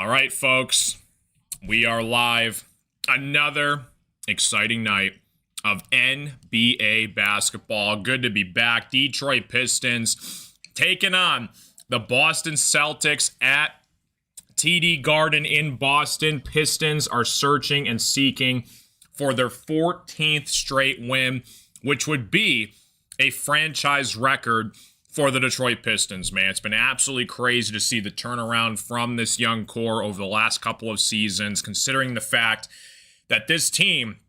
All right, folks, we are live. Another exciting night of NBA basketball. Good to be back. Detroit Pistons taking on the Boston Celtics at TD Garden in Boston. Pistons are searching and seeking for their 14th straight win, which would be a franchise record for the Detroit Pistons, man. It's been absolutely crazy to see the turnaround from this young core over the last couple of seasons, considering the fact that this team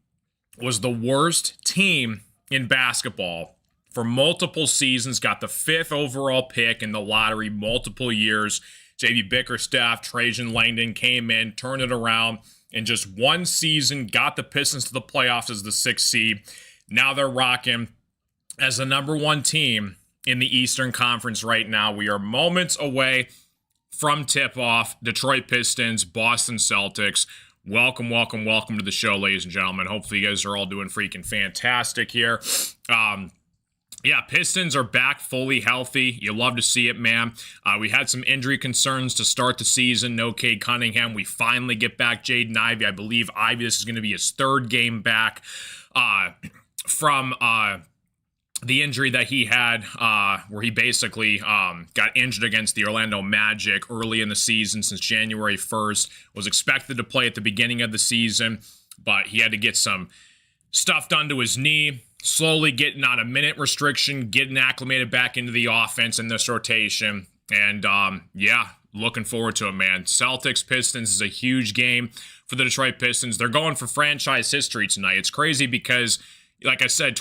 was the worst team in basketball for multiple seasons, got the 5th overall pick in the lottery multiple years. J.B. Bickerstaff, Trajan Langdon came in, turned it around, in just one season, got the Pistons to the playoffs as the 6th seed. Now they're rocking as the number 1 team in the Eastern Conference right now. We are moments away from tip-off. Detroit Pistons, Boston Celtics. Welcome to the show, ladies and gentlemen. Hopefully you guys are all doing freaking fantastic here. Pistons are back fully healthy. You love to see it, man. We had some injury concerns to start the season. No Cade Cunningham. We finally get back Jaden Ivey. I believe Ivey, this is going to be his 3rd game back from the injury that he had, where he basically got injured against the Orlando Magic early in the season since January 1st. Was expected to play at the beginning of the season, but he had to get some stuff done to his knee. Slowly getting on a minute restriction, getting acclimated back into the offense in this rotation. And, looking forward to it, man. Celtics Pistons is a huge game for the Detroit Pistons. They're going for franchise history tonight. It's crazy because, like I said,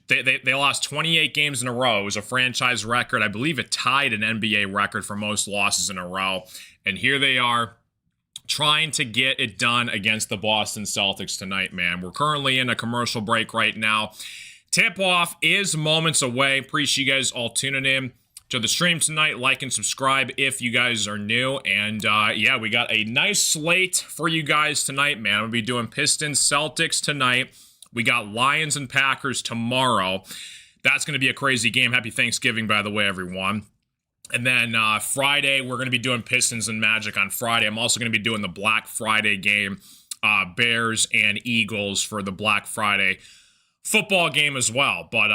they lost 28 games in a row. It was a franchise record. I believe it tied an NBA record for most losses in a row. And here they are, trying to get it done against the Boston Celtics tonight, man. We're currently in a commercial break right now. Tip-off is moments away. Appreciate you guys all tuning in to the stream tonight. Like and subscribe if you guys are new. And, we got a nice slate for you guys tonight, man. I'm going to be doing Pistons, Celtics tonight. We got Lions and Packers tomorrow. That's going to be a crazy game. Happy Thanksgiving, by the way, everyone. And then Friday, we're going to be doing Pistons and Magic on Friday. I'm also going to be doing the Black Friday game, Bears and Eagles for the Black Friday football game as well. But,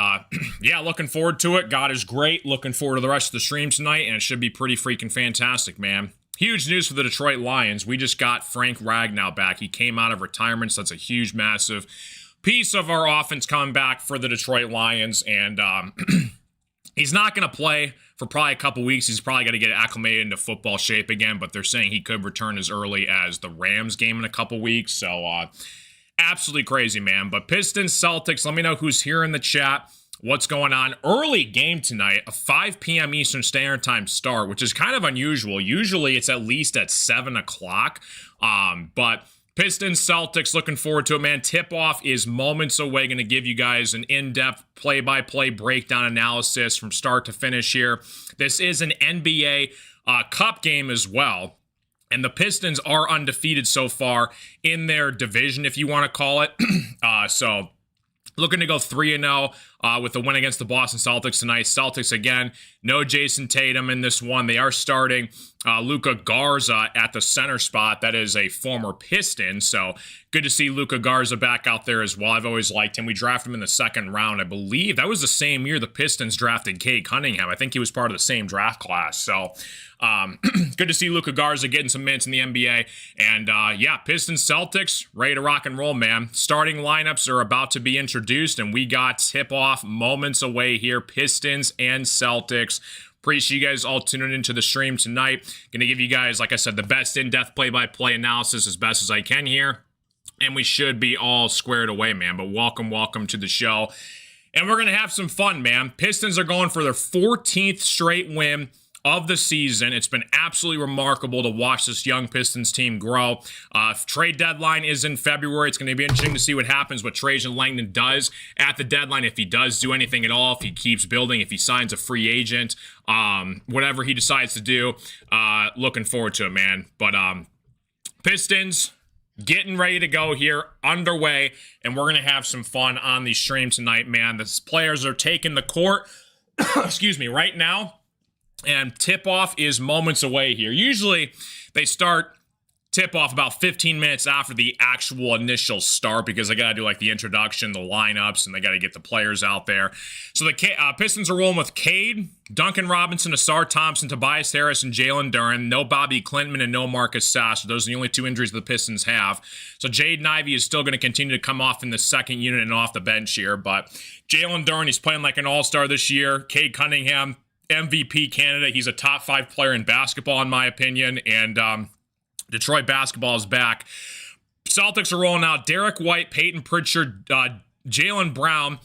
looking forward to it. God is great. Looking forward to the rest of the stream tonight, and it should be pretty freaking fantastic, man. Huge news for the Detroit Lions. We just got Frank Ragnow back. He came out of retirement, so that's a huge, massive piece of our offense coming back for the Detroit Lions. And he's not going to play for probably a couple weeks. He's probably got to get acclimated into football shape again, but they're saying he could return as early as the Rams game in a couple weeks. So, absolutely crazy, man. But Pistons, Celtics, let me know who's here in the chat. What's going on? Early game tonight, a 5 p.m. Eastern Standard Time start, which is kind of unusual. Usually it's at least at 7 o'clock. But Pistons, Celtics, looking forward to it, man. Tip-off is moments away. Going to give you guys an in-depth play-by-play breakdown analysis from start to finish here. This is an NBA Cup game as well. And the Pistons are undefeated so far in their division, if you want to call it. So looking to go 3-0 with the win against the Boston Celtics tonight. Celtics, again, no Jason Tatum in this one. They are starting Luka Garza at the center spot. That is a former Piston, so good to see Luka Garza back out there as well. I've always liked him. We drafted him in the 2nd round, I believe. That was the same year the Pistons drafted Cade Cunningham. I think he was part of the same draft class, so good to see Luka Garza getting some minutes in the NBA. And Pistons, Celtics, ready to rock and roll, man. Starting lineups are about to be introduced, and we got tip-off moments away here. Pistons and Celtics. Appreciate you guys all tuning into the stream tonight. Going to give you guys, like I said, the best in-depth play-by-play analysis as best as I can here. And we should be all squared away, man. But welcome to the show. And we're going to have some fun, man. Pistons are going for their 14th straight win of the season. It's been absolutely remarkable to watch this young Pistons team grow. Trade deadline is in February. It's going to be interesting to see what happens, what Trajan Langdon does at the deadline, if he does do anything at all, if he keeps building, if he signs a free agent, whatever he decides to do. Looking forward to it, man. But Pistons getting ready to go here, underway, and we're going to have some fun on the stream tonight, man. The players are taking the court, excuse me, right now. And tip-off is moments away here. Usually they start tip-off about 15 minutes after the actual initial start because I got to do like the introduction, the lineups, and they got to get the players out there. So the Pistons are rolling with Cade, Duncan Robinson, Asar Thompson, Tobias Harris, and Jalen Duren. No Bobby Clintman and no Marcus Sasser. Those are the only 2 injuries the Pistons have. So Jaden Ivey is still going to continue to come off in the second unit and off the bench here. But Jalen Duren, he's playing like an all-star this year. Cade Cunningham, MVP candidate. He's a top 5 player in basketball, in my opinion. And Detroit basketball is back. Celtics are rolling out Derek White, Peyton Pritchard, Jaylen Brown,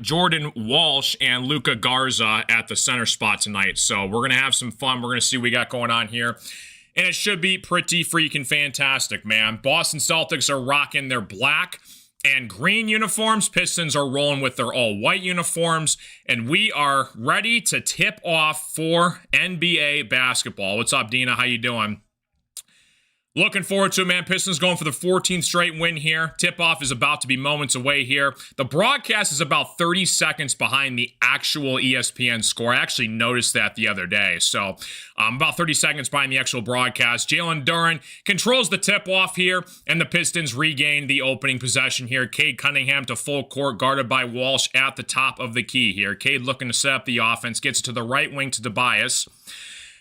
Jordan Walsh, and Luka Garza at the center spot tonight. So we're going to have some fun. We're going to see what we got going on here. And it should be pretty freaking fantastic, man. Boston Celtics are rocking their black and green uniforms. Pistons are rolling with their all-white uniforms. And we are ready to tip off for NBA basketball. What's up, Dina? How you doing? Looking forward to it, man. Pistons going for the 14th straight win here. Tip-off is about to be moments away here. The broadcast is about 30 seconds behind the actual ESPN score. I actually noticed that the other day. So, about 30 seconds behind the actual broadcast. Jalen Duren controls the tip-off here, and the Pistons regain the opening possession here. Cade Cunningham to full court, guarded by Walsh at the top of the key here. Cade looking to set up the offense, gets it to the right wing to Tobias.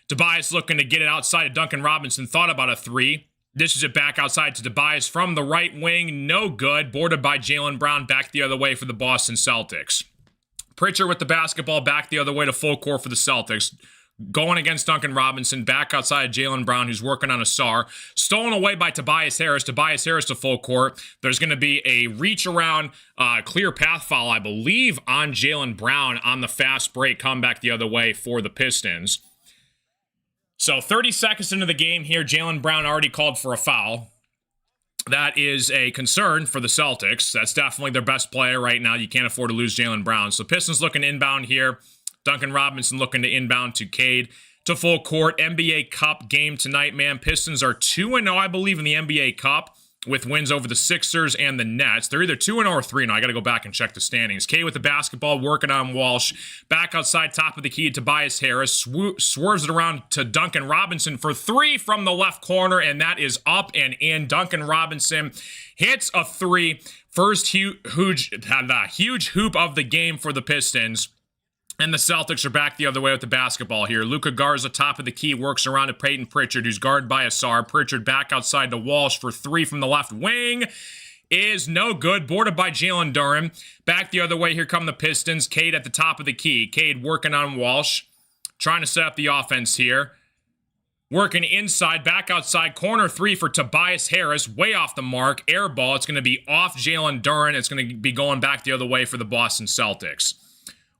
Tobias looking to get it outside of Duncan Robinson. Thought about a 3. Dishes it back outside to Tobias from the right wing. No good. Boarded by Jaylen Brown back the other way for the Boston Celtics. Pritchard with the basketball back the other way to full court for the Celtics. Going against Duncan Robinson. Back outside Jaylen Brown, who's working on Asar. Stolen away by Tobias Harris. Tobias Harris to full court. There's going to be a reach around clear path foul, I believe, on Jaylen Brown on the fast break. Come back the other way for the Pistons. So 30 seconds into the game here, Jaylen Brown already called for a foul. That is a concern for the Celtics. That's definitely their best player right now. You can't afford to lose Jaylen Brown. So Pistons looking inbound here. Duncan Robinson looking to inbound to Cade to full court. NBA Cup game tonight, man. Pistons are 2-0, I believe, in the NBA Cup with wins over the Sixers and the Nets. They're either 2-0 or 3-0. I got to go back and check the standings. Cade with the basketball, working on Walsh. Back outside, top of the key, Tobias Harris. Swerves it around to Duncan Robinson for 3 from the left corner, and that is up and in. Duncan Robinson hits a 3. First huge hoop of the game for the Pistons. And the Celtics are back the other way with the basketball here. Luka Garza, top of the key, works around to Peyton Pritchard, who's guarded by Asar. Pritchard back outside to Walsh for 3 from the left wing. Is no good. Boarded by Jalen Duren. Back the other way, here come the Pistons. Cade at the top of the key. Cade working on Walsh. Trying to set up the offense here. Working inside, back outside, corner 3 for Tobias Harris. Way off the mark. Air ball. It's going to be off Jalen Duren. It's going to be going back the other way for the Boston Celtics.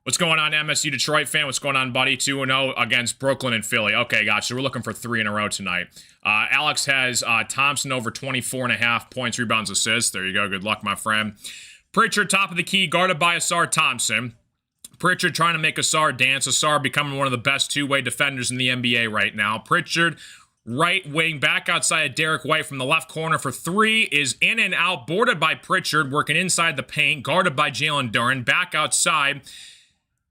What's going on, MSU Detroit fan? What's going on, buddy? 2-0 against Brooklyn and Philly. Okay, gotcha. We're looking for 3 in a row tonight. Alex has Thompson over 24.5 points, rebounds, assists. There you go. Good luck, my friend. Pritchard, top of the key, guarded by Asar Thompson. Pritchard trying to make Asar dance. Asar becoming one of the best two-way defenders in the NBA right now. Pritchard, right wing, back outside Derek White from the left corner for 3. Is in and out, boarded by Pritchard, working inside the paint, guarded by Jalen Duren. Back outside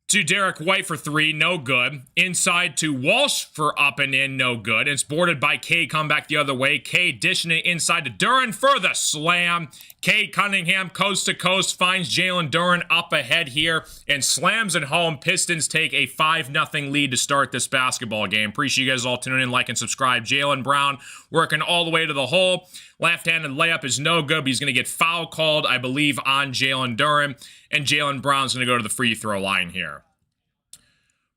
to Derek White for 3, no good. Inside to Walsh for up and in, no good. It's boarded by Cade, come back the other way. Cade dishing it inside to Duren for the slam. Cade Cunningham, coast to coast, finds Jalen Duren up ahead here and slams it home. Pistons take a 5-0 lead to start this basketball game. Appreciate you guys all tuning in, like and subscribe. Jaylen Brown working all the way to the hole. Left-handed layup is no good, but he's going to get foul called, I believe, on Jalen Duren. And Jaylen Brown's going to go to the free throw line here.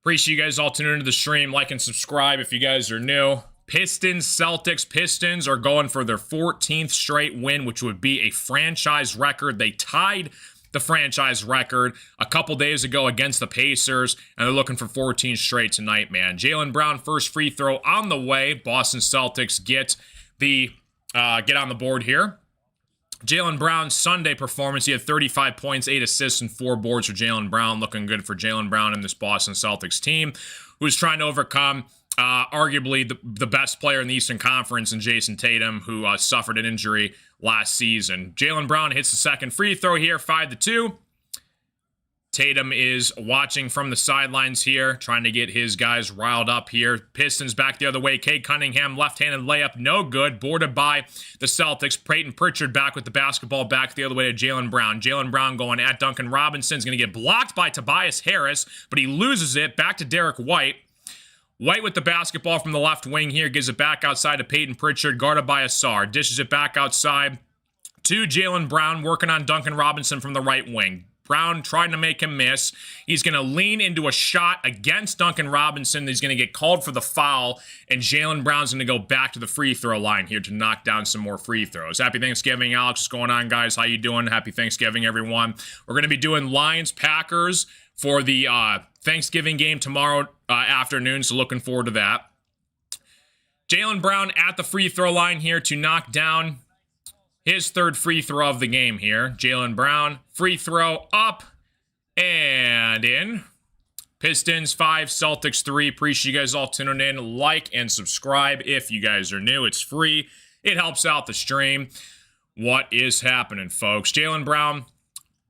Appreciate you guys all tuning into the stream. Like and subscribe if you guys are new. Celtics. Pistons are going for their 14th straight win, which would be a franchise record. They tied the franchise record a couple days ago against the Pacers, and they're looking for 14 straight tonight, man. Jaylen Brown, first free throw on the way. Boston Celtics get on the board here. Jaylen Brown's Sunday performance, he had 35 points, 8 assists, and 4 boards for Jaylen Brown. Looking good for Jaylen Brown and this Boston Celtics team, who's trying to overcome arguably the best player in the Eastern Conference in Jason Tatum, who suffered an injury last season. Jaylen Brown hits the second free throw here, 5-2. Tatum is watching from the sidelines here, trying to get his guys riled up here. Pistons back the other way. Cade Cunningham, left-handed layup, no good. Boarded by the Celtics. Peyton Pritchard back with the basketball back the other way to Jaylen Brown. Jaylen Brown going at Duncan Robinson. Is going to get blocked by Tobias Harris, but he loses it. Back to Derek White. White with the basketball from the left wing here. Gives it back outside to Peyton Pritchard, guarded by Asar. Dishes it back outside to Jaylen Brown, working on Duncan Robinson from the right wing. Brown trying to make him miss. He's going to lean into a shot against Duncan Robinson. He's going to get called for the foul, and Jaylen Brown's going to go back to the free throw line here to knock down some more free throws. Happy Thanksgiving, Alex. What's going on, guys? How you doing? Happy Thanksgiving, everyone. We're going to be doing Lions-Packers for the Thanksgiving game tomorrow afternoon, so looking forward to that. Jaylen Brown at the free throw line here to knock down his third free throw of the game here. Jaylen Brown, free throw up and in. Pistons 5, Celtics 3. Appreciate you guys all tuning in. Like and subscribe if you guys are new. It's free. It helps out the stream. What is happening, folks? Jaylen Brown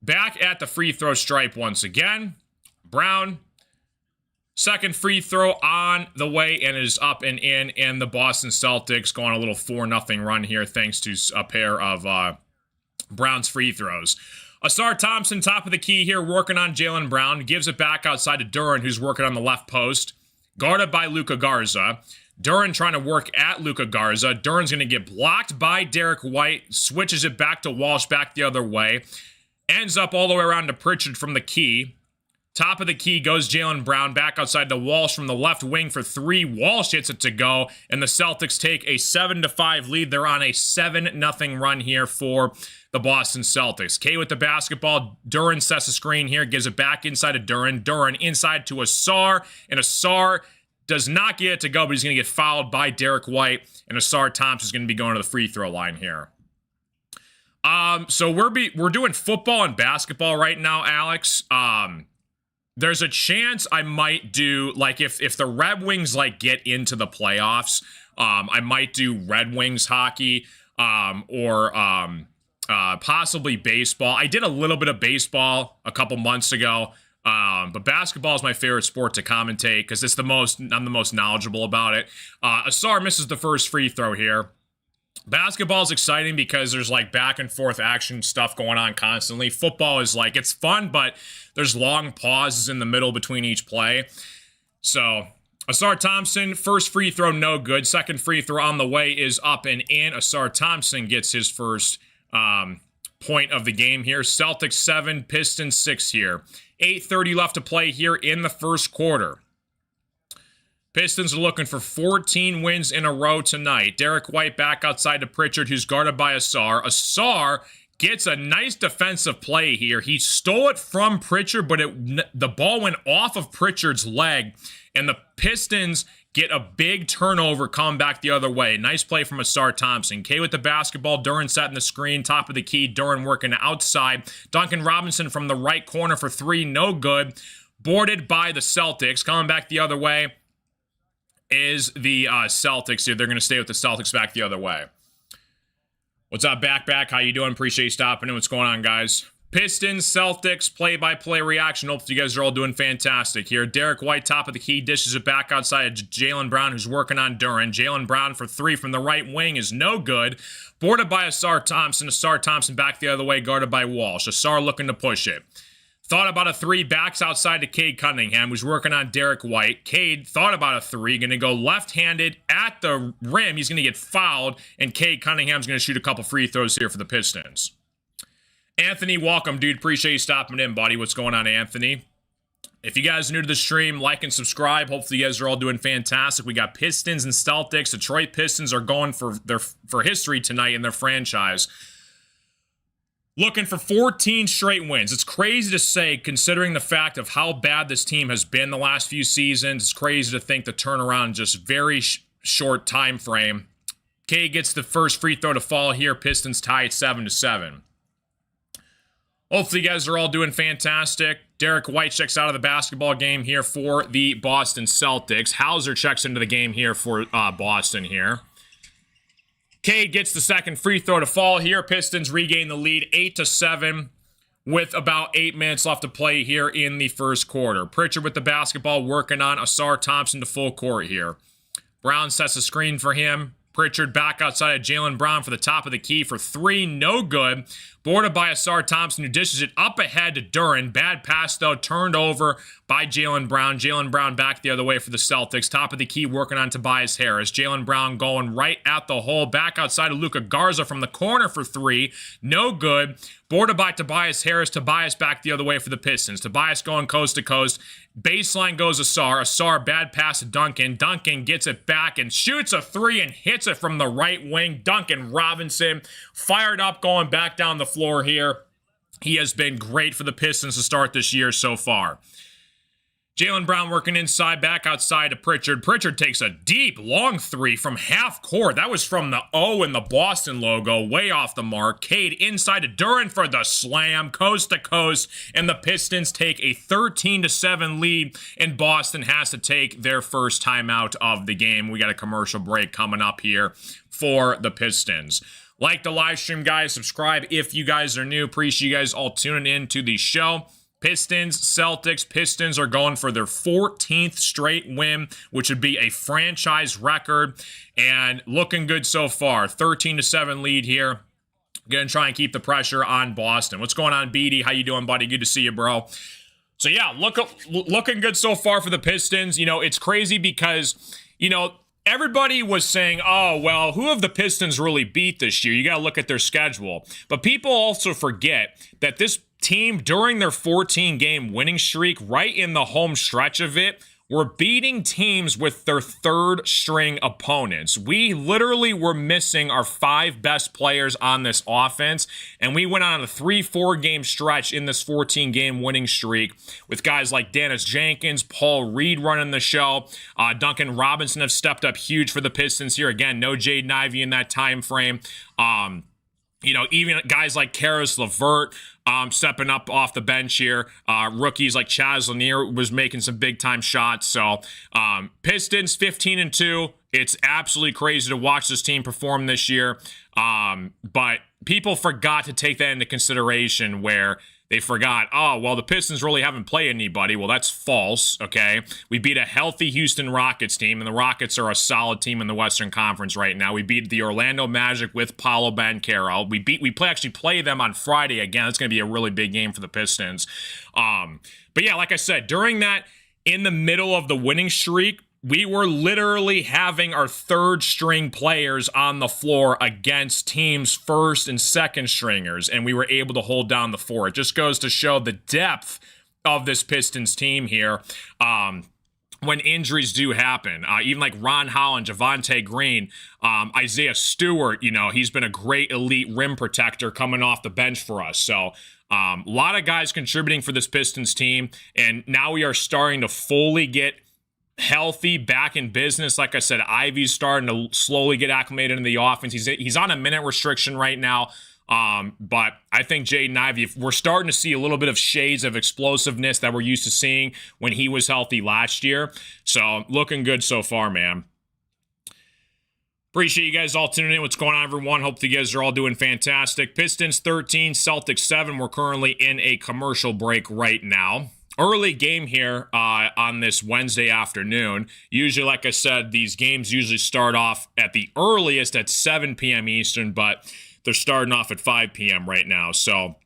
back at the free throw stripe once again. Brown, second free throw on the way, and it is up and in. And the Boston Celtics going a little 4-0 run here thanks to a pair of Brown's free throws. Asar Thompson, top of the key here, working on Jaylen Brown. Gives it back outside to Duren, who's working on the left post. Guarded by Luka Garza. Duren trying to work at Luka Garza. Duren's going to get blocked by Derek White. Switches it back to Walsh back the other way. Ends up all the way around to Pritchard from the key. Top of the key goes Jaylen Brown back outside to Walsh from the left wing for 3. Walsh hits it to go, and the Celtics take a 7-5 lead. They're on a 7-0 run here for the Boston Celtics. K with the basketball. Duren sets the screen here, gives it back inside to Duren. Duren inside to Asar, and Asar does not get it to go, but he's going to get fouled by Derek White, and Asar Thompson is going to be going to the free throw line here. So we're doing football and basketball right now, Alex. There's a chance I might do, like, if the Red Wings, like, get into the playoffs, I might do Red Wings hockey, or possibly baseball. I did a little bit of baseball a couple months ago, but basketball is my favorite sport to commentate because I'm the most knowledgeable about it. Asar misses the first free throw here. Basketball is exciting because there's like back and forth action stuff going on constantly. Football is like, it's fun, but there's long pauses in the middle between each play. So Asar Thompson, first free throw, no good. Second free throw on the way is up and in. Asar Thompson gets his first point of the game here. Celtics 7, Pistons 6 here. 8:30 left to play here in the first quarter. Pistons are looking for 14 wins in a row tonight. Derek White back outside to Pritchard, who's guarded by Asar. Asar gets a nice defensive play here. He stole it from Pritchard, but the ball went off of Pritchard's leg, and the Pistons get a big turnover coming back the other way. Nice play from Asar Thompson. K with the basketball. Duren setting the screen. Top of the key. Duren working outside. Duncan Robinson from the right corner for 3. No good. Boarded by the Celtics. Coming back the other way is the Celtics here. They're going to stay with the Celtics back the other way. What's up, Back? How you doing? Appreciate you stopping in. What's going on, guys? Pistons, Celtics, play-by-play reaction. Hopefully you guys are all doing fantastic here. Derek White, top of the key, dishes it back outside to Jaylen Brown, who's working on Duren. Jaylen Brown for 3 from the right wing is no good. Boarded by Asar Thompson. Asar Thompson back the other way, guarded by Walsh. Asar looking to push it. Thought about a 3, backs outside to Cade Cunningham, who's working on Derek White. Cade thought about a 3, going to go left-handed at the rim. He's going to get fouled, and Cade Cunningham's going to shoot a couple free throws here for the Pistons. Anthony, welcome, dude. Appreciate you stopping in, buddy. What's going on, Anthony? If you guys are new to the stream, like and subscribe. Hopefully you guys are all doing fantastic. We got Pistons and Celtics. Detroit Pistons are going for history tonight in their franchise. Looking for 14 straight wins. It's crazy to say, considering the fact of how bad this team has been the last few seasons. It's crazy to think the turnaround in just very short time frame. K gets the first free throw to fall here. Pistons tie at 7-7. Hopefully you guys are all doing fantastic. Derek White checks out of the basketball game here for the Boston Celtics. Hauser checks into the game here for Boston here. Cade gets the second free throw to fall here. Pistons regain the lead 8-7. with about 8 minutes left to play here in the first quarter. Pritchard with the basketball, working on Asar Thompson to full court here. Brown sets a screen for him. Pritchard back outside of Jaylen Brown for the top of the key for three. No good. Boarded by Asar Thompson, who dishes it up ahead to Duren. Bad pass, though, turned over by Jaylen Brown. Jaylen Brown back the other way for the Celtics. Top of the key working on Tobias Harris. Jaylen Brown going right at the hole. Back outside of Luka Garza from the corner for three. No good. Boarded by Tobias Harris. Tobias back the other way for the Pistons. Tobias going coast to coast. Baseline goes Asar. Asar, bad pass to Duncan. Duncan gets it back and shoots a three and hits it from the right wing. Duncan Robinson fired up going back down the floor here. He has been great for the Pistons to start this year so far. Jaylen Brown working inside, back outside to Pritchard. Pritchard takes a deep, long three from half court. That was from the O in the Boston logo, way off the mark. Cade inside to Duren for the slam, coast to coast, and the Pistons take a 13-7 lead, and Boston has to take their first timeout of the game. We got a commercial break coming up here for the Pistons. Like the live stream, guys. Subscribe if you guys are new. Appreciate you guys all tuning in to the show. Pistons, Celtics. Pistons are going for their 14th straight win, which would be a franchise record, and looking good so far. 13-7 lead here. Gonna try and keep the pressure on Boston. What's going on, BD? How you doing, buddy? Good to see you, bro. So yeah, looking good so far for the Pistons. You know, it's crazy because, you know, everybody was saying, oh, well, who have the Pistons really beat this year? You got to look at their schedule. But people also forget that this team, during their 14-game winning streak, right in the home stretch of it, were beating teams with their third-string opponents. We literally were missing our 5 best players on this offense, and we went on a 3-4 game stretch in this 14-game winning streak with guys like Dennis Jenkins, Paul Reed running the show. Duncan Robinson have stepped up huge for the Pistons here. Again, no Jaden Ivey in that time frame. You know, even guys like Karis LeVert stepping up off the bench here. Rookies like Chaz Lanier was making some big-time shots. So, Pistons 15-2. It's absolutely crazy to watch this team perform this year. But people forgot to take that into consideration where they forgot, oh, well, the Pistons really haven't played anybody. Well, that's false, okay? We beat a healthy Houston Rockets team, and the Rockets are a solid team in the Western Conference right now. We beat the Orlando Magic with Paolo Banchero. We actually play them on Friday again. It's going to be a really big game for the Pistons. But yeah, like I said, during that, in the middle of the winning streak, we were literally having our third-string players on the floor against teams' first and second stringers, and we were able to hold down the fort. It just goes to show the depth of this Pistons team here when injuries do happen. Even like Ron Holland, Javonte Green, Isaiah Stewart, you know, he's been a great elite rim protector coming off the bench for us. So, a lot of guys contributing for this Pistons team, and now we are starting to fully get healthy, back in business. Like I said, Ivy's starting to slowly get acclimated in the offense. He's on a minute restriction right now. But I think Jaden Ivey, we're starting to see a little bit of shades of explosiveness that we're used to seeing when he was healthy last year. So looking good so far, man. Appreciate you guys all tuning in. What's going on, everyone? Hope you guys are all doing fantastic. Pistons 13, Celtics 7. We're currently in a commercial break right now. Early game here on this Wednesday afternoon. Usually, like I said, these games usually start off at the earliest at 7 p.m. Eastern, but they're starting off at 5 p.m. right now. So,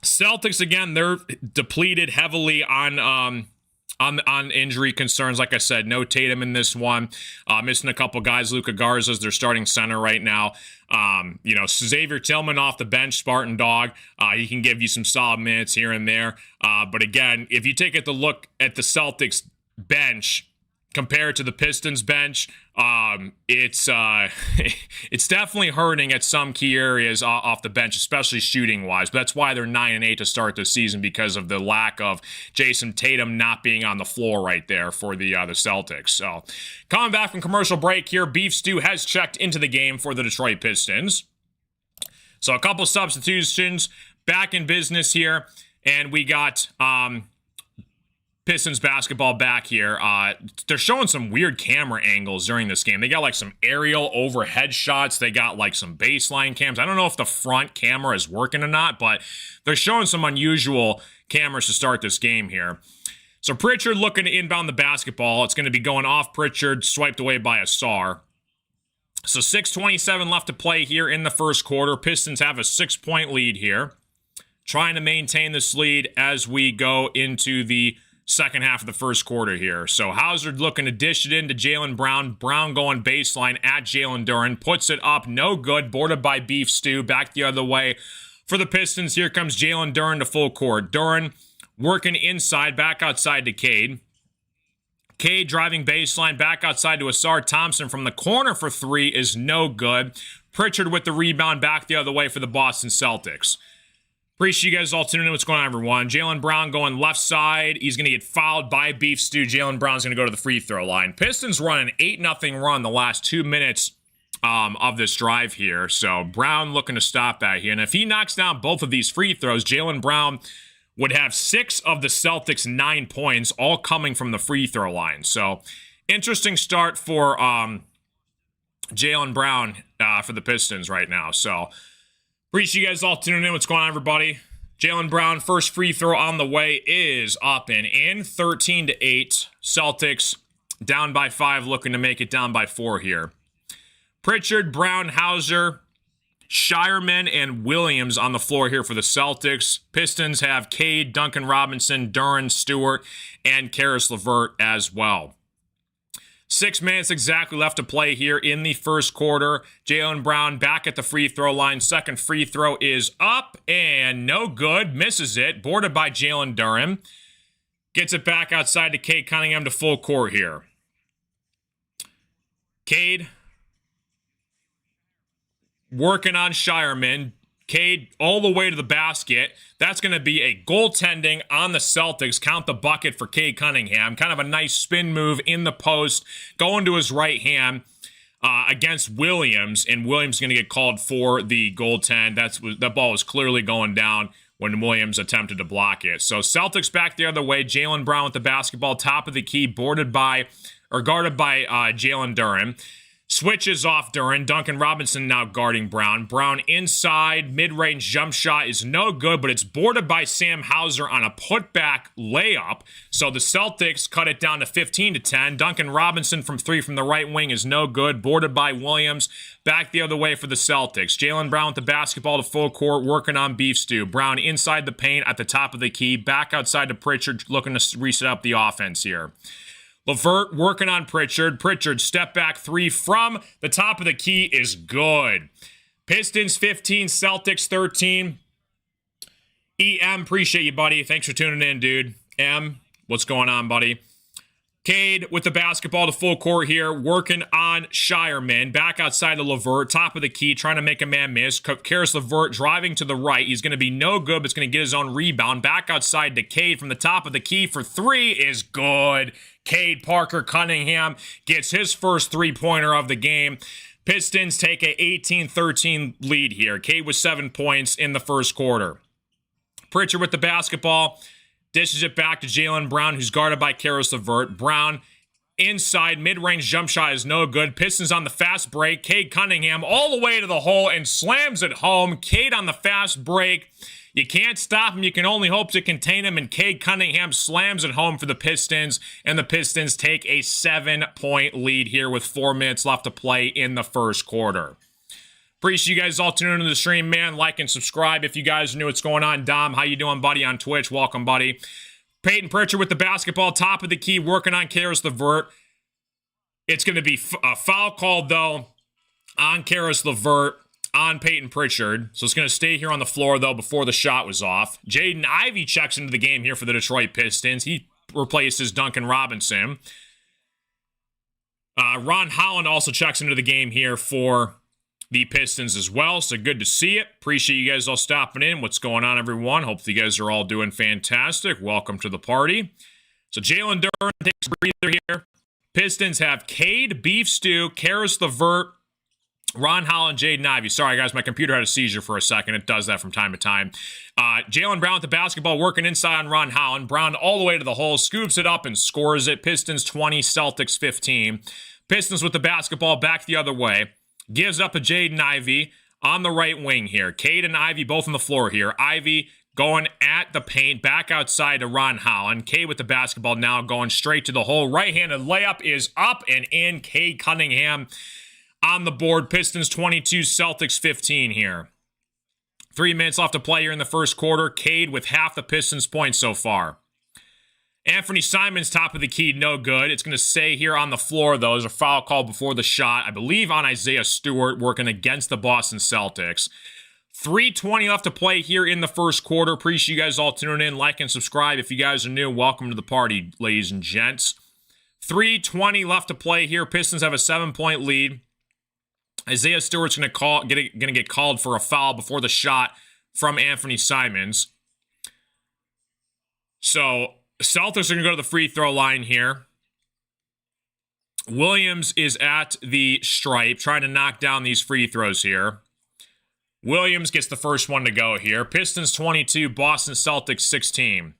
Celtics, again, they're depleted heavily on injury concerns. Like I said, no Tatum in this one. Missing a couple guys. Luka Garza's their starting center right now. You know, Xavier Tillman off the bench, Spartan Dog. He can give you some solid minutes here and there. But again, if you take a look at the Celtics bench compared to the Pistons bench, it's definitely hurting at some key areas off the bench, especially shooting wise. But that's why they're 9-8 to start the season, because of the lack of Jason Tatum not being on the floor right there for the Celtics. So coming back from commercial break here, Beef Stew has checked into the game for the Detroit Pistons. So a couple substitutions back in business here, and we got Pistons basketball back here. They're showing some weird camera angles during this game. They got like some aerial overhead shots. They got like some baseline cams. I don't know if the front camera is working or not, but they're showing some unusual cameras to start this game here. So Pritchard looking to inbound the basketball. It's going to be going off Pritchard, swiped away by Asar. So 6:27 left to play here in the first quarter. Pistons have a 6-point lead here. Trying to maintain this lead as we go into the second half of the first quarter here. So Hauser looking to dish it into Jaylen Brown. Brown going baseline at Jalen Duren. Puts it up, no good. Boarded by Beef Stew. Back the other way for the Pistons. Here comes Jalen Duren to full court. Duren working inside, back outside to Cade. Cade driving baseline, back outside to Asar Thompson from the corner for three is no good. Pritchard with the rebound back the other way for the Boston Celtics. Appreciate you guys all tuning in. What's going on, everyone? Jaylen Brown going left side. He's going to get fouled by Beef Stew. Jaylen Brown's going to go to the free throw line. Pistons run an 8-0 run the last 2 minutes of this drive here. So Brown looking to stop that here. And if he knocks down both of these free throws, Jaylen Brown would have 6 of the Celtics' 9 points, all coming from the free throw line. So interesting start for Jaylen Brown for the Pistons right now. So appreciate you guys all tuning in. What's going on, everybody? Jaylen Brown, first free throw on the way is up and in. 13-8. Celtics down by 5, looking to make it down by 4 here. Pritchard, Brown, Hauser, Shireman, and Williams on the floor here for the Celtics. Pistons have Cade, Duncan Robinson, Duren, Stewart, and Karis LeVert as well. 6 minutes exactly left to play here in the first quarter. Jaylen Brown back at the free throw line. Second free throw is up and no good. Misses it. Boarded by Jalen Duren. Gets it back outside to Cade Cunningham to full court here. Cade working on Shireman. Cade all the way to the basket. That's going to be a goaltending on the Celtics. Count the bucket for Cade Cunningham. Kind of a nice spin move in the post. Going to his right hand against Williams. And Williams is going to get called for the goaltend. That ball was clearly going down when Williams attempted to block it. So Celtics back the other way. Jaylen Brown with the basketball. Top of the key. Guarded by Jalen Duren. Switches off Duren. Duncan Robinson now guarding Brown. Brown inside. Mid-range jump shot is no good, but it's boarded by Sam Hauser on a putback layup. So the Celtics cut it down to 15-10. Duncan Robinson from 3 from the right wing is no good. Boarded by Williams. Back the other way for the Celtics. Jaylen Brown with the basketball to full court, working on Beef Stew. Brown inside the paint at the top of the key. Back outside to Pritchard, looking to reset up the offense here. LeVert working on Pritchard. Pritchard step back 3 from the top of the key is good. Pistons 15, Celtics 13. EM, appreciate you, buddy. Thanks for tuning in, dude. M, what's going on, buddy? Cade with the basketball to full court here, working on Shireman. Back outside to LeVert, top of the key, trying to make a man miss. Karis LeVert driving to the right. He's going to be no good, but it's going to get his own rebound. Back outside to Cade from the top of the key for 3 is good. Cade Parker Cunningham gets his first three-pointer of the game. Pistons take a 18-13 lead here. Cade with 7 points in the first quarter. Pritchard with the basketball. Dishes it back to Jaylen Brown, who's guarded by Karis LeVert. Brown inside, mid-range jump shot is no good. Pistons on the fast break. Cade Cunningham all the way to the hole and slams it home. Cade on the fast break. You can't stop him. You can only hope to contain him. And Cade Cunningham slams it home for the Pistons. And the Pistons take a 7-point lead here with 4 minutes left to play in the first quarter. Appreciate you guys all tuning into the stream, man. Like and subscribe if you guys knew what's going on. Dom, how you doing, buddy, on Twitch? Welcome, buddy. Peyton Pritchard with the basketball, top of the key, working on Karis LeVert. It's going to be a foul called, though, on Karis LeVert, on Peyton Pritchard. So it's going to stay here on the floor, though, before the shot was off. Jaden Ivey checks into the game here for the Detroit Pistons. He replaces Duncan Robinson. Ron Holland also checks into the game here for the Pistons as well, so good to see it. Appreciate you guys all stopping in. What's going on, everyone? Hope you guys are all doing fantastic. Welcome to the party. So Jalen Duren takes a breather here. Pistons have Cade, Beef Stew, Karis LeVert, Ron Holland, Jaden Ivey. Sorry, guys, my computer had a seizure for a second. It does that from time to time. Jaylen Brown with the basketball, working inside on Ron Holland. Brown all the way to the hole, scoops it up and scores it. Pistons 20, Celtics 15. Pistons with the basketball back the other way. Gives up to Jaden Ivey on the right wing here. Cade and Ivey both on the floor here. Ivey going at the paint, back outside to Ron Holland. Cade with the basketball now going straight to the hole. Right-handed layup is up and in. Cade Cunningham on the board. Pistons 22, Celtics 15 here. 3 minutes left to play here in the first quarter. Cade with half the Pistons' points so far. Anthony Simons, top of the key, no good. It's going to stay here on the floor, though. There's a foul call before the shot, I believe on Isaiah Stewart, working against the Boston Celtics. 3:20 left to play here in the first quarter. Appreciate you guys all tuning in. Like and subscribe if you guys are new. Welcome to the party, ladies and gents. 3:20 left to play here. Pistons have a 7-point lead. Isaiah Stewart's going to get called for a foul before the shot from Anthony Simons. So Celtics are going to go to the free throw line here. Williams is at the stripe, trying to knock down these free throws here. Williams gets the first one to go here. Pistons 22, Boston Celtics 16.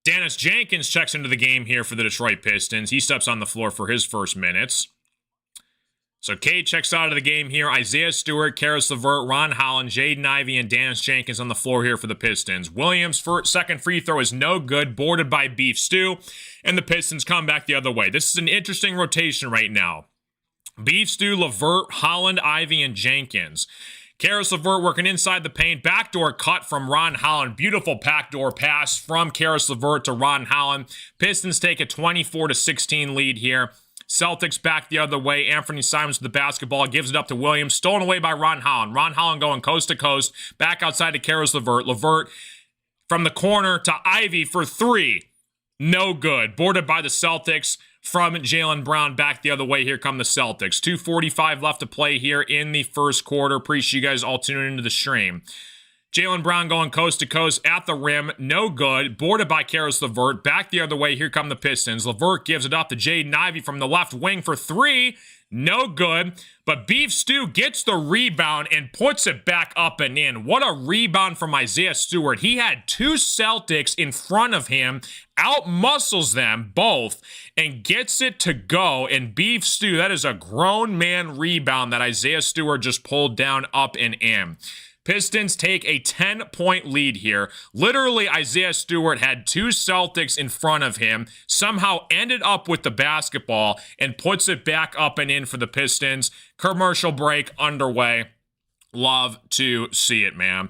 Dennis Jenkins checks into the game here for the Detroit Pistons. He steps on the floor for his first minutes. So Cade checks out of the game here. Isaiah Stewart, Karis LeVert, Ron Holland, Jaden Ivey, and Dennis Jenkins on the floor here for the Pistons. Williams' second free throw is no good, boarded by Beef Stew, and the Pistons come back the other way. This is an interesting rotation right now. Beef Stew, LeVert, Holland, Ivey, and Jenkins. Karis LeVert working inside the paint. Backdoor cut from Ron Holland. Beautiful backdoor pass from Karis LeVert to Ron Holland. Pistons take a 24-16 lead here. Celtics back the other way. Anthony Simons with the basketball, gives it up to Williams. Stolen away by Ron Holland. Ron Holland going coast to coast. Back outside to Karis LeVert. LeVert from the corner to Ivey for 3. No good. Boarded by the Celtics from Jaylen Brown. Back the other way. Here come the Celtics. 2:45 left to play here in the first quarter. Appreciate you guys all tuning into the stream. Jaylen Brown going coast to coast at the rim. No good. Boarded by Karis LeVert. Back the other way. Here come the Pistons. LeVert gives it up to Jaden Ivey from the left wing for 3. No good. But Beef Stew gets the rebound and puts it back up and in. What a rebound from Isaiah Stewart. He had 2 Celtics in front of him. Out-muscles them both and gets it to go. And Beef Stew, that is a grown man rebound that Isaiah Stewart just pulled down, up and in. Pistons take a 10-point lead here. Literally, Isaiah Stewart had 2 Celtics in front of him, somehow ended up with the basketball, and puts it back up and in for the Pistons. Commercial break underway. Love to see it, man.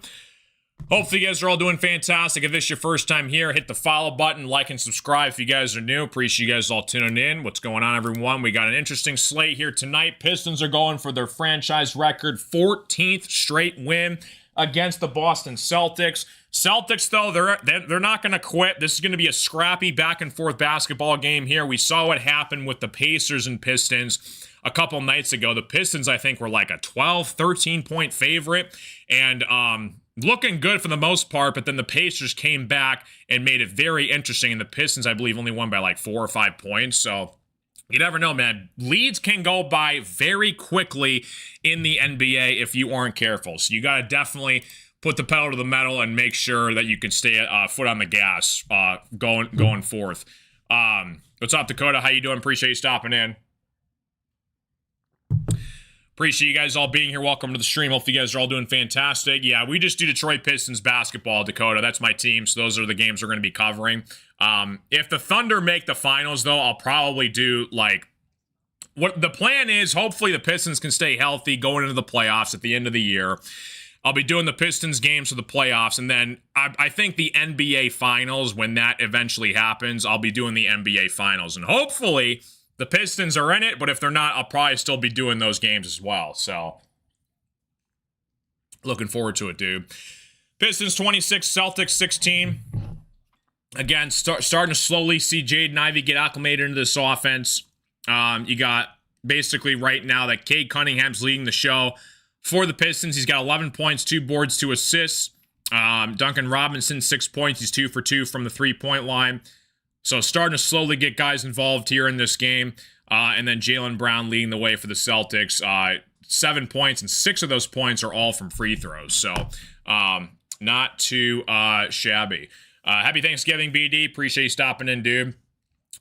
Hopefully you guys are all doing fantastic. If this is your first time here, hit the follow button, like and subscribe if you guys are new. Appreciate you guys all tuning in. What's going on, everyone? We got an interesting slate here tonight. Pistons are going for their franchise record 14th straight win against the Boston Celtics. Celtics, though, they're not going to quit. This is going to be a scrappy back-and-forth basketball game here. We saw what happened with the Pacers and Pistons a couple nights ago. The Pistons, I think, were like a 12, 13-point favorite, and looking good for the most part, but then the Pacers came back and made it very interesting, and the Pistons, I believe, only won by like 4 or 5 points, so you never know, man. Leads can go by very quickly in the NBA if you aren't careful, so you got to definitely put the pedal to the metal and make sure that you can stay foot on the gas going forth. What's up, Dakota? How you doing? Appreciate you stopping in. Appreciate you guys all being here. Welcome to the stream. Hopefully you guys are all doing fantastic. Yeah, we just do Detroit Pistons basketball, Dakota. That's my team, so those are the games we're going to be covering. If the Thunder make the finals, though, I'll probably do, like, what the plan is. Hopefully the Pistons can stay healthy going into the playoffs at the end of the year. I'll be doing the Pistons games for the playoffs, and then I think the NBA Finals, when that eventually happens, I'll be doing the NBA Finals, and hopefully the Pistons are in it, but if they're not, I'll probably still be doing those games as well. So, looking forward to it, dude. Pistons 26, Celtics 16. Again, starting to slowly see Jaden Ivey get acclimated into this offense. You got basically right now that Cade Cunningham's leading the show for the Pistons. He's got 11 points, 2 boards, 2 assists. Duncan Robinson, 6 points. He's 2 for 2 from the 3-point line. So starting to slowly get guys involved here in this game. And then Jaylen Brown leading the way for the Celtics. 7 points, and 6 of those points are all from free throws. So, not too shabby. Happy Thanksgiving, BD. Appreciate you stopping in, dude.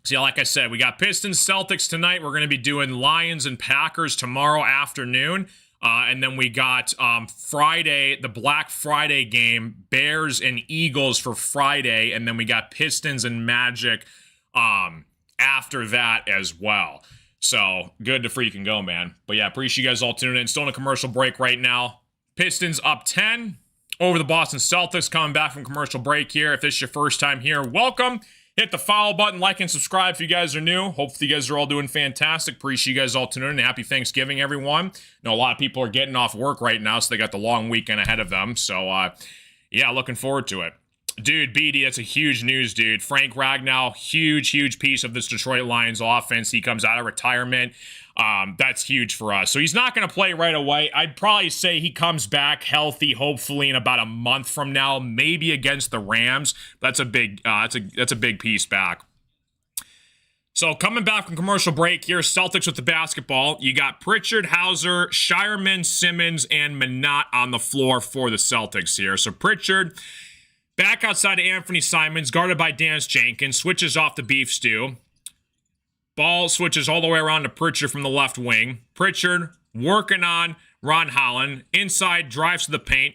So, yeah, like I said, we got Pistons, Celtics tonight. We're going to be doing Lions and Packers tomorrow afternoon. And then we got Friday, the Black Friday game, Bears and Eagles for Friday. And then we got Pistons and Magic after that as well. So, good to freaking go, man. But yeah, appreciate you guys all tuning in. Still in a commercial break right now. Pistons up 10 over the Boston Celtics, coming back from commercial break here. If this is your first time here, welcome. Hit the follow button, like and subscribe if you guys are new. Hopefully you guys are all doing fantastic. Appreciate you guys all tuning in. Happy Thanksgiving, everyone. I know a lot of people are getting off work right now, so they got the long weekend ahead of them. So, yeah, looking forward to it. Dude, BD, that's a huge news, dude. Frank Ragnow, huge piece of this Detroit Lions offense. He comes out of retirement. That's huge for us. So he's not going to play right away. I'd probably say he comes back healthy, hopefully in about a month from now, maybe against the Rams. That's a big, that's a big piece back. So coming back from commercial break here, Celtics with the basketball. You got Pritchard, Hauser, Shireman, Simmons, and Minot on the floor for the Celtics here. So Pritchard back outside of Anthony Simons, guarded by Dennis Jenkins, switches off the beef stew. Ball switches all the way around to Pritchard from the left wing. Pritchard working on Ron Holland. Inside, drives to the paint.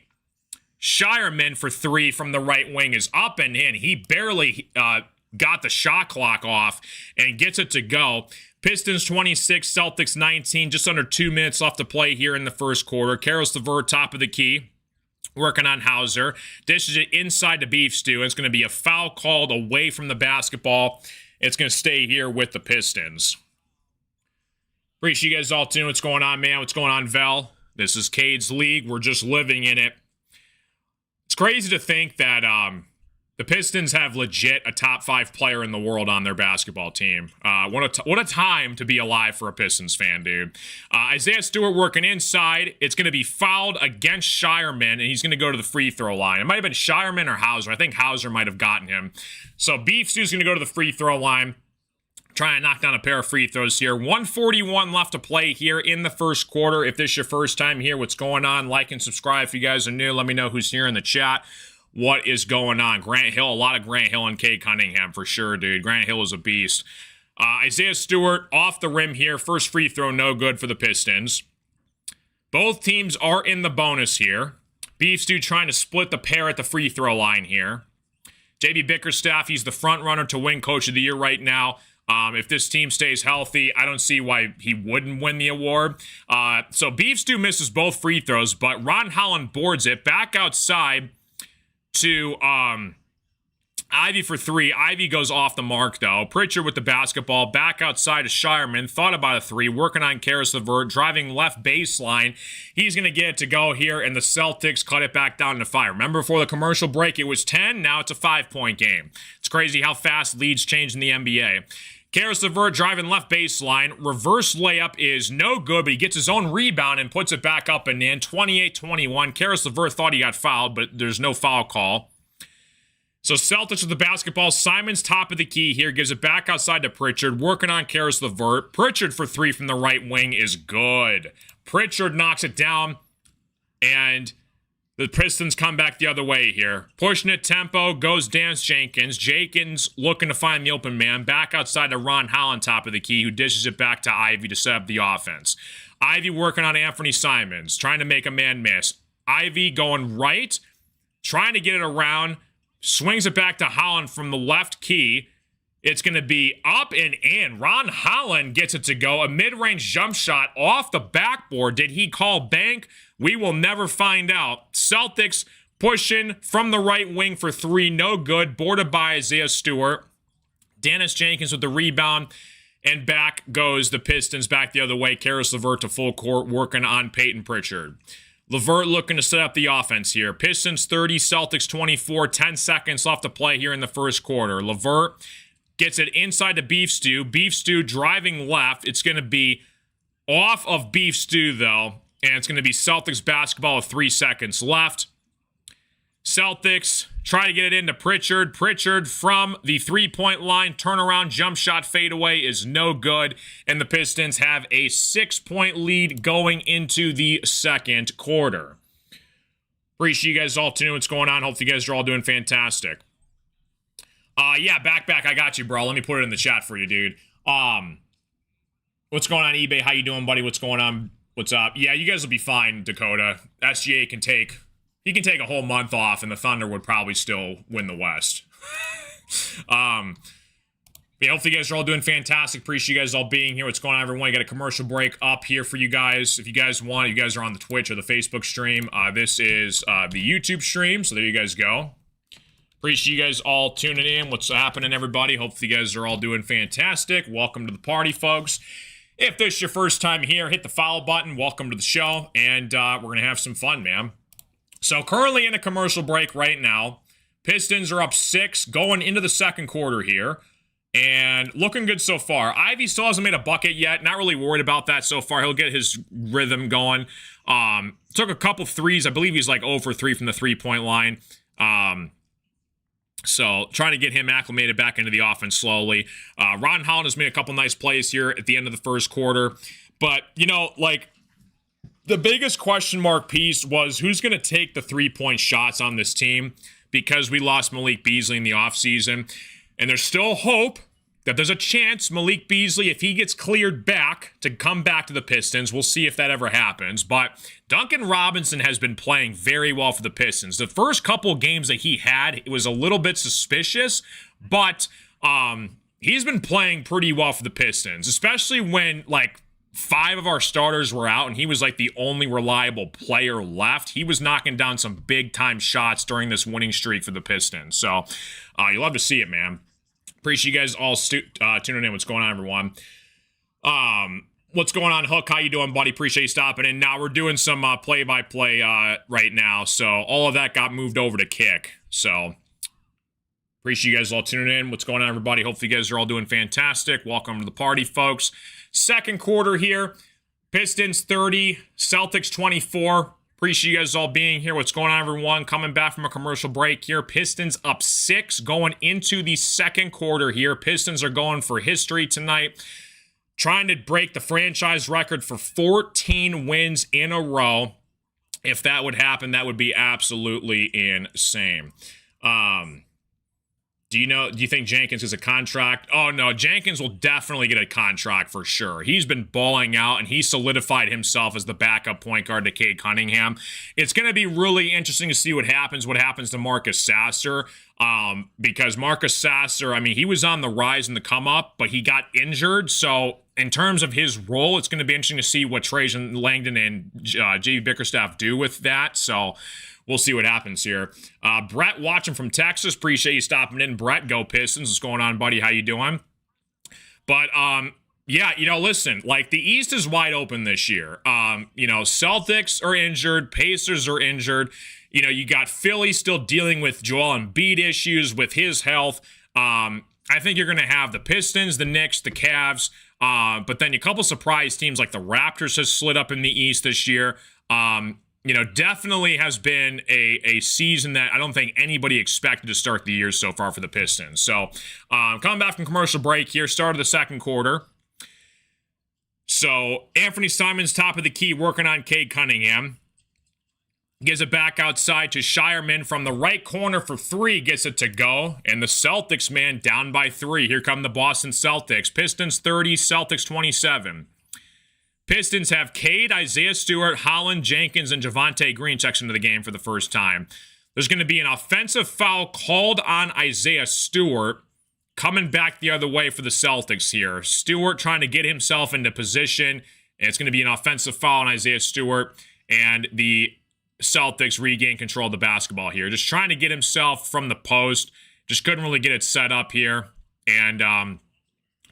Shireman for 3 from the right wing is up and in. He barely got the shot clock off and gets it to go. Pistons 26, Celtics 19. Just under 2 minutes left to play here in the first quarter. Caris LeVert, top of the key, working on Hauser. Dishes it inside the beef stew. It's going to be a foul called away from the basketball. It's going to stay here with the Pistons. Appreciate you guys all tuning. What's going on, man? What's going on, Vel? This is Cade's League. We're just living in it. It's crazy to think that the Pistons have legit a top 5 player in the world on their basketball team. What a time to be alive for a Pistons fan, dude. Isaiah Stewart working inside. It's going to be fouled against Shireman, and he's going to go to the free throw line. It might have been Shireman or Hauser. I think Hauser might have gotten him. So Beef Stew's going to go to the free throw line. Try and knock down a pair of free throws here. 1:41 left to play here in the first quarter. If this is your first time here, what's going on? Like and subscribe if you guys are new. Let me know who's here in the chat. What is going on? Grant Hill, a lot of Grant Hill and Cade Cunningham for sure, dude. Grant Hill is a beast. Isaiah Stewart off the rim here. First free throw, no good for the Pistons. Both teams are in the bonus here. Beef Stew trying to split the pair at the free throw line here. JB Bickerstaff, he's the front runner to win Coach of the Year right now. If this team stays healthy, I don't see why he wouldn't win the award. So Beef Stew misses both free throws, but Ron Holland boards it back outside to Ivy for 3. Ivy goes off the mark, though. Pritchard with the basketball, back outside to Shireman. Thought about a 3, working on Caris LeVert, driving left baseline. He's going to get it to go here, and the Celtics cut it back down to 5. Remember, before the commercial break, it was 10. Now it's a 5-point game. It's crazy how fast leads change in the NBA. Caris LeVert driving left baseline. Reverse layup is no good, but he gets his own rebound and puts it back up and in. 28-21. Caris LeVert thought he got fouled, but there's no foul call. So Celtics with the basketball. Simon's top of the key here. Gives it back outside to Pritchard. Working on Caris LeVert. Pritchard for 3 from the right wing is good. Pritchard knocks it down. And the Pistons come back the other way here. Pushing it tempo. Goes Dennis Jenkins. Jenkins looking to find the open man. Back outside to Ron Holland, top of the key, who dishes it back to Ivy to set up the offense. Ivy working on Anthony Simons. Trying to make a man miss. Ivy going right. Trying to get it around. Swings it back to Holland from the left key. It's going to be up and in. Ron Holland gets it to go. A mid-range jump shot off the backboard. Did he call bank? We will never find out. Celtics pushing from the right wing for 3. No good. Boarded by Isaiah Stewart. Dennis Jenkins with the rebound. And back goes the Pistons back the other way. Caris LeVert to full court working on Peyton Pritchard. LeVert looking to set up the offense here. Pistons 30, Celtics 24. 10 seconds left to play here in the first quarter. LeVert gets it inside to Beef Stew. Beef Stew driving left. It's going to be off of Beef Stew, though. And it's going to be Celtics basketball with 3 seconds left. Celtics Try to get it into Pritchard. Pritchard from the three-point line. Turnaround jump shot fadeaway is no good. And the Pistons have a 6-point lead going into the second quarter. Appreciate you guys all tuning in. What's going on? Hopefully you guys are all doing fantastic. Yeah, back. I got you, bro. Let me put it in the chat for you, dude. What's going on, eBay? How you doing, buddy? What's going on? What's up? Yeah, you guys will be fine, Dakota. SGA can take a whole month off, and the Thunder would probably still win the West. Yeah, hopefully you guys are all doing fantastic. Appreciate you guys all being here. What's going on, everyone? I got a commercial break up here for you guys. If you guys want, you guys are on the Twitch or the Facebook stream. This is the YouTube stream, so there you guys go. Appreciate you guys all tuning in. What's happening, everybody? Hopefully you guys are all doing fantastic. Welcome to the party, folks. If this is your first time here, hit the follow button. Welcome to the show, and we're going to have some fun, man. So currently in a commercial break right now. Pistons are up 6 going into the second quarter here. And looking good so far. Ivy still hasn't made a bucket yet. Not really worried about that so far. He'll get his rhythm going. Took a couple threes. I believe he's like 0 for 3 from the three-point line. So trying to get him acclimated back into the offense slowly. Ron Holland has made a couple nice plays here at the end of the first quarter. But, you know, like, the biggest question mark piece was who's going to take the three-point shots on this team because we lost Malik Beasley in the offseason. And there's still hope that there's a chance Malik Beasley, if he gets cleared back to come back to the Pistons, we'll see if that ever happens. But Duncan Robinson has been playing very well for the Pistons. The first couple games that he had, it was a little bit suspicious, but he's been playing pretty well for the Pistons, especially when, like, 5 of our starters were out and he was like the only reliable player left. He was knocking down some big-time shots during this winning streak for the Pistons. So you love to see it, man. Appreciate you guys all tuning in. What's going on, everyone? What's going on, Hook? How you doing, buddy? Appreciate you stopping in. Now we're doing some play-by-play right now, so all of that got moved over to Kick. So appreciate you guys all tuning in. What's going on, everybody? Hopefully you guys are all doing fantastic. Welcome to the party, folks. Second quarter here. Pistons 30, Celtics 24. Appreciate you guys all being here. What's going on, everyone? Coming back from a commercial break here. Pistons up 6 going into the second quarter here. Pistons are going for history tonight. Trying to break the franchise record for 14 wins in a row. If that would happen, that would be absolutely insane. Do you think Jenkins is a contract? Oh, no, Jenkins will definitely get a contract for sure. He's been balling out, and he solidified himself as the backup point guard to Cade Cunningham. It's going to be really interesting to see what happens to Marcus Sasser, because Marcus Sasser, I mean, he was on the rise and the come-up, but he got injured, so in terms of his role, it's going to be interesting to see what Trajan Langdon and J.B. Bickerstaff do with that, so we'll see what happens here. Brett watching from Texas. Appreciate you stopping in. Brett, go Pistons. What's going on, buddy? How you doing? But, yeah, you know, listen, like, the East is wide open this year. You know, Celtics are injured. Pacers are injured. You know, you got Philly still dealing with Joel Embiid issues with his health. I think you're going to have the Pistons, the Knicks, the Cavs. But then a couple surprise teams like the Raptors has slid up in the East this year. You know, definitely has been a season that I don't think anybody expected to start the year so far for the Pistons. So, coming back from commercial break here, start of the second quarter. So, Anthony Simons, top of the key, working on Cade Cunningham. Gives it back outside to Shireman from the right corner for 3, gets it to go. And the Celtics, man, down by 3. Here come the Boston Celtics. Pistons 30, Celtics 27. Pistons have Cade, Isaiah Stewart, Holland, Jenkins, and Javonte Green checks into the game for the first time. There's going to be an offensive foul called on Isaiah Stewart, coming back the other way for the Celtics here. Stewart trying to get himself into position, and it's going to be an offensive foul on Isaiah Stewart, and the Celtics regain control of the basketball here. Just trying to get himself from the post. Just couldn't really get it set up here, and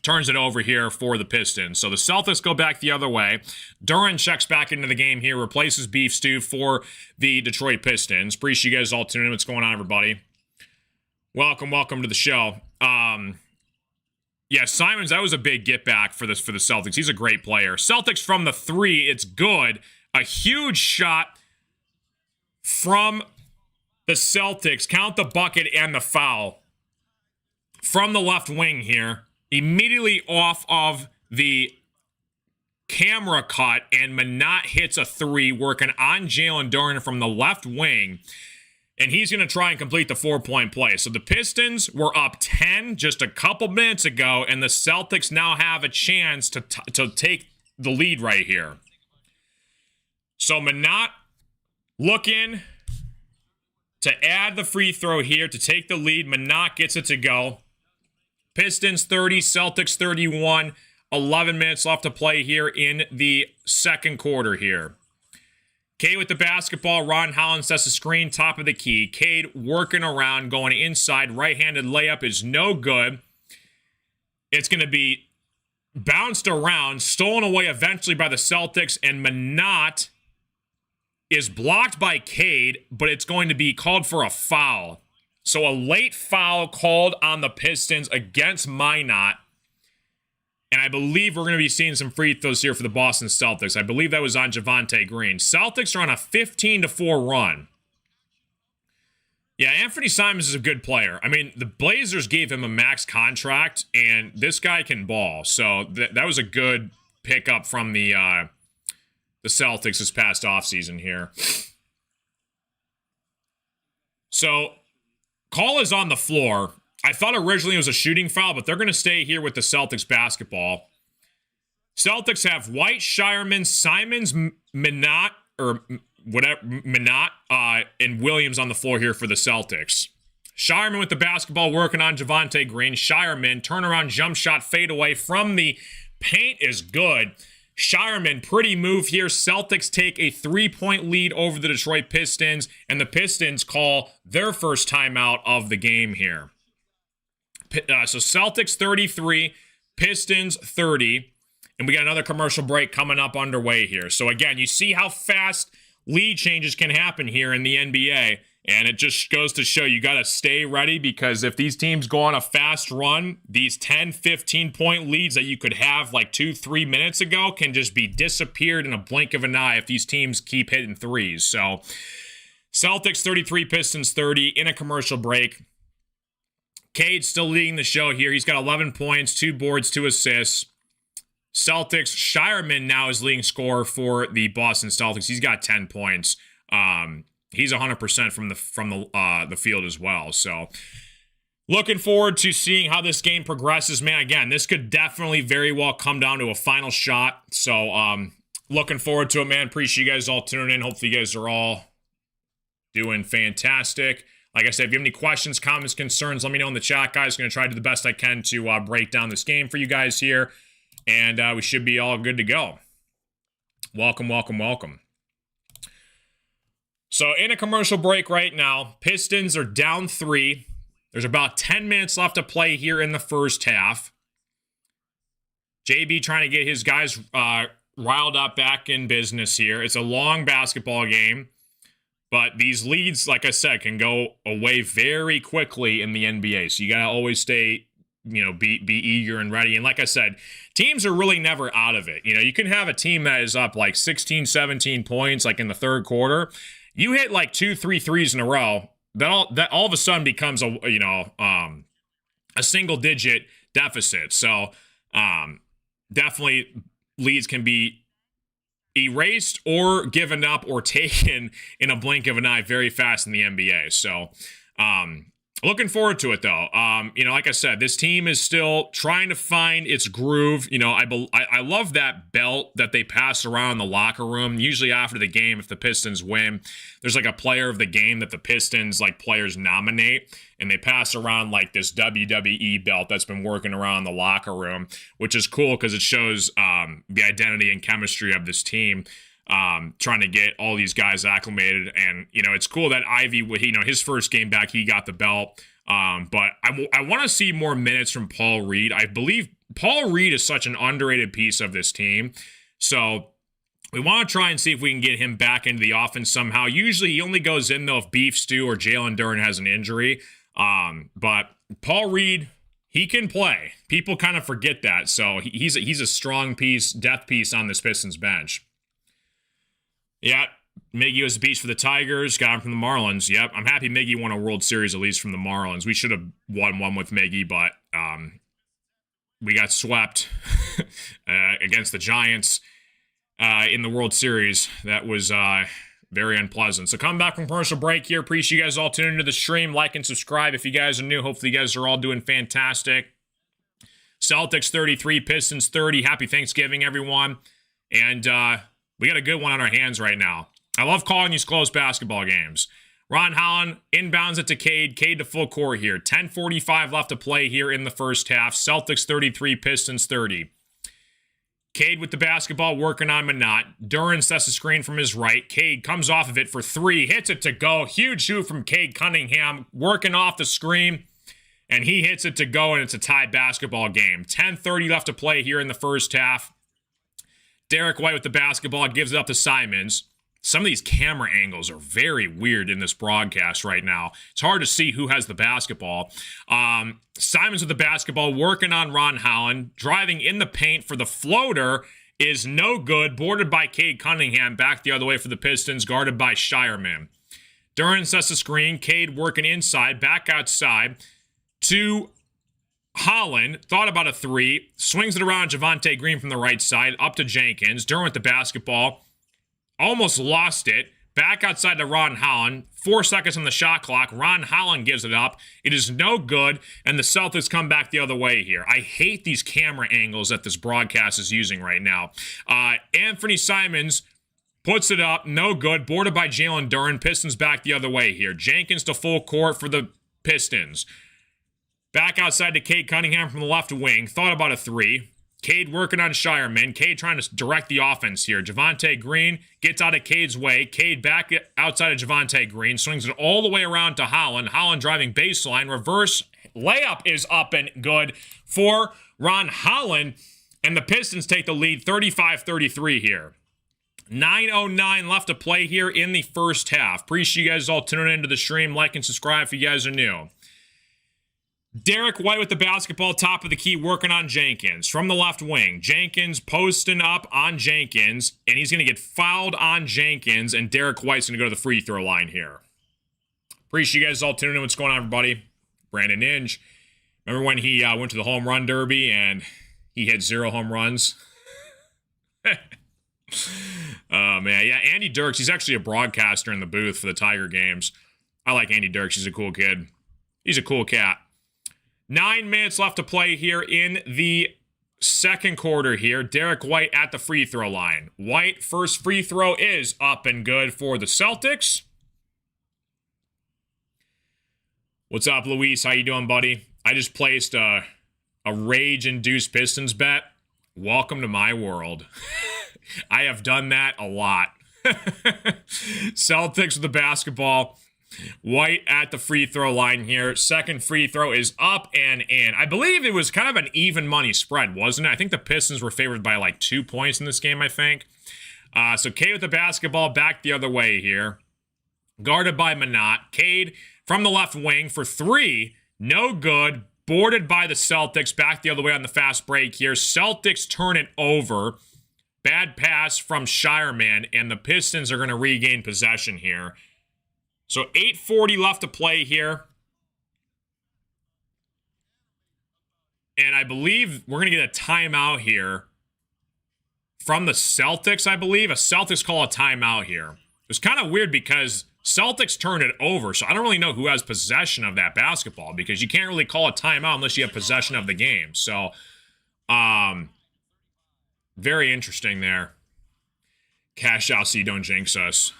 turns it over here for the Pistons. So the Celtics go back the other way. Duran checks back into the game here, replaces Beef Stew for the Detroit Pistons. Appreciate you guys all tuning in. What's going on, everybody? Welcome to the show. Yeah, Simons, that was a big get back for the Celtics. He's a great player. Celtics from the 3, it's good. A huge shot from the Celtics count the bucket and the foul from the left wing here, immediately off of the camera cut, and Manat hits a three working on Jalen Duren from the left wing, and he's going to try and complete the 4-point play. So the Pistons were up 10 just a couple minutes ago, and the Celtics now have a chance to take the lead right here. So Manat looking to add the free throw here to take the lead. Manat gets it to go. Pistons 30, Celtics 31. 11 minutes left to play here in the second quarter here. Cade with the basketball. Ron Holland sets the screen, top of the key. Cade working around, going inside. Right-handed layup is no good. It's going to be bounced around, stolen away eventually by the Celtics, and Manat is blocked by Cade, but it's going to be called for a foul. So a late foul called on the Pistons against Minot. And I believe we're going to be seeing some free throws here for the Boston Celtics. I believe that was on Javonte Green. Celtics are on a 15-4 run. Yeah, Anthony Simons is a good player. I mean, the Blazers gave him a max contract, and this guy can ball. So that was a good pickup from the Celtics this past offseason here. So, call is on the floor. I thought originally it was a shooting foul, but they're going to stay here with the Celtics basketball. Celtics have White, Shireman, Simons, Minot, and Williams on the floor here for the Celtics. Shireman with the basketball working on Javonte Green. Shireman, turnaround jump shot, fadeaway from the paint is good. Shireman, pretty move here. Celtics take a 3-point lead over the Detroit Pistons, and the Pistons call their first timeout of the game here. So Celtics 33, Pistons 30, and we got another commercial break coming up underway here. So again, you see how fast lead changes can happen here in the NBA, and it just goes to show you got to stay ready, because if these teams go on a fast run, these 10, 15-point leads that you could have like 2-3 minutes ago can just be disappeared in a blink of an eye if these teams keep hitting threes. So Celtics 33, Pistons 30 in a commercial break. Cade's still leading the show here. He's got 11 points, 2 boards, 2 assists. Celtics, Shireman now is leading scorer for the Boston Celtics. He's got 10 points. He's 100% from the field as well. So looking forward to seeing how this game progresses, man. Again, this could definitely very well come down to a final shot. So looking forward to it, man. Appreciate you guys all tuning in. Hopefully you guys are all doing fantastic. Like I said, if you have any questions, comments, concerns, let me know in the chat, guys. I'm going to try to do the best I can to break down this game for you guys here. And we should be all good to go. Welcome, welcome, welcome. So in a commercial break right now, Pistons are down 3. There's about 10 minutes left to play here in the first half. JB trying to get his guys riled up back in business here. It's a long basketball game. But these leads, like I said, can go away very quickly in the NBA. So you got to always stay, be eager and ready. And like I said, teams are really never out of it. You can have a team that is up like 16, 17 points, like in the third quarter. You hit like 2-3 threes in a row, that all of a sudden becomes a single digit deficit. So definitely leads can be erased or given up or taken in a blink of an eye very fast in the NBA. So looking forward to it, though. Like I said, this team is still trying to find its groove. I love that belt that they pass around in the locker room. Usually after the game, if the Pistons win, there's like a player of the game that the Pistons players nominate, and they pass around like this WWE belt that's been working around the locker room, which is cool because it shows the identity and chemistry of this team. Trying to get all these guys acclimated, and it's cool that Ivy, his first game back, he got the belt. But I want to see more minutes from Paul Reed. I believe Paul Reed is such an underrated piece of this team, so we want to try and see if we can get him back into the offense somehow. Usually he only goes in though if Beef Stew or Jalen Duren has an injury. But Paul Reed, he can play. People kind of forget that, so he's a strong piece, depth piece on this Pistons bench. Yeah, Miggy was a beast for the Tigers. Got him from the Marlins. Yep, I'm happy Miggy won a World Series at least from the Marlins. We should have won one with Miggy, but we got swept against the Giants in the World Series. That was very unpleasant. So come back from commercial break here. Appreciate you guys all tuning into the stream. Like and subscribe if you guys are new. Hopefully you guys are all doing fantastic. Celtics 33, Pistons 30. Happy Thanksgiving, everyone. And we got a good one on our hands right now. I love calling these close basketball games. Ron Holland inbounds it to Cade. Cade to full court here. 10:45 left to play here in the first half. Celtics 33, Pistons 30. Cade with the basketball working on Minot. Duran sets the screen from his right. Cade comes off of it for three. Hits it to go. Huge shoot from Cade Cunningham. Working off the screen. And he hits it to go, and it's a tie basketball game. 10:30 left to play here in the first half. Derek White with the basketball gives it up to Simons. Some of these camera angles are very weird in this broadcast right now. It's hard to see who has the basketball. Simons with the basketball, working on Ron Holland. Driving in the paint for the floater is no good. Boarded by Cade Cunningham. Back the other way for the Pistons, guarded by Shireman. Duran sets the screen. Cade working inside, back outside to Holland. Thought about a three. Swings it around Javonte Green from the right side. Up to Jenkins. Duran with the basketball. Almost lost it. Back outside to Ron Holland. 4 seconds on the shot clock. Ron Holland gives it up. It is no good, and the Celtics come back the other way here. I hate these camera angles that this broadcast is using right now. Anthony Simons puts it up. No good. Boarded by Jalen Duran. Pistons back the other way here. Jenkins to full court for the Pistons. Back outside to Cade Cunningham from the left wing. Thought about a three. Cade working on Shireman. Cade trying to direct the offense here. Javonte Green gets out of Cade's way. Cade back outside of Javonte Green. Swings it all the way around to Holland. Holland driving baseline. Reverse layup is up and good for Ron Holland. And the Pistons take the lead 35-33 here. 9:09 left to play here in the first half. Appreciate you guys all tuning into the stream. Like and subscribe if you guys are new. Derek White with the basketball, top of the key, working on Jenkins. From the left wing, Jenkins posting up on Jenkins, and he's going to get fouled on Jenkins, and Derek White's going to go to the free throw line here. Appreciate you guys all tuning in. What's going on, everybody? Brandon Inge. Remember when he went to the home run derby, and he had 0 home runs? Oh, man. Yeah, Andy Dirks, he's actually a broadcaster in the booth for the Tiger games. I like Andy Dirks. He's a cool kid. He's a cool cat. 9 minutes left to play here in the second quarter here. Derek White at the free throw line. White, first free throw is up and good for the Celtics. What's up, Luis? How you doing, buddy? I just placed a rage-induced Pistons bet. Welcome to my world. I have done that a lot. Celtics with the basketball. White at the free throw line here. Second free throw is up and in. I believe it was kind of an even money spread, wasn't it? I think the Pistons were favored by like 2 points in this game, I think. So Cade with the basketball, back the other way here. Guarded by Minot. Cade from the left wing for three. No good. Boarded by the Celtics. Back the other way on the fast break here. Celtics turn it over. Bad pass from Shireman, and the Pistons are going to regain possession here. So 8:40 left to play here. And I believe we're going to get a timeout here from the Celtics, I believe. A Celtics call a timeout here. It's kind of weird because Celtics turn it over, so I don't really know who has possession of that basketball because you can't really call a timeout unless you have possession of the game. So, very interesting there. Cash out so you don't jinx us.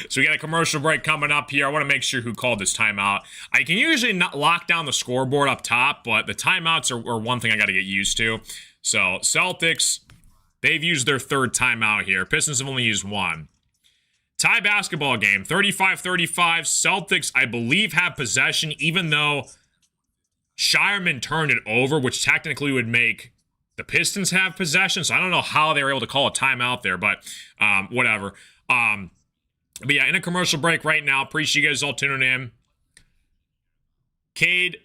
So we got a commercial break coming up here. I want to make sure who called this timeout. I can usually not lock down the scoreboard up top, but the timeouts are one thing I got to get used to. So Celtics, they've used their third timeout here. Pistons have only used one. Tie basketball game, 35-35. Celtics, I believe, have possession, even though Shireman turned it over, which technically would make the Pistons have possession. So I don't know how they were able to call a timeout there, but whatever. But yeah, in a commercial break right now. Appreciate you guys all tuning in. Cade.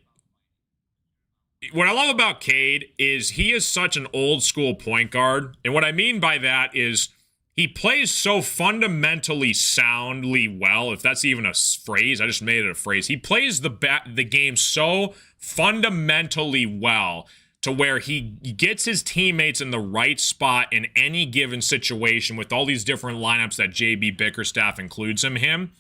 What I love about Cade is he is such an old school point guard. And what I mean by that is he plays so fundamentally soundly well, if that's even a phrase. I just made it a phrase. He plays the game so fundamentally well to where he gets his teammates in the right spot in any given situation with all these different lineups that JB Bickerstaff includes him.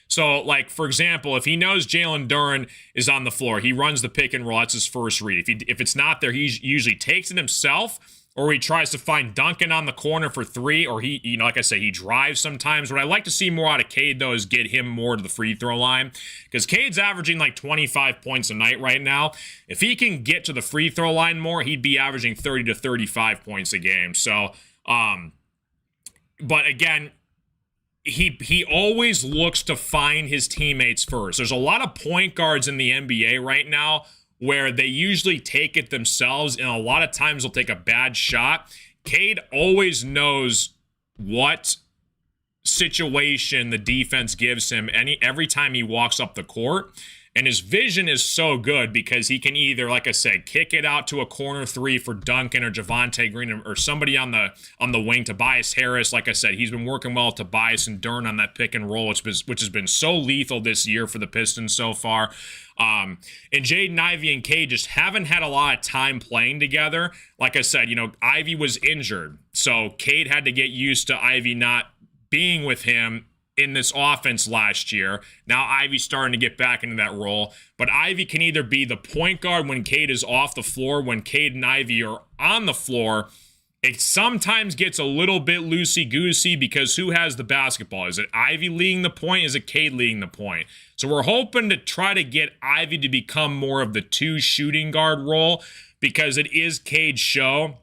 So, like, for example, if he knows Jalen Duren is on the floor, he runs the pick and roll. That's his first read. If it's not there, he usually takes it himself, or he tries to find Duncan on the corner for three, or he, like I say, he drives sometimes. What I like to see more out of Cade, though, is get him more to the free throw line, because Cade's averaging like 25 points a night right now. If he can get to the free throw line more, he'd be averaging 30 to 35 points a game. So, but again, he always looks to find his teammates first. There's a lot of point guards in the NBA right now where they usually take it themselves, and a lot of times they'll take a bad shot. Cade always knows what situation the defense gives him every time he walks up the court. And his vision is so good because he can either, like I said, kick it out to a corner three for Duncan or Javonte Green or somebody on the wing. Tobias Harris, like I said, he's been working well with Tobias and Duren on that pick and roll, which has been so lethal this year for the Pistons so far. And Jaden Ivey and Cade just haven't had a lot of time playing together. Like I said, Ivey was injured, so Cade had to get used to Ivey not being with him in this offense last year. Now Ivey's starting to get back into that role, but Ivey can either be the point guard when Cade is off the floor. When Cade and Ivey are on the floor, it sometimes gets a little bit loosey-goosey because who has the basketball? Is it Ivey leading the point? Is it Cade leading the point? So we're hoping to try to get Ivey to become more of the two shooting guard role because it is Cade's show.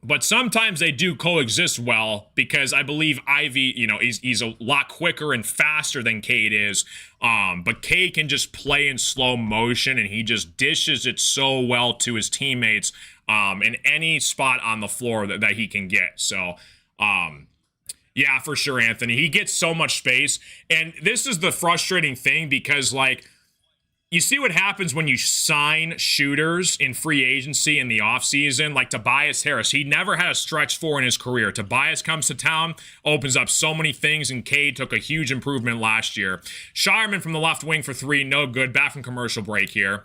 But sometimes they do coexist well because I believe Ivey, he's a lot quicker and faster than Cade is. But Cade can just play in slow motion and he just dishes it so well to his teammates in any spot on the floor that he can get. So, yeah, for sure, Anthony. He gets so much space. And this is the frustrating thing because, you see what happens when you sign shooters in free agency in the offseason, like Tobias Harris. He never had a stretch four in his career. Tobias comes to town, opens up so many things, and Cade took a huge improvement last year. Shireman from the left wing for three, no good. Back from commercial break here.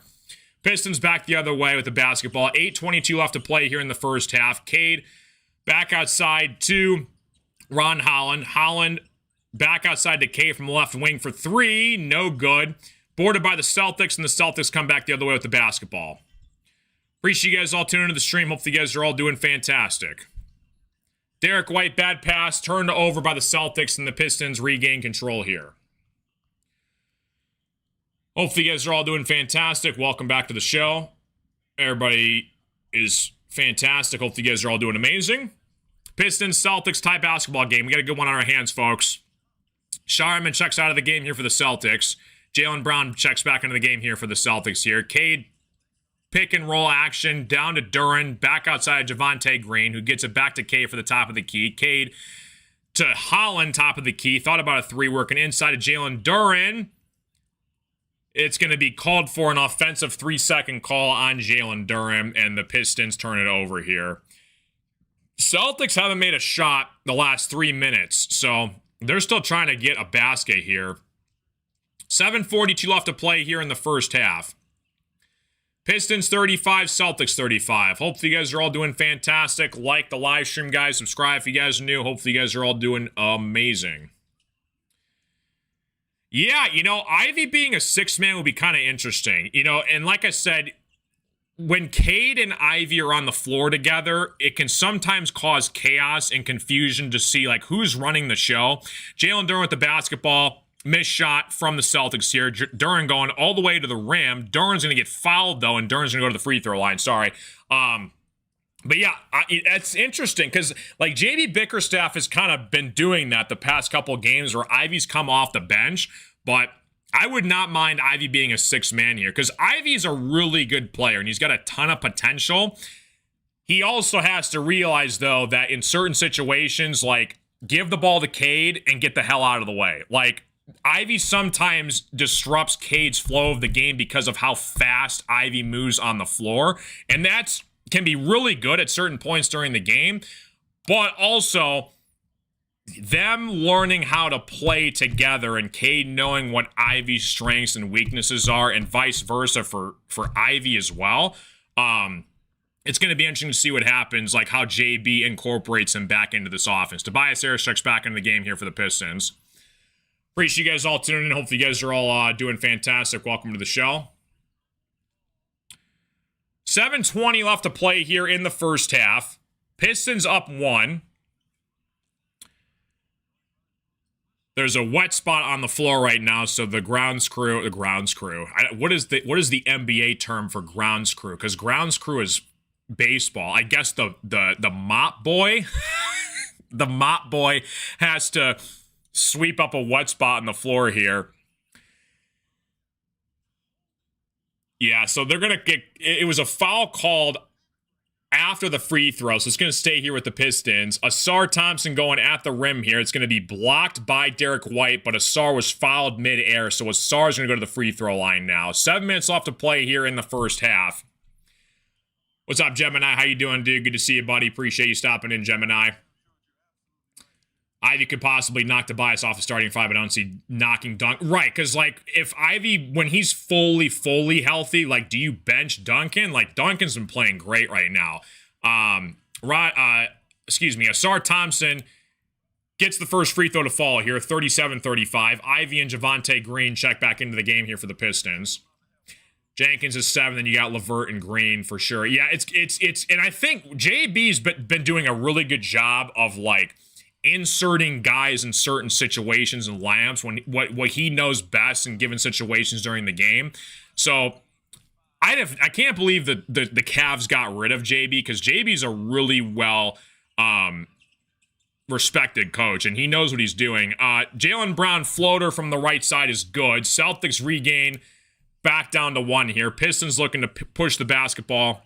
Pistons back the other way with the basketball. 8:22 left to play here in the first half. Cade back outside to Ron Holland. Holland back outside to Cade from the left wing for three, no good. Boarded by the Celtics, and the Celtics come back the other way with the basketball. Appreciate you guys all tuning into the stream. Hopefully you guys are all doing fantastic. Derek White, bad pass, turned over by the Celtics, and the Pistons regain control here. Hopefully you guys are all doing fantastic. Welcome back to the show. Everybody is fantastic. Hopefully you guys are all doing amazing. Pistons, Celtics tie basketball game. We got a good one on our hands, folks. Shireman checks out of the game here for the Celtics. Jaylen Brown checks back into the game here for the Celtics here. Cade, pick and roll action, down to Duren, back outside Javonte Green, who gets it back to Cade for the top of the key. Cade to Holland, top of the key. Thought about a three, working inside of Jalen Duren. It's going to be called for an offensive 3-second call on Jalen Duren, and the Pistons turn it over here. Celtics haven't made a shot the last 3 minutes, so they're still trying to get a basket here. 7:42 left to play here in the first half. Pistons 35, Celtics 35. Hopefully you guys are all doing fantastic. Like the live stream, guys. Subscribe if you guys are new. Hopefully you guys are all doing amazing. Yeah, Ivey being a six-man would be kind of interesting. And like I said, when Cade and Ivey are on the floor together, it can sometimes cause chaos and confusion to see, who's running the show. Jalen Duren with the basketball. Missed shot from the Celtics here. Duren going all the way to the rim. Duren's going to get fouled, though, and Duren's going to go to the free throw line. Sorry. But, yeah, it's interesting because, J.B. Bickerstaff has kind of been doing that the past couple of games where Ivey's come off the bench. But I would not mind Ivey being a six-man here because Ivey's a really good player, and he's got a ton of potential. He also has to realize, though, that in certain situations, give the ball to Cade and get the hell out of the way. Ivey sometimes disrupts Cade's flow of the game because of how fast Ivey moves on the floor. And that can be really good at certain points during the game. But also, them learning how to play together and Cade knowing what Ivy's strengths and weaknesses are and vice versa for Ivy as well. It's going to be interesting to see what happens, like how JB incorporates him back into this offense. Tobias Harris checks back into the game here for the Pistons. Appreciate you guys all tuning in. Hopefully you guys are all doing fantastic. Welcome to the show. 7:20 left to play here in the first half. Pistons up 1. There's a wet spot on the floor right now, so the grounds crew. What is the NBA term for grounds crew? Because grounds crew is baseball. I guess the mop boy, the mop boy has to sweep up a wet spot on the floor here. Yeah, so they're gonna get. It was a foul called after the free throw, so it's going to stay here with the Pistons. Asar Thompson going at the rim here. It's going to be blocked by Derek White, but Asar was fouled midair, so Asar's going to go to the free throw line now. 7 minutes left to play here in the first half. What's up, Gemini? How you doing, dude? Good to see you, buddy. Appreciate you stopping in, Gemini. Ivy could possibly knock Tobias off the starting 5, but I don't see knocking Dunk. Right, because, like, if Ivy, when he's fully healthy, like, do you bench Duncan? Like, Duncan's been playing great right now. Asar Thompson gets the first free throw to fall here, 37-35. Ivy and Javonte Green check back into the game here for the Pistons. Jenkins is 7, then you got LeVert and Green for sure. Yeah, it's and I think JB's been doing a really good job of, like, inserting guys in certain situations and lineups when what he knows best in given situations during the game. So I can't believe that the Cavs got rid of JB, because JB's a really well respected coach and he knows what he's doing. Jaylen Brown floater from the right side is good. Celtics regain back down to 1 here. Pistons looking to push the basketball.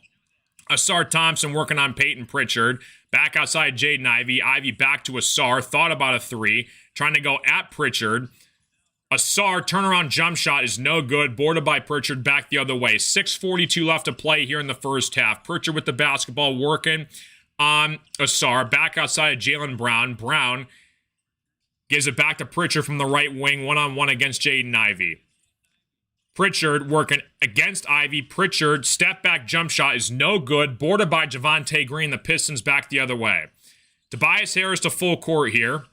Asar Thompson working on Peyton Pritchard. Back outside Jaden Ivey. Ivey back to Asar. Thought about a 3. Trying to go at Pritchard. Asar turnaround jump shot is no good. Boarded by Pritchard back the other way. 6:42 left to play here in the first half. Pritchard with the basketball working on Asar. Back outside Jaylen Brown. Brown gives it back to Pritchard from the right wing. One-on-one against Jaden Ivey. Pritchard working against Ivy. Pritchard step back jump shot is no good. Boarded by Javonte Green. The Pistons back the other way. Tobias Harris to full court here.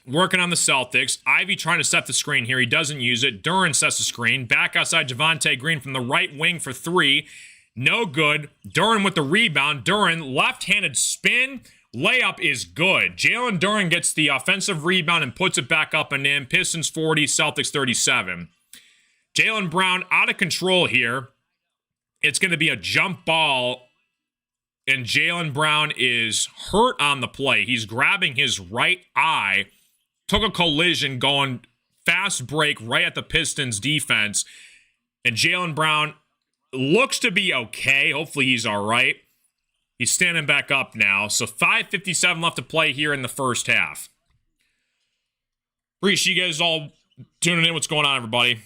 Working on the Celtics. Ivy trying to set the screen here. He doesn't use it. Duren sets the screen. Back outside Javonte Green from the right wing for 3. No good. Duren with the rebound. Duren left-handed spin. Layup is good. Jalen Duren gets the offensive rebound and puts it back up and in. Pistons 40, Celtics 37. Jaylen Brown out of control here. It's going to be a jump ball, and Jaylen Brown is hurt on the play. He's grabbing his right eye. Took a collision going fast break right at the Pistons defense. And Jaylen Brown looks to be okay. Hopefully he's all right. He's standing back up now. So 5:57 left to play here in the first half. Appreciate you guys all tuning in. What's going on, everybody?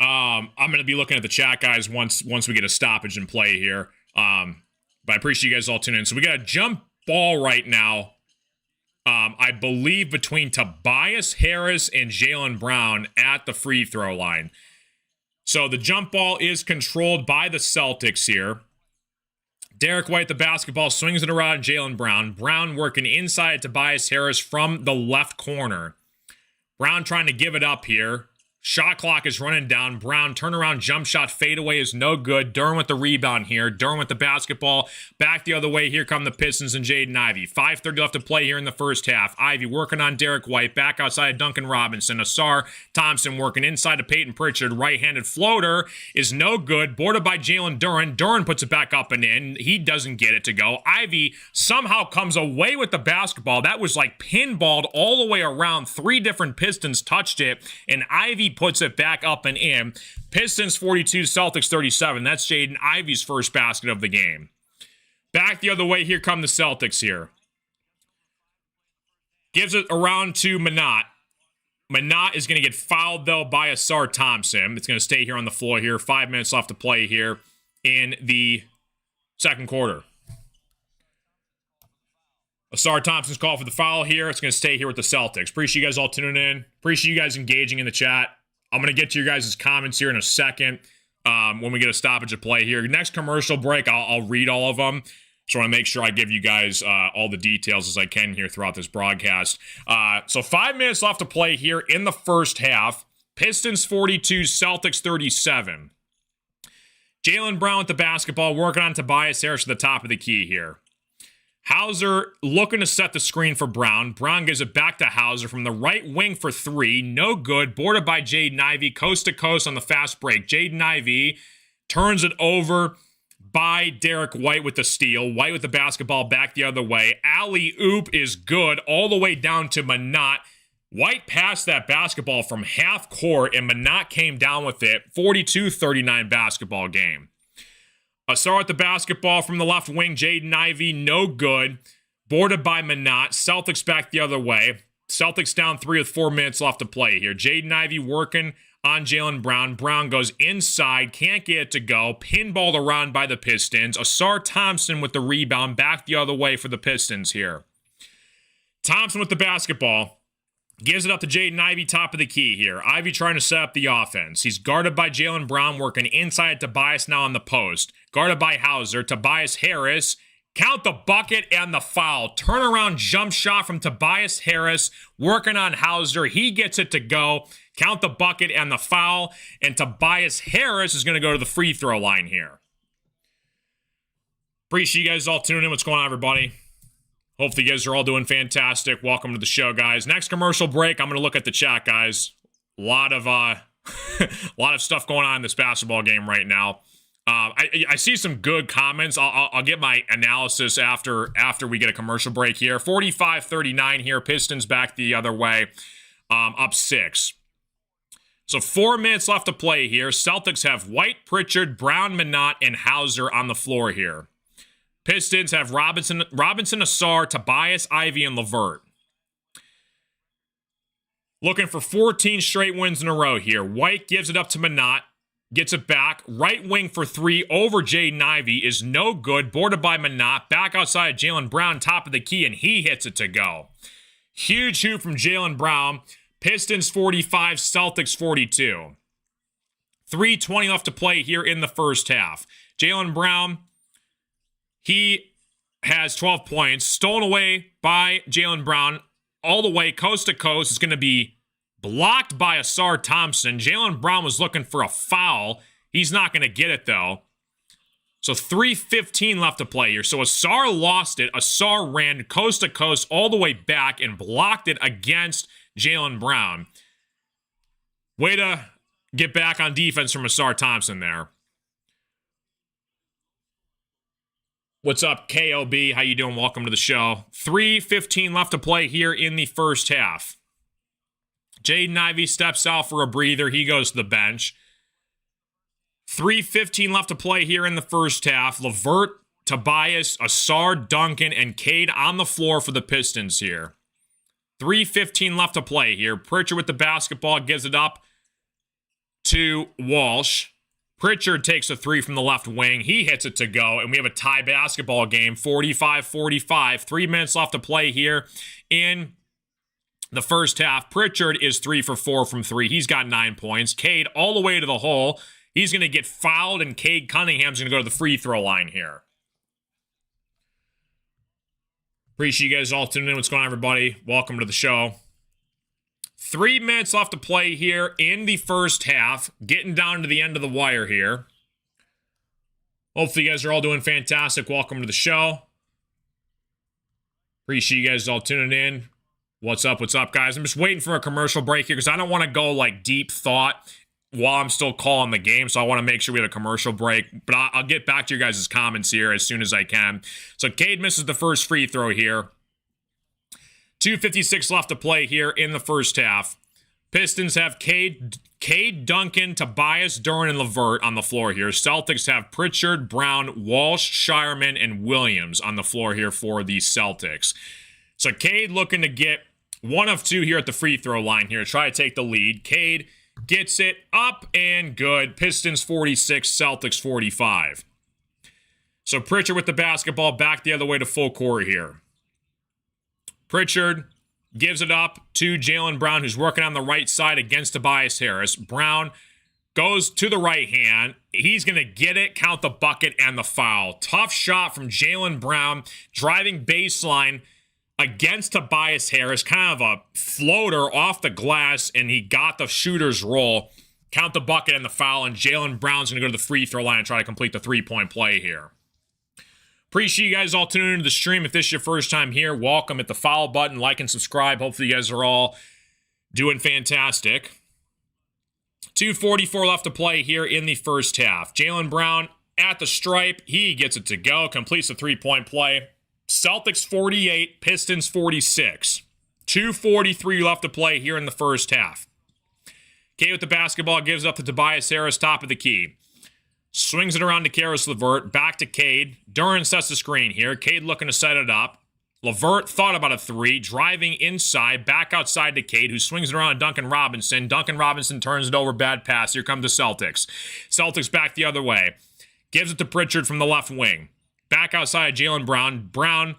I'm going to be looking at the chat, guys, once we get a stoppage in play here. But I appreciate you guys all tuning in. So we got a jump ball right now. I believe between Tobias Harris and Jaylen Brown at the free throw line. So the jump ball is controlled by the Celtics here. Derek White, the basketball, swings it around Jaylen Brown. Brown working inside Tobias Harris from the left corner. Brown trying to give it up here. Shot clock is running down. Brown turnaround jump shot fadeaway is no good. Duren with the rebound here. Duren with the basketball. Back the other way. Here come the Pistons and Jaden Ivey. 5:30 left to play here in the first half. Ivey working on Derek White. Back outside Duncan Robinson. Asar Thompson working inside to Peyton Pritchard. Right-handed floater is no good. Boarded by Jalen Duren. Duren puts it back up and in. He doesn't get it to go. Ivey somehow comes away with the basketball. That was like pinballed all the way around. 3 different Pistons touched it. And Ivey puts it back up and in. Pistons 42, Celtics 37. That's Jaden Ivey's first basket of the game. Back the other way, here come the Celtics here. Gives it around to Manat. Manat is going to get fouled, though, by Asar Thompson. It's going to stay here on the floor here. 5 minutes left to play here in the second quarter. Asar Thompson's call for the foul here. It's going to stay here with the Celtics. Appreciate you guys all tuning in. Appreciate you guys engaging in the chat. I'm going to get to your guys' comments here in a second when we get a stoppage of play here. Next commercial break, I'll read all of them. Just want to make sure I give you guys all the details as I can here throughout this broadcast. So 5 minutes left to play here in the first half. Pistons 42, Celtics 37. Jaylen Brown with the basketball, working on Tobias Harris at the top of the key here. Hauser looking to set the screen for Brown. Brown gives it back to Hauser from the right wing for three. No good. Boarded by Jaden Ivey. Coast to coast on the fast break. Jaden Ivey turns it over by Derek White with the steal. White with the basketball back the other way. Alley-oop is good all the way down to Manat. White passed that basketball from half court, and Manat came down with it. 42-39 basketball game. Asar at the basketball from the left wing. Jaden Ivey, no good. Boarded by Manat. Celtics back the other way. Celtics down 3 with 4 minutes left to play here. Jaden Ivey working on Jaylen Brown. Brown goes inside, can't get it to go. Pinballed around by the Pistons. Asar Thompson with the rebound, back the other way for the Pistons here. Thompson with the basketball. Gives it up to Jaden Ivey, top of the key here. Ivey trying to set up the offense. He's guarded by Jaylen Brown, working inside Tobias now on the post. Guarded by Hauser. Tobias Harris. Count the bucket and the foul. Turnaround jump shot from Tobias Harris. Working on Hauser. He gets it to go. Count the bucket and the foul. And Tobias Harris is going to go to the free throw line here. Appreciate you guys all tuning in. What's going on, everybody? Hopefully you guys are all doing fantastic. Welcome to the show, guys. Next commercial break, I'm going to look at the chat, guys. A lot of stuff going on in this basketball game right now. I see some good comments. I'll get my analysis after we get a commercial break here. 45-39 here. Pistons back the other way, up 6. So 4 minutes left to play here. Celtics have White, Pritchard, Brown, Manat, and Hauser on the floor here. Pistons have Robinson, Asar, Tobias, Ivey, and LeVert. Looking for 14 straight wins in a row here. White gives it up to Manat. Gets it back. Right wing for 3 over Jaden Ivey is no good. Boarded by Manat. Back outside Jaylen Brown, top of the key, and he hits it to go. Huge hoop from Jaylen Brown. Pistons 45, Celtics 42. 3:20 left to play here in the first half. Jaylen Brown, he has 12 points, stolen away by Jaylen Brown all the way coast to coast. It's going to be blocked by Asar Thompson. Jaylen Brown was looking for a foul. He's not going to get it, though. So 3:15 left to play here. So Asar lost it. Asar ran coast to coast all the way back and blocked it against Jaylen Brown. Way to get back on defense from Asar Thompson there. What's up, KOB? How you doing? Welcome to the show. 3:15 left to play here in the first half. Jaden Ivey steps out for a breather. He goes to the bench. 3:15 left to play here in the first half. LeVert, Tobias, Asar, Duncan, and Cade on the floor for the Pistons here. 3:15 left to play here. Pritchard with the basketball gives it up to Walsh. Pritchard takes a 3 from the left wing. He hits it to go, and we have a tie basketball game, 45-45. 3 minutes left to play here in the first half. Pritchard is 3 for 4 from 3. He's got 9 points. Cade all the way to the hole. He's going to get fouled, and Cade Cunningham's going to go to the free throw line here. Appreciate you guys all tuning in. What's going on, everybody? Welcome to the show. 3 minutes left to play here in the first half. Getting down to the end of the wire here. Hopefully you guys are all doing fantastic. Welcome to the show. Appreciate you guys all tuning in. What's up, guys? I'm just waiting for a commercial break here because I don't want to go like deep thought while I'm still calling the game, so I want to make sure we have a commercial break. But I'll get back to your guys' comments here as soon as I can. So Cade misses the first free throw here. 2:56 left to play here in the first half. Pistons have Cade, Duncan, Tobias, Duran, and LeVert on the floor here. Celtics have Pritchard, Brown, Walsh, Shireman, and Williams on the floor here for the Celtics. So Cade looking to get 1 of 2 here at the free throw line here. Try to take the lead. Cade gets it up and good. Pistons 46, Celtics 45. So Pritchard with the basketball back the other way to full court here. Pritchard gives it up to Jaylen Brown, who's working on the right side against Tobias Harris. Brown goes to the right hand. He's going to get it, count the bucket, and the foul. Tough shot from Jaylen Brown, driving baseline against Tobias Harris. Kind of a floater off the glass, and he got the shooter's roll. Count the bucket and the foul, and Jaylen Brown's going to go to the free throw line and try to complete the three-point play here. Appreciate you guys all tuning into the stream. If this is your first time here, welcome. Hit the follow button, like and subscribe. Hopefully you guys are all doing fantastic. 2:44 left to play here in the first half. Jaylen Brown at the stripe. He gets it to go. Completes the three-point play. Celtics 48, Pistons 46. 2:43 left to play here in the first half. Cade with the basketball, gives up to Tobias Harris, top of the key. Swings it around to Caris LeVert, back to Cade. Duren sets the screen here. Cade looking to set it up. LeVert thought about a three, driving inside, back outside to Cade, who swings it around to Duncan Robinson. Duncan Robinson turns it over, bad pass. Here come the Celtics. Celtics back the other way. Gives it to Pritchard from the left wing. Back outside Jaylen Brown. Brown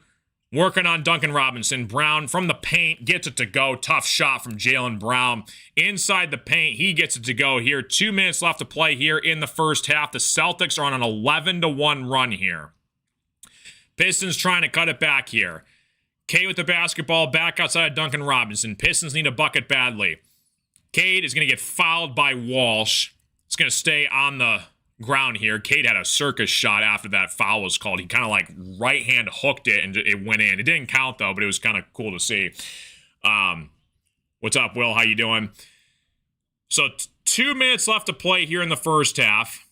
working on Duncan Robinson. Brown from the paint gets it to go. Tough shot from Jaylen Brown. Inside the paint, he gets it to go here. 2 minutes left to play here in the first half. The Celtics are on an 11-1 run here. Pistons trying to cut it back here. Cade with the basketball, back outside Duncan Robinson. Pistons need a bucket badly. Cade is going to get fouled by Walsh. It's going to stay on the ground here. Cade had a circus shot after that foul was called. He kind of like right hand hooked it and it went in. It didn't count though, but it was kind of cool to see. What's up, Will? How you doing? So 2 minutes left to play here in the first half.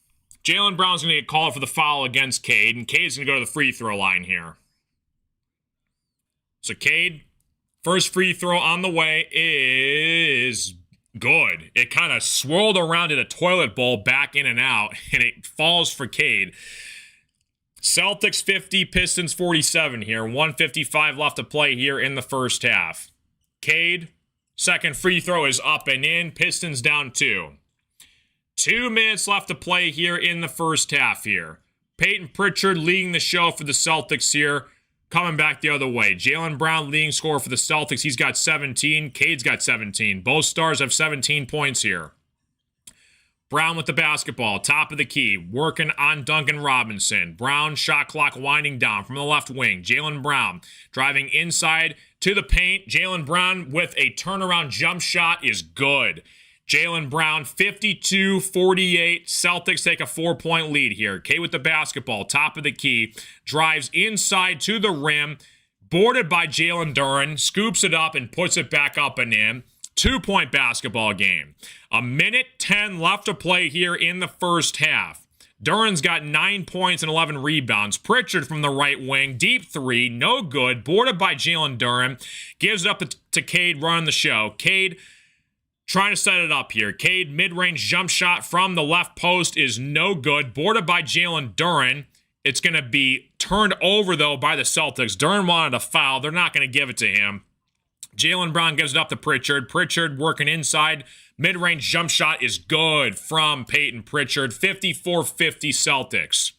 Jaylen Brown's going to get called for the foul against Cade, and Cade's going to go to the free throw line here. So Cade, first free throw on the way is good. It kind of swirled around in a toilet bowl, back in and out, and it falls for Cade. Celtics 50, Pistons 47 here. 1:55 left to play here in the first half. Cade, second free throw is up and in. Pistons down 2. 2 minutes left to play here in the first half here. Peyton Pritchard leading the show for the Celtics here. Coming back the other way. Jaylen Brown leading scorer for the Celtics. He's got 17. Cade's got 17. Both stars have 17 points here. Brown with the basketball. Top of the key. Working on Duncan Robinson. Brown shot clock winding down from the left wing. Jaylen Brown driving inside to the paint. Jaylen Brown with a turnaround jump shot is good. Jaylen Brown, 52-48. Celtics take a 4-point lead here. Cade with the basketball, top of the key. Drives inside to the rim. Boarded by Jalen Duren. Scoops it up and puts it back up and in. 2-point basketball game. 1:10 left to play here in the first half. Duren's got 9 points and 11 rebounds. Pritchard from the right wing. Deep three. No good. Boarded by Jalen Duren. Gives it up to Cade running the show. Cade trying to set it up here. Cade, mid-range jump shot from the left post is no good. Boarded by Jalen Duren. It's going to be turned over, though, by the Celtics. Duren wanted a foul. They're not going to give it to him. Jaylen Brown gives it up to Pritchard. Pritchard working inside. Mid-range jump shot is good from Peyton Pritchard. 54-50 Celtics.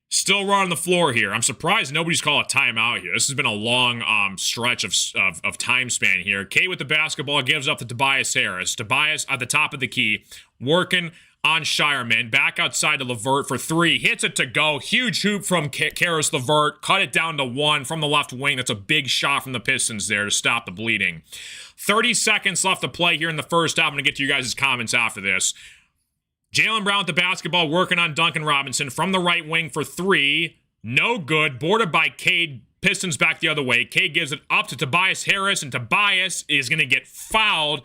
Still running the floor here. I'm surprised nobody's called a timeout here. This has been a long stretch of time span here. Cade with the basketball gives up to Tobias Harris. Tobias at the top of the key, working on Shireman. Back outside to LeVert for three. Hits it to go. Huge hoop from Caris LeVert. Cut it down to 1 from the left wing. That's a big shot from the Pistons there to stop the bleeding. 30 seconds left to play here in the first half. I'm going to get to you guys' comments after this. Jaylen Brown with the basketball, working on Duncan Robinson from the right wing for 3. No good. Boarded by Cade. Pistons back the other way. Cade gives it up to Tobias Harris, and Tobias is going to get fouled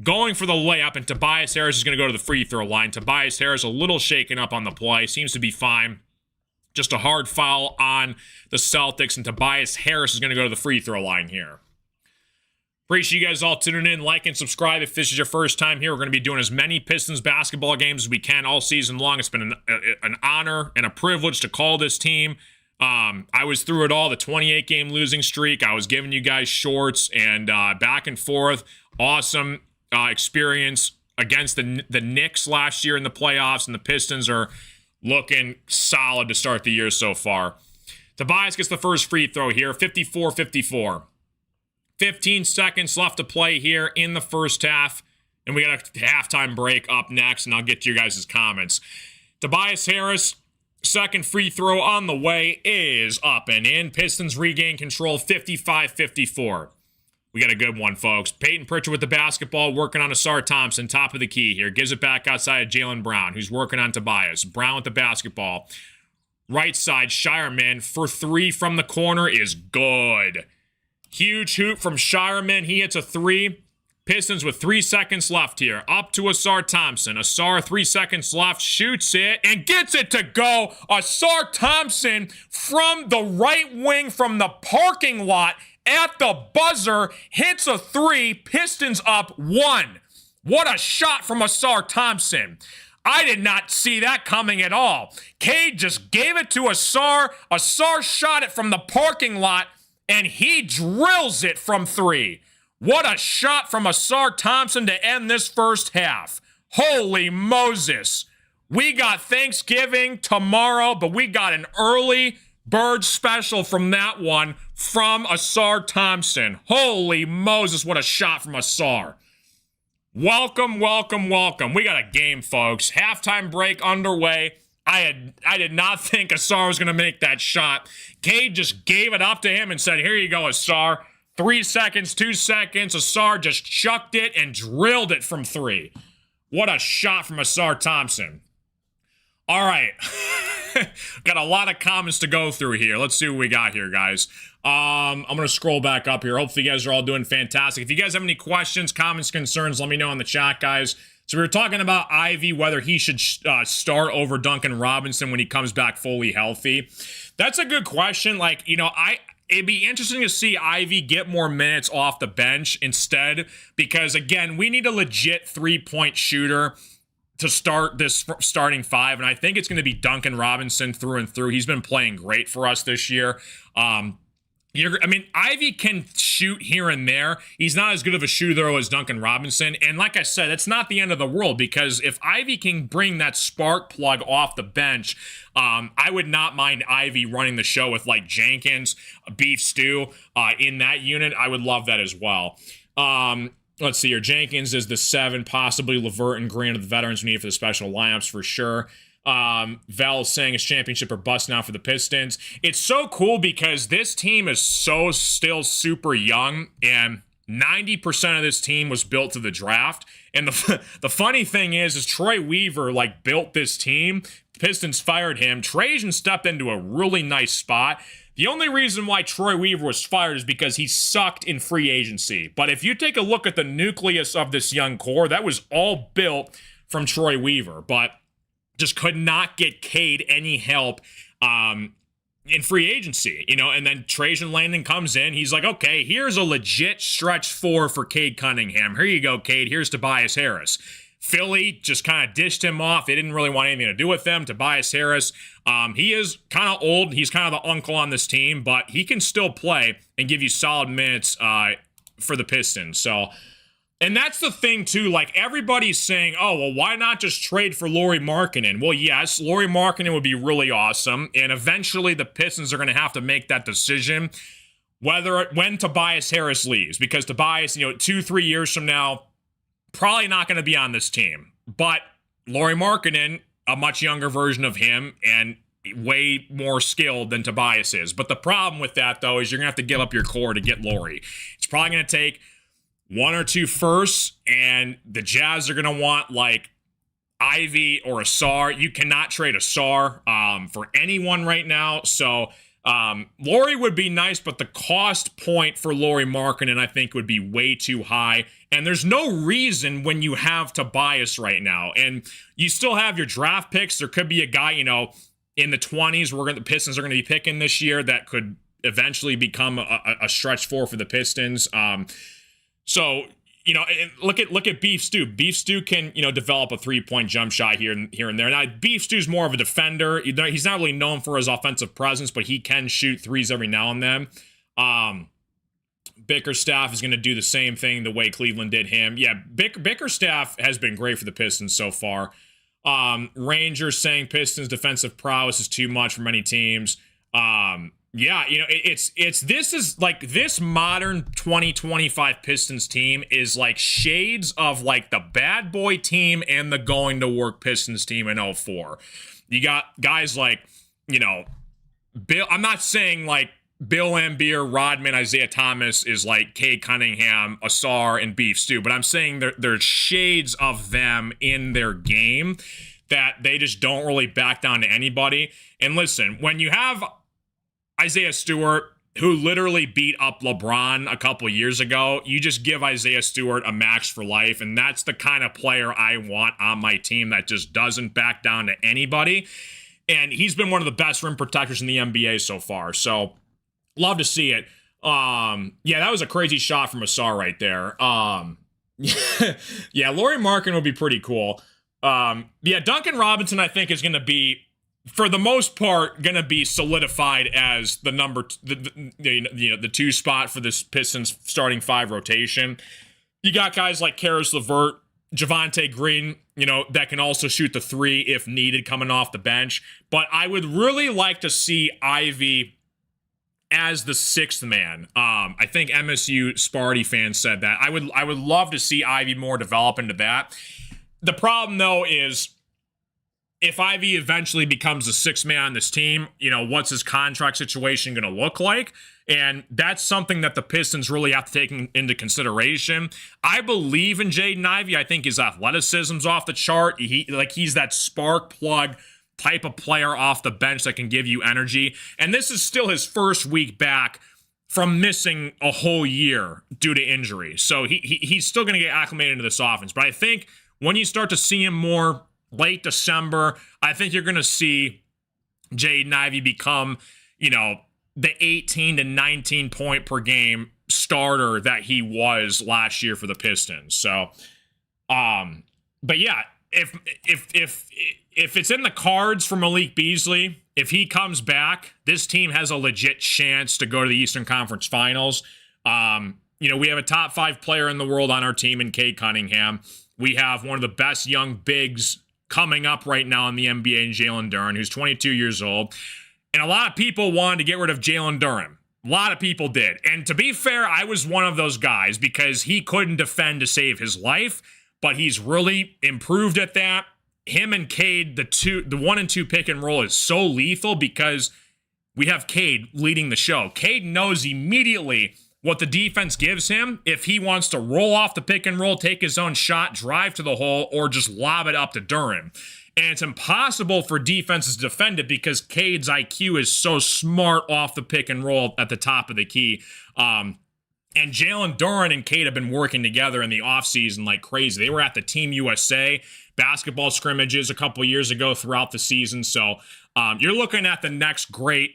going for the layup, and Tobias Harris is going to go to the free throw line. Tobias Harris a little shaken up on the play. Seems to be fine. Just a hard foul on the Celtics, and Tobias Harris is going to go to the free throw line here. Appreciate you guys all tuning in. Like and subscribe if this is your first time here. We're going to be doing as many Pistons basketball games as we can all season long. It's been an honor and a privilege to call this team. I was through it all, the 28-game losing streak. I was giving you guys shorts and back and forth. Awesome experience against the Knicks last year in the playoffs, and the Pistons are looking solid to start the year so far. Tobias gets the first free throw here, 54-54. 15 seconds left to play here in the first half, and we got a halftime break up next, and I'll get to your guys' comments. Tobias Harris, second free throw on the way, is up and in. Pistons regain control, 55-54. We got a good one, folks. Peyton Pritchard with the basketball, working on Asar Thompson, top of the key here. Gives it back outside of Jaylen Brown, who's working on Tobias. Brown with the basketball. Right side, Shireman for three from the corner is good. Huge hoop from Shireman. He hits a three. Pistons with 3 seconds left here. Up to Asar Thompson. Asar, 3 seconds left, shoots it and gets it to go. Asar Thompson from the right wing from the parking lot at the buzzer hits a three. Pistons up 1. What a shot from Asar Thompson. I did not see that coming at all. Cade just gave it to Asar. Asar shot it from the parking lot, and he drills it from 3. What a shot from Asar Thompson to end this first half. Holy Moses. We got Thanksgiving tomorrow, but we got an early bird special from that one from Asar Thompson. Holy Moses, what a shot from Asar. Welcome, welcome, welcome. We got a game, folks. Halftime break underway. I did not think Asar was going to make that shot. Cade just gave it up to him and said, here you go, Asar. 3 seconds, 2 seconds. Asar just chucked it and drilled it from 3. What a shot from Asar Thompson. All right. Got a lot of comments to go through here. Let's see what we got here, guys. I'm going to scroll back up here. Hopefully you guys are all doing fantastic. If you guys have any questions, comments, concerns, let me know in the chat, guys. So we were talking about Ivy, whether he should start over Duncan Robinson when he comes back fully healthy. That's a good question. Like, you know, it'd be interesting to see Ivy get more minutes off the bench instead, because, again, we need a legit three-point shooter to start this starting 5, and I think it's going to be Duncan Robinson through and through. He's been playing great for us this year. Ivy can shoot here and there. He's not as good of a shooter, though, as Duncan Robinson. And like I said, it's not the end of the world, because if Ivy can bring that spark plug off the bench, I would not mind Ivy running the show with, like, Jenkins, Beef Stew in that unit. I would love that as well. Let's see here. Jenkins is the 7, possibly LeVert and Green are the veterans we need for the special lineups for sure. Val saying it's championship or bust now for the Pistons. It's so cool because this team is so still super young, and 90% of this team was built to the draft. And the funny thing is Troy Weaver, like, built this team. Pistons fired him. Trajan stepped into a really nice spot. The only reason why Troy Weaver was fired is because he sucked in free agency. But if you take a look at the nucleus of this young core, that was all built from Troy Weaver. But just could not get Cade any help in free agency, you know. And then Trajan Langdon comes in. He's like, okay, here's a legit stretch 4 for Cade Cunningham. Here you go, Cade. Here's Tobias Harris. Philly just kind of dished him off. They didn't really want anything to do with him. Tobias Harris, he is kind of old. He's kind of the uncle on this team, but he can still play and give you solid minutes for the Pistons. So, and that's the thing, too. Like, everybody's saying, oh, well, why not just trade for Lauri Markkanen? Well, yes, Lauri Markkanen would be really awesome, and eventually the Pistons are going to have to make that decision when Tobias Harris leaves, because Tobias, 2-3 years from now, probably not going to be on this team. But Lauri Markkanen, a much younger version of him, and way more skilled than Tobias is. But the problem with that, though, is you're going to have to give up your core to get Lauri. It's probably going to take 1 or 2 firsts, and the Jazz are going to want, like, Ivy or Asar. You cannot trade Asar for anyone right now. So Lauri would be nice, but the cost point for Lauri Markkanen, I think, would be way too high. And there's no reason when you have Tobias right now, and you still have your draft picks. There could be a guy, in the 20s the Pistons are going to be picking this year that could eventually become a stretch 4 for the Pistons. So, look at Beef Stew. Beef Stew can, develop a 3-point jump shot here and there. Now, Beef Stew's more of a defender. He's not really known for his offensive presence, but he can shoot threes every now and then. Bickerstaff is going to do the same thing the way Cleveland did him. Yeah, Bickerstaff has been great for the Pistons so far. Rangers saying Pistons defensive prowess is too much for many teams. Yeah, this is like this modern 2025 Pistons team is like shades of like the bad boy team and the going to work Pistons team in '04. You got guys like, Bill. I'm not saying like Bill Laimbeer, Rodman, Isaiah Thomas is like Cade Cunningham, Asar, and Beef Stew, but I'm saying there's shades of them in their game that they just don't really back down to anybody. And listen, when you have Isaiah Stewart, who literally beat up LeBron a couple years ago, you just give Isaiah Stewart a max for life, and that's the kind of player I want on my team that just doesn't back down to anybody. And he's been one of the best rim protectors in the NBA so far, so love to see it. Yeah, that was a crazy shot from Asar right there. Yeah, Lauri Markkanen would be pretty cool. Yeah, Duncan Robinson, I think, is going to be, for the most part, going to be solidified as the the 2 spot for this Pistons starting 5 rotation. You got guys like Karis LeVert, Javonte Green, that can also shoot the 3 if needed coming off the bench. But I would really like to see Ivy as the 6th man. I think MSU Sparty fans said that. I would love to see Ivy more develop into that. The problem, though, is if Ivy eventually becomes the 6th man on this team, what's his contract situation going to look like? And that's something that the Pistons really have to take into consideration. I believe in Jaden Ivey. I think his athleticism's off the chart. He's that spark plug type of player off the bench that can give you energy. And this is still his first week back from missing a whole year due to injury. So he's still going to get acclimated into this offense. But I think when you start to see him more late December, I think you're going to see Jaden Ivey become, the 18 to 19 point per game starter that he was last year for the Pistons. So, but yeah, if it's in the cards for Malik Beasley, if he comes back, this team has a legit chance to go to the Eastern Conference Finals. We have a top 5 player in the world on our team in Cade Cunningham. We have one of the best young bigs coming up right now in the NBA in Jalen Duren, who's 22 years old. And a lot of people wanted to get rid of Jalen Duren. A lot of people did. And to be fair, I was one of those guys because he couldn't defend to save his life, but he's really improved at that. Him and Cade, the 1 and 2 pick and roll is so lethal because we have Cade leading the show. Cade knows immediately what the defense gives him if he wants to roll off the pick and roll, take his own shot, drive to the hole, or just lob it up to Duren. And it's impossible for defenses to defend it because Cade's IQ is so smart off the pick and roll at the top of the key. And Jalen Duren and Cade have been working together in the offseason like crazy. They were at the Team USA basketball scrimmages a couple years ago throughout the season. So you're looking at the next great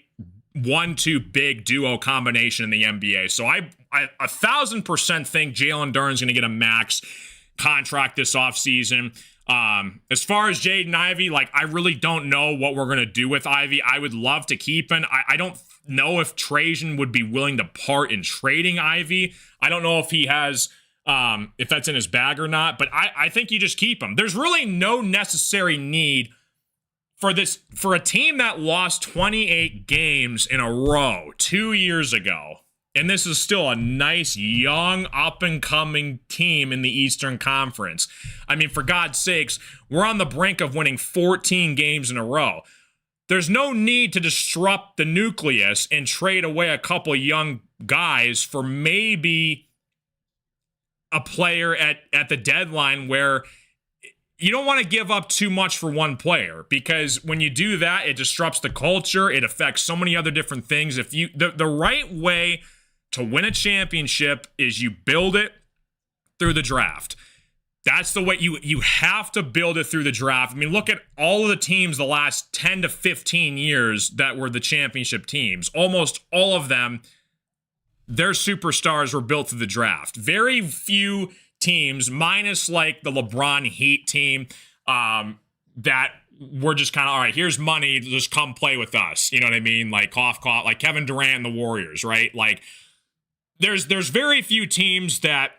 1-2 big duo combination in the NBA. So I 1,000% think Jalen Duren's going to get a max contract this offseason. As far as Jaden Ivey, I really don't know what we're going to do with Ivy. I would love to keep him. I don't know if Trajan would be willing to part in trading Ivy. I don't know if he has, if that's in his bag or not, but I think you just keep him. There's really no necessary need for a team that lost 28 games in a row 2 years ago. And this is still a nice, young, up-and-coming team in the Eastern Conference. I mean, for God's sakes, we're on the brink of winning 14 games in a row. There's no need to disrupt the nucleus and trade away a couple young guys for maybe a player at the deadline where you don't want to give up too much for one player, because when you do that, it disrupts the culture. It affects so many other different things. If you the right way to win a championship is you build it through the draft. That's the way you have to build it through the draft. I mean, look at all of the teams the last 10 to 15 years that were the championship teams. Almost all of them, their superstars were built through the draft. Very few teams, minus like the LeBron Heat team, that were just kind of, all right, here's money, just come play with us. You know what I mean? Like cough, like Kevin Durant and the Warriors, right? Like there's very few teams that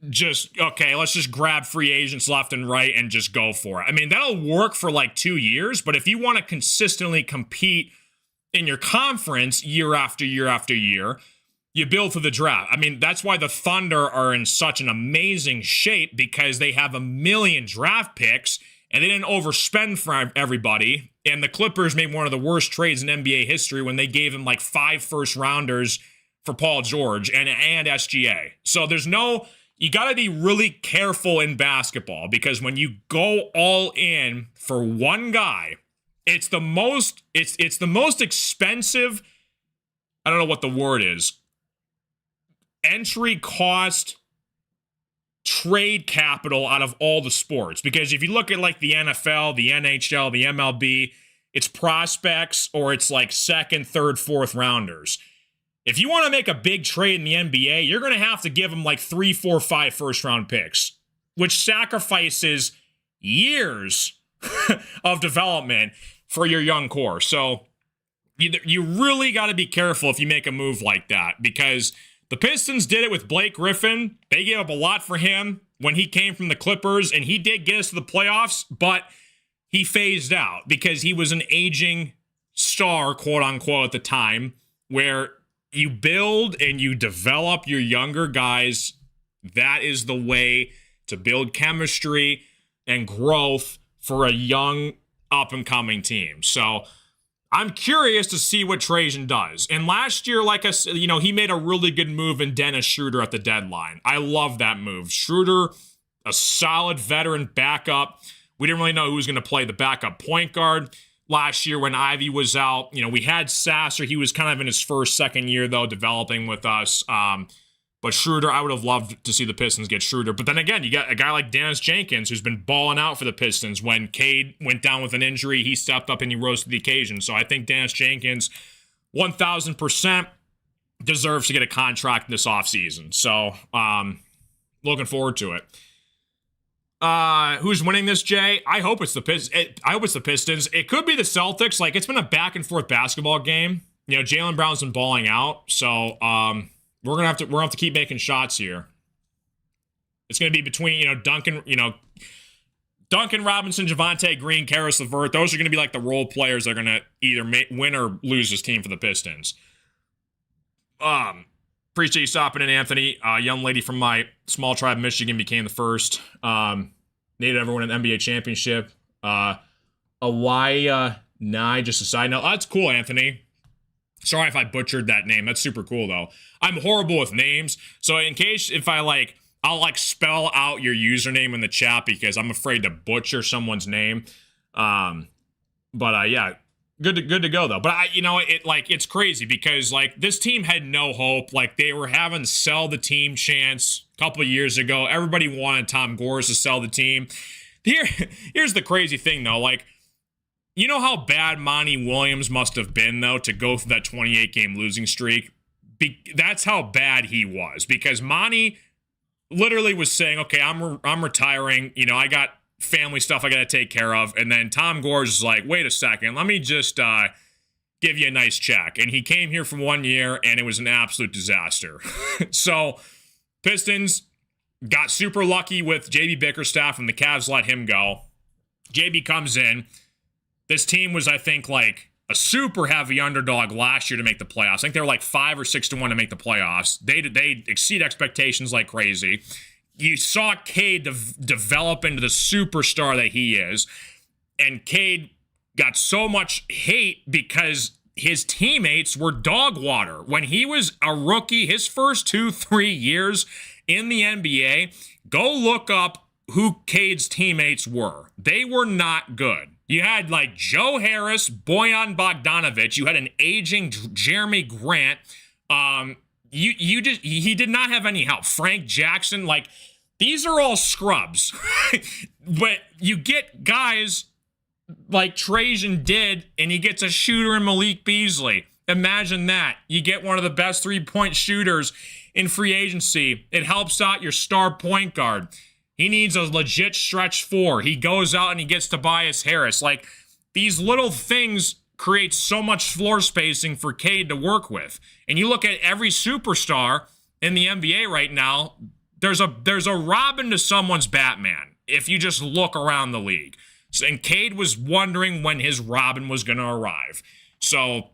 just, okay, let's just grab free agents left and right and just go for it. I mean, that'll work for like 2 years, but if you want to consistently compete in your conference year after year after year. You build for the draft. I mean, that's why the Thunder are in such an amazing shape, because they have 1 million draft picks and they didn't overspend for everybody. And the Clippers made one of the worst trades in NBA history when they gave him like 5 first-rounders for Paul George and SGA. So you got to be really careful in basketball, because when you go all in for one guy, it's the most expensive, I don't know what the word is, entry cost trade capital out of all the sports. Because if you look at like the NFL, the NHL, the MLB, it's prospects or it's like second, third, fourth rounders. If you want to make a big trade in the NBA, you're going to have to give them like 3, 4, 5 first round picks, which sacrifices years of development for your young core. So you really got to be careful if you make a move like that, because the Pistons did it with Blake Griffin. They gave up a lot for him when he came from the Clippers, and he did get us to the playoffs, but he phased out because he was an aging star, quote unquote, at the time, where you build and you develop your younger guys. That is the way to build chemistry and growth for a young up-and-coming team. So I'm curious to see what Trajan does. And last year, like I said, he made a really good move in Dennis Schroeder at the deadline. I love that move. Schroeder, a solid veteran backup. We didn't really know who was going to play the backup point guard last year when Ivy was out. We had Sasser. He was kind of in his second year, though, developing with us. But Schroeder, I would have loved to see the Pistons get Schroeder. But then again, you got a guy like Dennis Jenkins, who's been balling out for the Pistons. When Cade went down with an injury, he stepped up and he rose to the occasion. So I think Dennis Jenkins, 1,000%, deserves to get a contract this offseason. So looking forward to it. Who's winning this, Jay? I hope it's the Pistons. It could be the Celtics. Like, it's been a back and forth basketball game. Jaylen Brown's been balling out. So we're gonna have to keep making shots here. It's gonna be between Duncan Robinson, Javonte Green, Karis LeVert. Those are gonna be like the role players that are gonna either win or lose this team for the Pistons. Appreciate you stopping in, Anthony. A young lady from my small tribe, Michigan, became the first native ever win an NBA championship. Awaya Nye, just a side note. Oh, that's cool, Anthony. Sorry if I butchered that name. That's super cool, though. I'm horrible with names, so in case I'll spell out your username in the chat because I'm afraid to butcher someone's name. Yeah, good to go though. But it's crazy because this team had no hope. Like, they were having sell the team chance a couple of years ago. Everybody wanted Tom Gores to sell the team. Here's the crazy thing though. You know how bad Monty Williams must have been, though, to go through that 28-game losing streak? That's how bad he was, because Monty literally was saying, okay, I'm retiring. I got family stuff I got to take care of. And then Tom Gores is like, wait a second, let me just give you a nice check. And he came here for 1 year, and it was an absolute disaster. So Pistons got super lucky with JB Bickerstaff, and the Cavs let him go. JB comes in. This team was, I think, a super heavy underdog last year to make the playoffs. I think they were 5 or 6 to 1 to make the playoffs. They exceed expectations like crazy. You saw Cade develop into the superstar that he is. And Cade got so much hate because his teammates were dog water. When he was a rookie, his first 2-3 years in the NBA, go look up who Cade's teammates were. They were not good. You had Joe Harris, Bojan Bogdanovic. You had an aging Jeremy Grant. He did not have any help. Frank Jackson, these are all scrubs. But you get guys like Trajan did, and he gets a shooter in Malik Beasley. Imagine that. You get one of the best three-point shooters in free agency. It helps out your star point guard. He needs a legit stretch 4. He goes out and he gets Tobias Harris. These little things create so much floor spacing for Cade to work with. And you look at every superstar in the NBA right now, there's a Robin to someone's Batman, if you just look around the league. And Cade was wondering when his Robin was going to arrive. So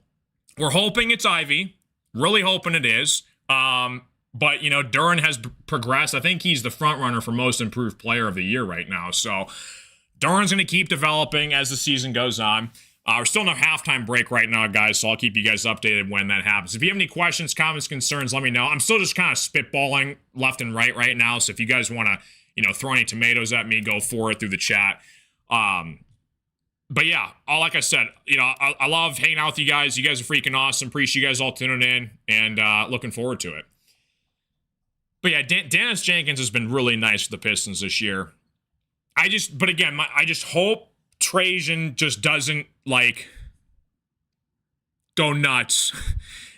We're hoping it's Ivy. Really hoping it is. But, you know, Duren has progressed. I think he's the front runner for most improved player of the year right now. So Duren's going to keep developing as the season goes on. We're still in a halftime break right now, guys, so I'll keep you guys updated when that happens. If you have any questions, comments, concerns, let me know. I'm still just kind of spitballing left and right now, so if you guys want to, you know, throw any tomatoes at me, go for it through the chat. But yeah, like I said, you know, I love hanging out with you guys. You guys are freaking awesome. Appreciate you guys all tuning in, and looking forward to it. But yeah, Dennis Jenkins has been really nice for the Pistons this year. I just hope Trajan just doesn't, like, go nuts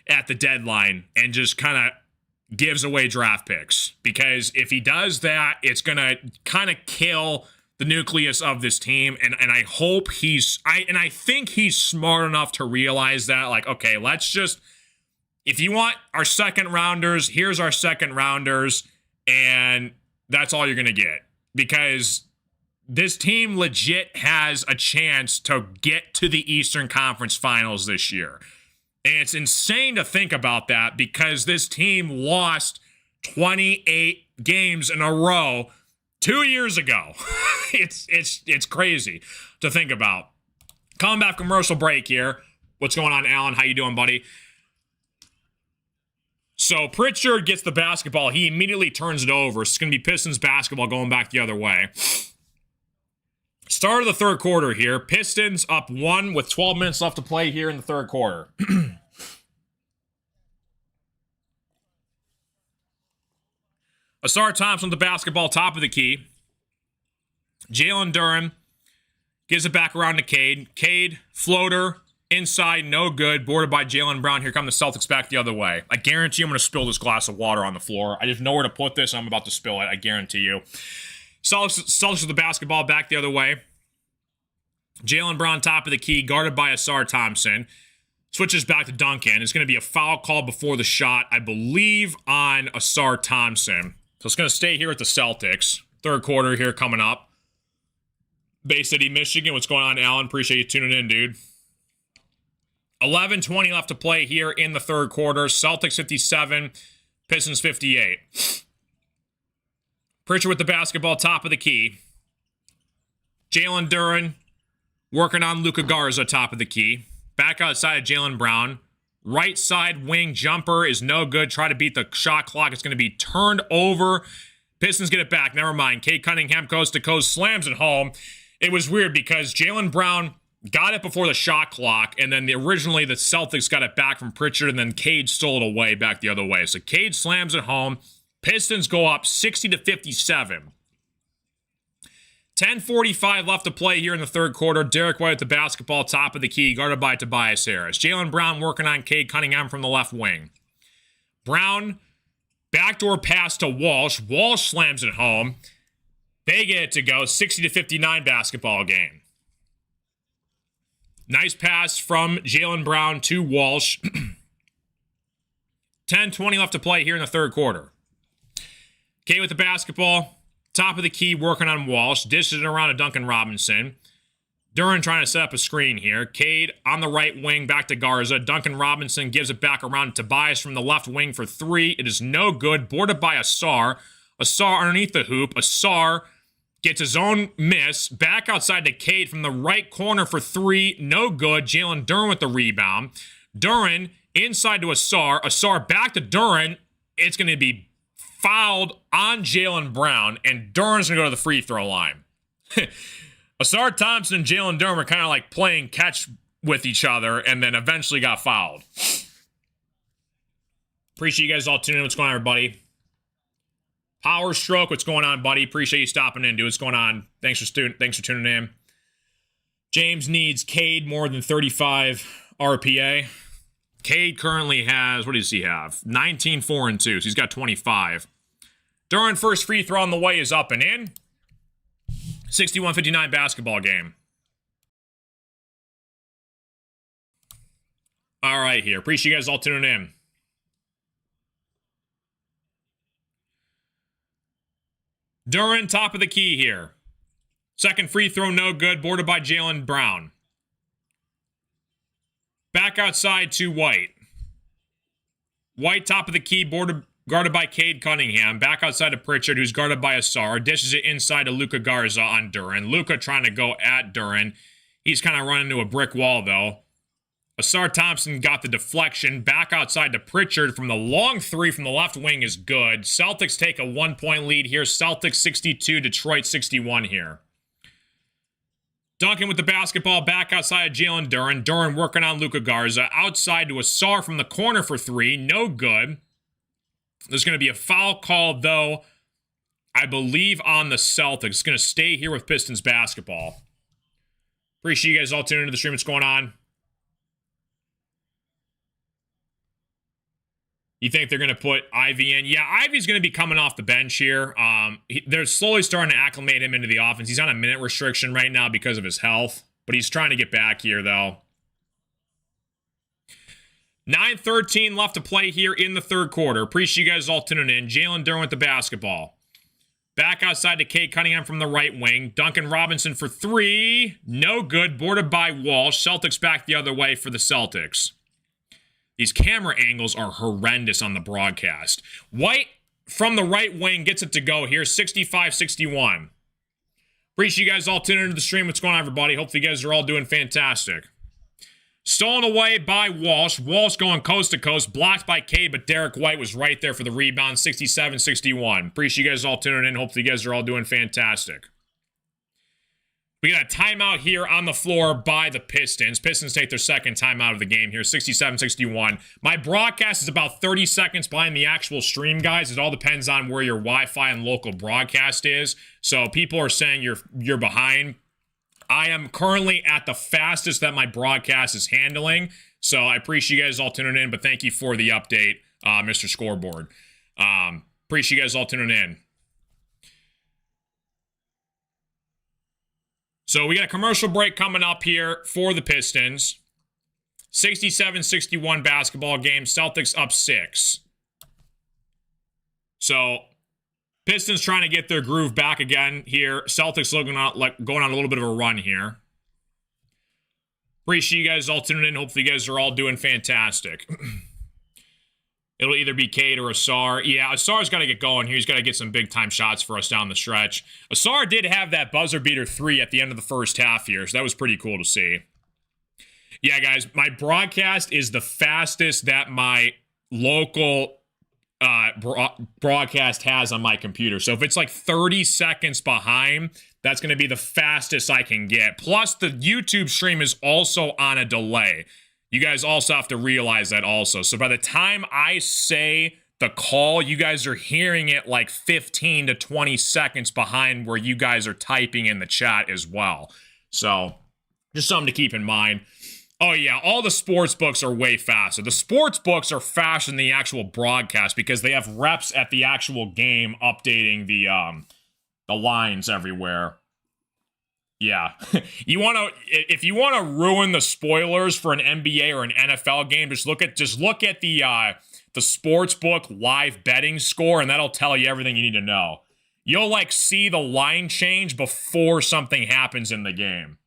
at the deadline and just kind of gives away draft picks. Because if he does that, it's going to kind of kill the nucleus of this team. And I hope I think he's smart enough to realize that, like, okay, let's just, if you want our second rounders, here's our second rounders, and that's all you're going to get. Because this team legit has a chance to get to the Eastern Conference Finals this year. And it's insane to think about that because this team lost 28 games in a row 2 years ago. It's crazy to think about. Coming back commercial break here. What's going on, Alan? How you doing, buddy? So Pritchard gets the basketball. He immediately turns it over. It's going to be Pistons basketball going back the other way. Start of the third quarter here. Pistons up 1 with 12 minutes left to play here in the third quarter. Asar Thompson with the basketball, top of the key. Jalen Duren gives it back around to Cade. Cade, floater, inside, no good. Boarded by Jaylen Brown. Here come the Celtics back the other way. I guarantee I'm going to spill this glass of water on the floor. I just know where to put this, and I'm about to spill it. I guarantee you. Celtics with the basketball back the other way. Jaylen Brown, top of the key, guarded by Asar Thompson. Switches back to Duncan. It's going to be a foul call before the shot, I believe, on Asar Thompson. So it's going to stay here at the Celtics. Third quarter here coming up. Bay City, Michigan. What's going on, Alan? Appreciate you tuning in, dude. 11:20 left to play here in the third quarter. Celtics 57, Pistons 58. Pritchard with the basketball, top of the key. Jalen Duren working on Luka Garza, top of the key. Back outside of Jaylen Brown. Right side wing jumper is no good. Try to beat the shot clock. It's going to be turned over. Pistons get it back. Never mind. Cade Cunningham coast to coast, slams it home. It was weird because Jaylen Brown got it before the shot clock, and then originally the Celtics got it back from Pritchard, and then Cade stole it away back the other way. So Cade slams it home. Pistons go up 60-57. 10:45 left to play here in the third quarter. Derek White with the basketball, top of the key, guarded by Tobias Harris. Jaylen Brown working on Cade Cunningham from the left wing. Brown, backdoor pass to Walsh. Walsh slams it home. They get it to go. 60-59 basketball game. Nice pass from Jaylen Brown to Walsh. 10:20 left to play here in the third quarter. Cade with the basketball. Top of the key, working on Walsh. Dishes it around to Duncan Robinson. Duren trying to set up a screen here. Cade on the right wing, back to Garza. Duncan Robinson gives it back around to Tobias from the left wing for three. It is no good. Boarded by Asar. Asar underneath the hoop. Asar gets his own miss. Back outside to Cade from the right corner for three. No good. Jalen Duren with the rebound. Duren inside to Asar. Asar back to Duren. It's going to be fouled on Jaylen Brown, and Duren's going to go to the free throw line. Asar Thompson and Jalen Duren were kind of like playing catch with each other, and then eventually got fouled. Appreciate you guys all tuning in. What's going on, everybody? Power Stroke, what's going on, buddy? Appreciate you stopping in, dude. What's going on? Thanks for tuning in. James needs Cade more than 35 RPA. Cade currently has, what does he have? 19, 4, and 2, so he's got 25. Duren, first free throw on the way is up and in. 61-59 basketball game. All right, here. Appreciate you guys all tuning in. Duren, top of the key here. Second free throw, no good. Boarded by Jaylen Brown. Back Back outside to White. White top of the key, guarded by Cade Cunningham. Back outside to Pritchard, who's guarded by Asar. Dishes it inside to Luka Garza on Duren. Luka trying to go at Duren. He's kind of running into a brick wall, though. Asar Thompson got the deflection. Back outside to Pritchard from the long three from the left wing is good. Celtics take a 1-point lead here. Celtics 62, Detroit 61 here. Duncan with the basketball back outside of Jalen Duren. Duren working on Luka Garza. Outside to Asar from the corner for three. No good. There's going to be a foul call, though, I believe, on the Celtics. It's going to stay here with Pistons basketball. Appreciate you guys all tuning into the stream. What's going on? You think they're going to put Ivy in? Yeah, Ivy's going to be coming off the bench here. They're slowly starting to acclimate him into the offense. He's on a minute restriction right now because of his health, but he's trying to get back here, though. 9:13 left to play here in the third quarter. Appreciate you guys all tuning in. Jalen Duren with the basketball. Back outside to Cade Cunningham from the right wing. Duncan Robinson for three. No good. Boarded by Walsh. Celtics back the other way for the Celtics. These camera angles are horrendous on the broadcast. White from the right wing gets it to go here. 65-61. Appreciate you guys all tuning into the stream. What's going on, everybody? Hopefully you guys are all doing fantastic. Stolen away by Walsh. Walsh going coast to coast. Blocked by Cade, but Derek White was right there for the rebound. 67-61. Appreciate you guys all tuning in. Hopefully you guys are all doing fantastic. We got a timeout here on the floor by the Pistons. Pistons take their second timeout of the game here. 67-61. My broadcast is about 30 seconds behind the actual stream, guys. It all depends on where your Wi-Fi and local broadcast is. So people are saying you're behind. I am currently at the fastest that my broadcast is handling. So I appreciate you guys all tuning in, but thank you for the update, Mr. Scoreboard. Appreciate you guys all tuning in. So we got a commercial break coming up here for the Pistons. 67-61 basketball game. Celtics up 6. So Pistons trying to get their groove back again here. Celtics looking out like going on a little bit of a run here. Appreciate you guys all tuning in. Hopefully you guys are all doing fantastic. It'll either be Cade or Asar. Yeah, Asar's got to get going here. He's got to get some big-time shots for us down the stretch. Asar did have that buzzer-beater 3 at the end of the first half here, so that was pretty cool to see. Yeah, guys, my broadcast is the fastest that my local broadcast has on my computer. So if it's like 30 seconds behind, that's going to be the fastest I can get. Plus, the YouTube stream is also on a delay. You guys also have to realize that also. So by the time I say the call, you guys are hearing it like 15 to 20 seconds behind where you guys are typing in the chat as well. So just something to keep in mind. Oh yeah, all the sports books are way faster. The sports books are faster than the actual broadcast because they have reps at the actual game updating the lines everywhere. Yeah. If you want to ruin the spoilers for an NBA or an NFL game, just look at the sportsbook live betting score, and that'll tell you everything you need to know. You'll like see the line change before something happens in the game.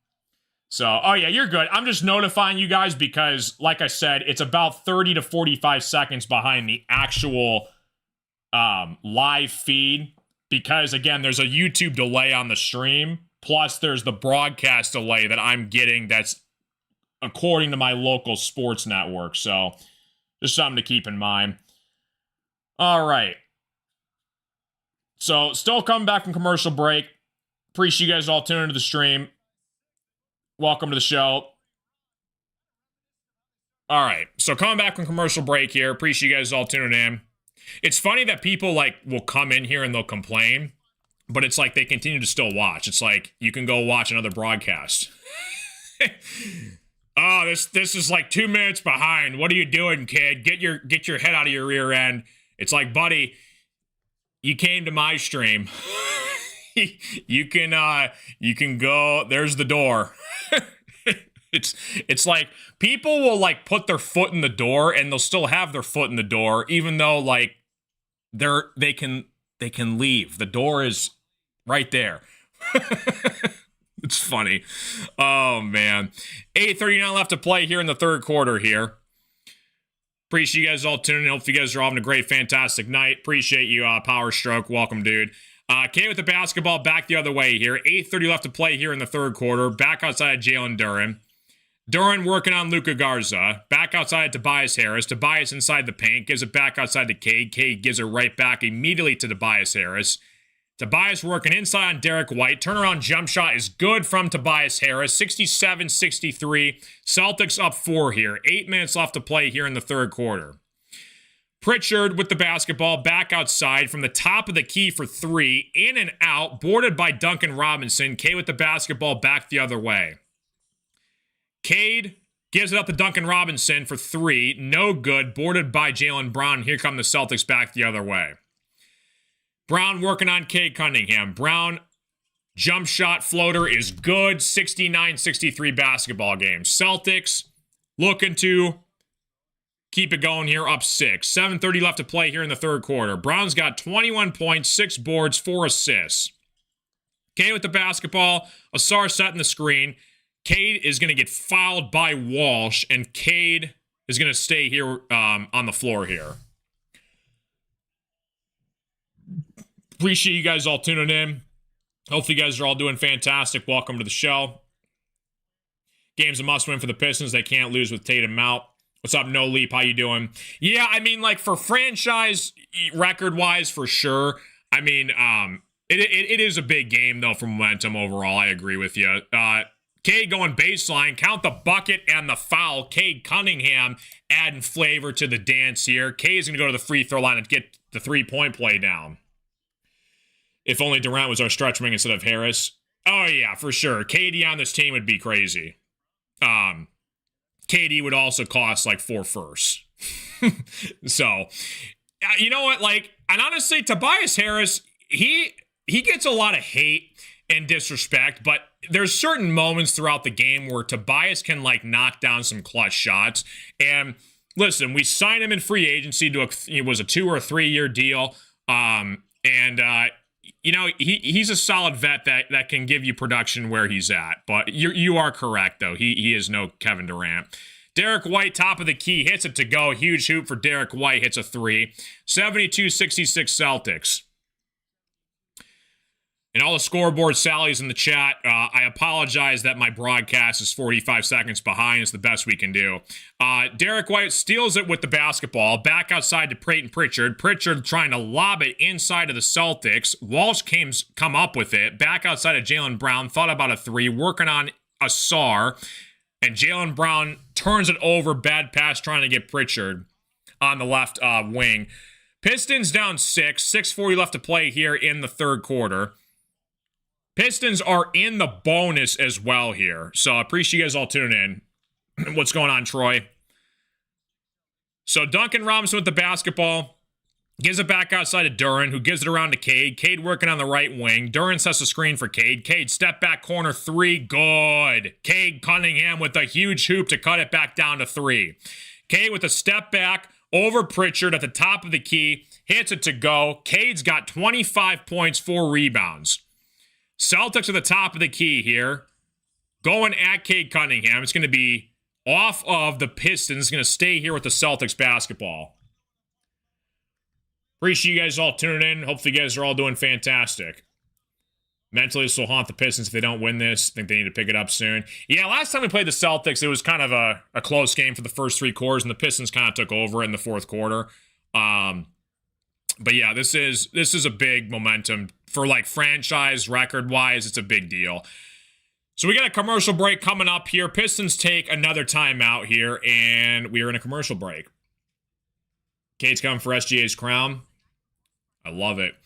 So, oh yeah, you're good. I'm just notifying you guys because, like I said, it's about 30 to 45 seconds behind the actual live feed because, again, there's a YouTube delay on the stream. Plus, there's the broadcast delay that I'm getting that's according to my local sports network. So, just something to keep in mind. All right. So, still coming back from commercial break. Appreciate you guys all tuning into the stream. Welcome to the show. All right. So, coming back from commercial break here. Appreciate you guys all tuning in. It's funny that people, like, will come in here and they'll complain. But it's like they continue to still watch. It's like you can go watch another broadcast. Oh, this is like 2 minutes behind. What are you doing, kid? Get your head out of your rear end. It's like, buddy, you came to my stream. you can go. There's the door. It's like people will like put their foot in the door and they'll still have their foot in the door, even though like they can leave. The door is right there. It's funny. Oh, man. 8:39 left to play here in the third quarter here. Appreciate you guys all tuning in. Hope you guys are having a great, fantastic night. Appreciate you, Power Stroke. Welcome, dude. K with the basketball back the other way here. 8:30 left to play here in the third quarter. Back outside of Jalen Duren. Duren working on Luka Garza. Back outside to Tobias Harris. Tobias inside the paint. Gives it back outside to Cade. Cade gives it right back immediately to Tobias Harris. Tobias working inside on Derek White. Turnaround jump shot is good from Tobias Harris. 67-63. Celtics up 4 here. 8 minutes left to play here in the third quarter. Pritchard with the basketball back outside from the top of the key for 3. In and out. Boarded by Duncan Robinson. K with the basketball back the other way. Cade gives it up to Duncan Robinson for 3. No good. Boarded by Jaylen Brown. Here come the Celtics back the other way. Brown working on Cade Cunningham. Brown jump shot floater is good. 69-63 basketball game. Celtics looking to keep it going here, up 6. 7:30 left to play here in the third quarter. Brown's got 21 points, 6 boards, 4 assists. Cade with the basketball. Asar setting the screen. Cade is going to get fouled by Walsh, and Cade is going to stay here on the floor here. Appreciate you guys all tuning in. Hopefully you guys are all doing fantastic. Welcome to the show. Game's a must-win for the Pistons. They can't lose with Tatum out. What's up, No Leap? How you doing? Yeah, I mean, like, for franchise record-wise, for sure. I mean, it is a big game, though, for momentum overall. I agree with you. Cade going baseline. Count the bucket and the foul. Cade Cunningham adding flavor to the dance here. Cade's going to go to the free throw line and get the three-point play down. If only Durant was our stretch wing instead of Harris. Oh, yeah, for sure. KD on this team would be crazy. KD would also cost like 4 firsts. So, you know what? Like, and honestly, Tobias Harris, he gets a lot of hate and disrespect, but there's certain moments throughout the game where Tobias can, like, knock down some clutch shots. And listen, we signed him in free agency to it was a 2 or 3 year deal. You know, he's a solid vet that can give you production where he's at. But you are correct, though. He is no Kevin Durant. Derek White, top of the key, hits it to go. Huge hoop for Derek White, hits a 3. 72-66 Celtics. And all the scoreboard sallies in the chat, I apologize that my broadcast is 45 seconds behind. It's the best we can do. Derek White steals it with the basketball. Back outside to Peyton Pritchard. Pritchard trying to lob it inside of the Celtics. Walsh come up with it. Back outside of Jaylen Brown. Thought about a 3. Working on Asar. And Jaylen Brown turns it over. Bad pass trying to get Pritchard on the left wing. Pistons down 6. 6:40 left to play here in the third quarter. Pistons are in the bonus as well here. So I appreciate you guys all tuning in. What's going on, Troy? So Duncan Robinson with the basketball. Gives it back outside of Duren, who gives it around to Cade. Cade working on the right wing. Duren sets the screen for Cade. Cade step back corner 3. Good. Cade Cunningham with a huge hoop to cut it back down to 3. Cade with a step back over Pritchard at the top of the key. Hits it to go. Cade's got 25 points, 4 rebounds. Celtics at the top of the key here. Going at Cade Cunningham. It's going to be off of the Pistons. It's going to stay here with the Celtics basketball. Appreciate you guys all tuning in. Hopefully you guys are all doing fantastic. Mentally, this will haunt the Pistons if they don't win this. I think they need to pick it up soon. Yeah, last time we played the Celtics, it was kind of a close game for the first 3 quarters, and the Pistons kind of took over in the fourth quarter. But yeah, this is a big momentum for, like, franchise record wise. It's a big deal. So we got a commercial break coming up here. Pistons take another timeout here, and we are in a commercial break. Cade's coming for SGA's crown. I love it.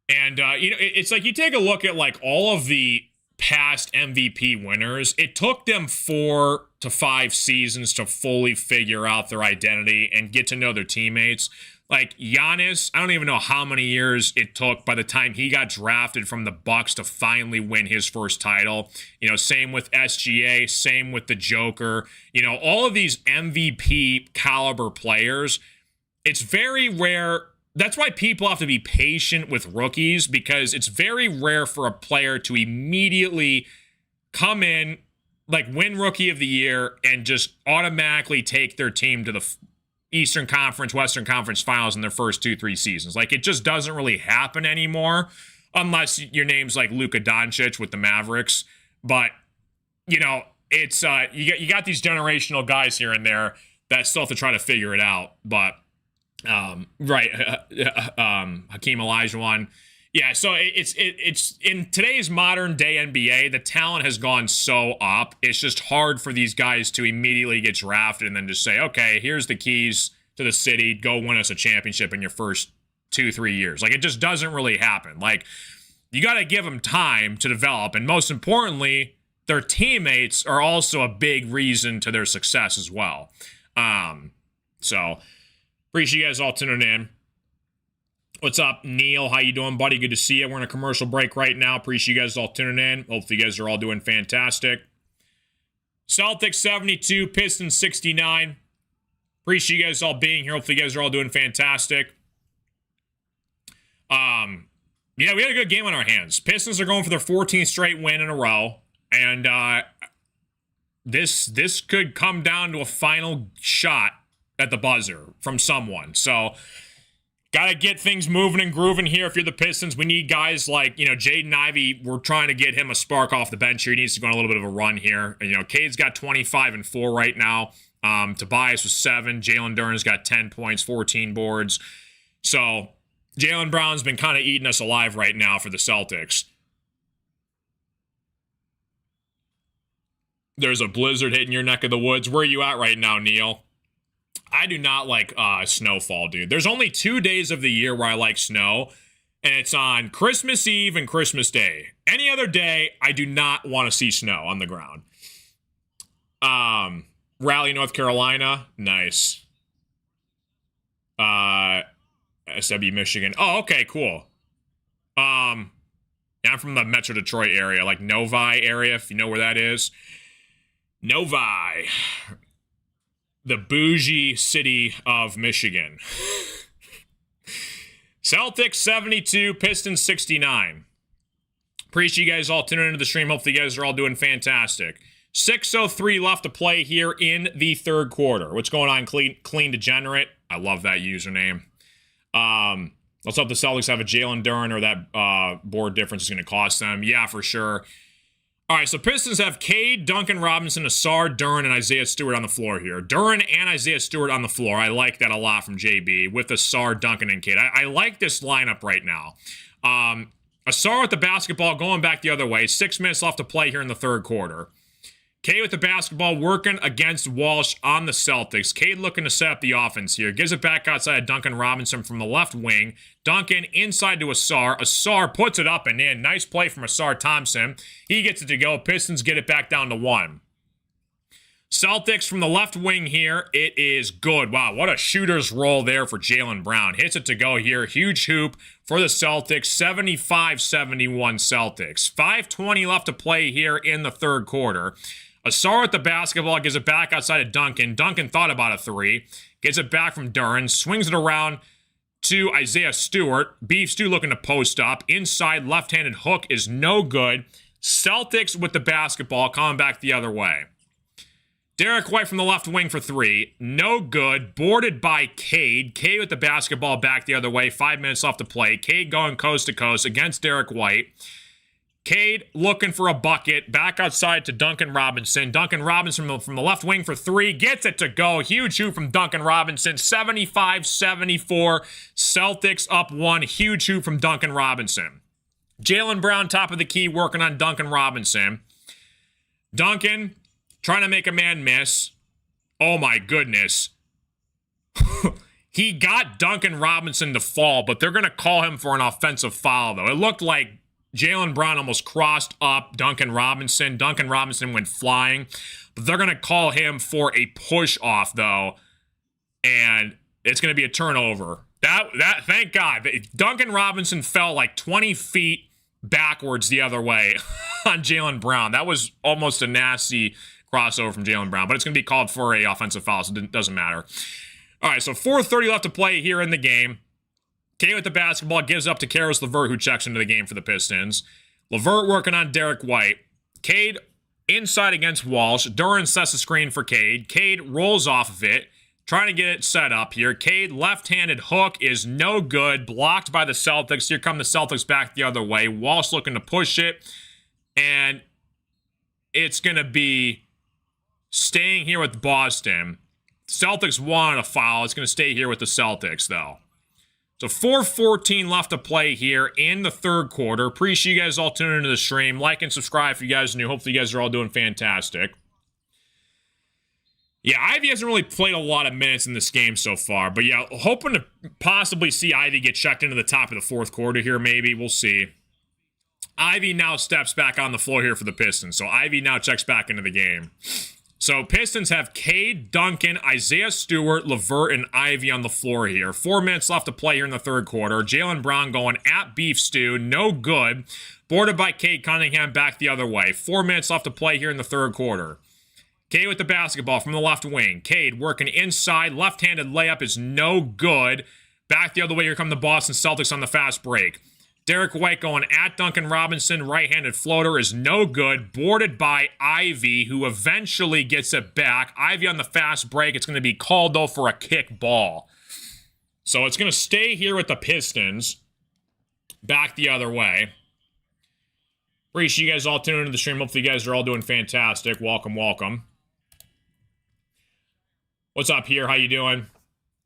And you know, it's like you take a look at, like, all of the past MVP winners. It took them 4 to 5 seasons to fully figure out their identity and get to know their teammates. Like Giannis, I don't even know how many years it took by the time he got drafted from the Bucks to finally win his first title. You know, same with SGA, same with the Joker. You know, all of these MVP caliber players, it's very rare that's why people have to be patient with rookies, because it's very rare for a player to immediately come in, like win Rookie of the Year, and just automatically take their team to the Eastern Conference, Western Conference Finals in their first 2-3 seasons. Like, it just doesn't really happen anymore, unless your name's like Luka Doncic with the Mavericks. But, you know, it's you got these generational guys here and there that still have to try to figure it out. But Hakeem Olajuwon. Yeah, so it's in today's modern day NBA, the talent has gone so up. It's just hard for these guys to immediately get drafted and then just say, okay, here's the keys to the city. Go win us a championship in your first 2-3 years. Like, it just doesn't really happen. Like, you got to give them time to develop. And most importantly, their teammates are also a big reason to their success as well. So appreciate you guys all tuning in. What's up, Neil? How you doing, buddy? Good to see you. We're in a commercial break right now. Appreciate you guys all tuning in. Hopefully you guys are all doing fantastic. Celtics 72, Pistons 69. Appreciate you guys all being here. Hopefully you guys are all doing fantastic. Yeah, we had a good game on our hands. Pistons are going for their 14th straight win in a row. And this could come down to a final shot at the buzzer from someone. So got to get things moving and grooving here. If you're the Pistons, we need guys like, you know, Jaden Ivey. We're trying to get him a spark off the bench here. He needs to go on a little bit of a run here. And, you know, Cade's got 25 and 4 right now. Tobias was 7. Jalen Duren's got 10 points, 14 boards. So Jaylen Brown's been kind of eating us alive right now for the Celtics. There's a blizzard hitting your neck of the woods. Where are you at right now, Neil? I do not like snowfall, dude. There's only 2 days of the year where I like snow, and it's on Christmas Eve and Christmas Day. Any other day, I do not want to see snow on the ground. Raleigh, North Carolina. Nice. SW, Michigan. Oh, okay, cool. Yeah, I'm from the Metro Detroit area, like Novi area, if you know where that is. Novi. The bougie city of Michigan. Celtics 72, Pistons 69. Appreciate you guys all tuning into the stream. Hopefully you guys are all doing fantastic. 6:03 left to play here in the third quarter. What's going on, Clean Degenerate? I love that username. Let's hope the Celtics have a Jalen Duren, or that board difference is going to cost them. Yeah, for sure. All right, so Pistons have Cade, Duncan Robinson, Asar, Duren, and Isaiah Stewart on the floor here. Duren and Isaiah Stewart on the floor. I like that a lot from JB with Asar, Duncan, and Cade. I like this lineup right now. Asar with the basketball going back the other way. 6 minutes left to play here in the third quarter. Cade with the basketball working against Walsh on the Celtics. Cade looking to set up the offense here. Gives it back outside of Duncan Robinson from the left wing. Duncan inside to Asar. Asar puts it up and in. Nice play from Asar Thompson. He gets it to go. Pistons get it back down to 1. Celtics from the left wing here. It is good. Wow, what a shooter's roll there for Jaylen Brown. Hits it to go here. Huge hoop for the Celtics. 75-71 Celtics. 5:20 left to play here in the third quarter. Asar with the basketball, gives it back outside of Duncan. Duncan thought about a 3. Gets it back from Duren. Swings it around to Isaiah Stewart. Beef Stew looking to post up. Inside left-handed hook is no good. Celtics with the basketball coming back the other way. Derek White from the left wing for 3. No good. Boarded by Cade. Cade with the basketball back the other way. 5 minutes left to play. Cade going coast to coast against Derek White. Cade looking for a bucket. Back outside to Duncan Robinson. Duncan Robinson from the left wing for 3. Gets it to go. Huge hoop from Duncan Robinson. 75-74. Celtics up 1. Huge hoop from Duncan Robinson. Jaylen Brown top of the key working on Duncan Robinson. Duncan trying to make a man miss. Oh my goodness. He got Duncan Robinson to fall, but they're going to call him for an offensive foul, though. It looked like Jaylen Brown almost crossed up Duncan Robinson. Duncan Robinson went flying, but they're going to call him for a push-off, though, and it's going to be a turnover. That thank God. Duncan Robinson fell like 20 feet backwards the other way on Jaylen Brown. That was almost a nasty crossover from Jaylen Brown, but it's going to be called for a offensive foul, so it doesn't matter. All right, so 4:30 left to play here in the game. Cade with the basketball, gives up to Caris LeVert, who checks into the game for the Pistons. LeVert working on Derek White. Cade inside against Walsh. Duran sets the screen for Cade. Cade rolls off of it, trying to get it set up here. Cade, left-handed hook is no good. Blocked by the Celtics. Here come the Celtics back the other way. Walsh looking to push it. And it's going to be staying here with Boston. Celtics wanted a foul. It's going to stay here with the Celtics, though. So 4:14 left to play here in the third quarter. Appreciate you guys all tuning into the stream. Like and subscribe if you guys are new. Hopefully you guys are all doing fantastic. Yeah, Ivy hasn't really played a lot of minutes in this game so far. But yeah, hoping to possibly see Ivy get checked into the top of the fourth quarter here, maybe. We'll see. Ivy now steps back on the floor here for the Pistons. So Ivy now checks back into the game. So Pistons have Cade, Duncan, Isaiah Stewart, LeVert, and Ivy on the floor here. 4 minutes left to play here in the third quarter. Jaylen Brown going at Beef Stew. No good. Boarded by Cade Cunningham back the other way. 4 minutes left to play here in the third quarter. Cade with the basketball from the left wing. Cade working inside. Left-handed layup is no good. Back the other way. Here come the Boston Celtics on the fast break. Derek White going at Duncan Robinson. Right-handed floater is no good. Boarded by Ivy, who eventually gets it back. Ivy on the fast break. It's going to be called, though, for a kick ball. So it's going to stay here with the Pistons. Back the other way. Appreciate you guys all tuning into the stream. Hopefully you guys are all doing fantastic. Welcome, welcome. What's up here? How you doing?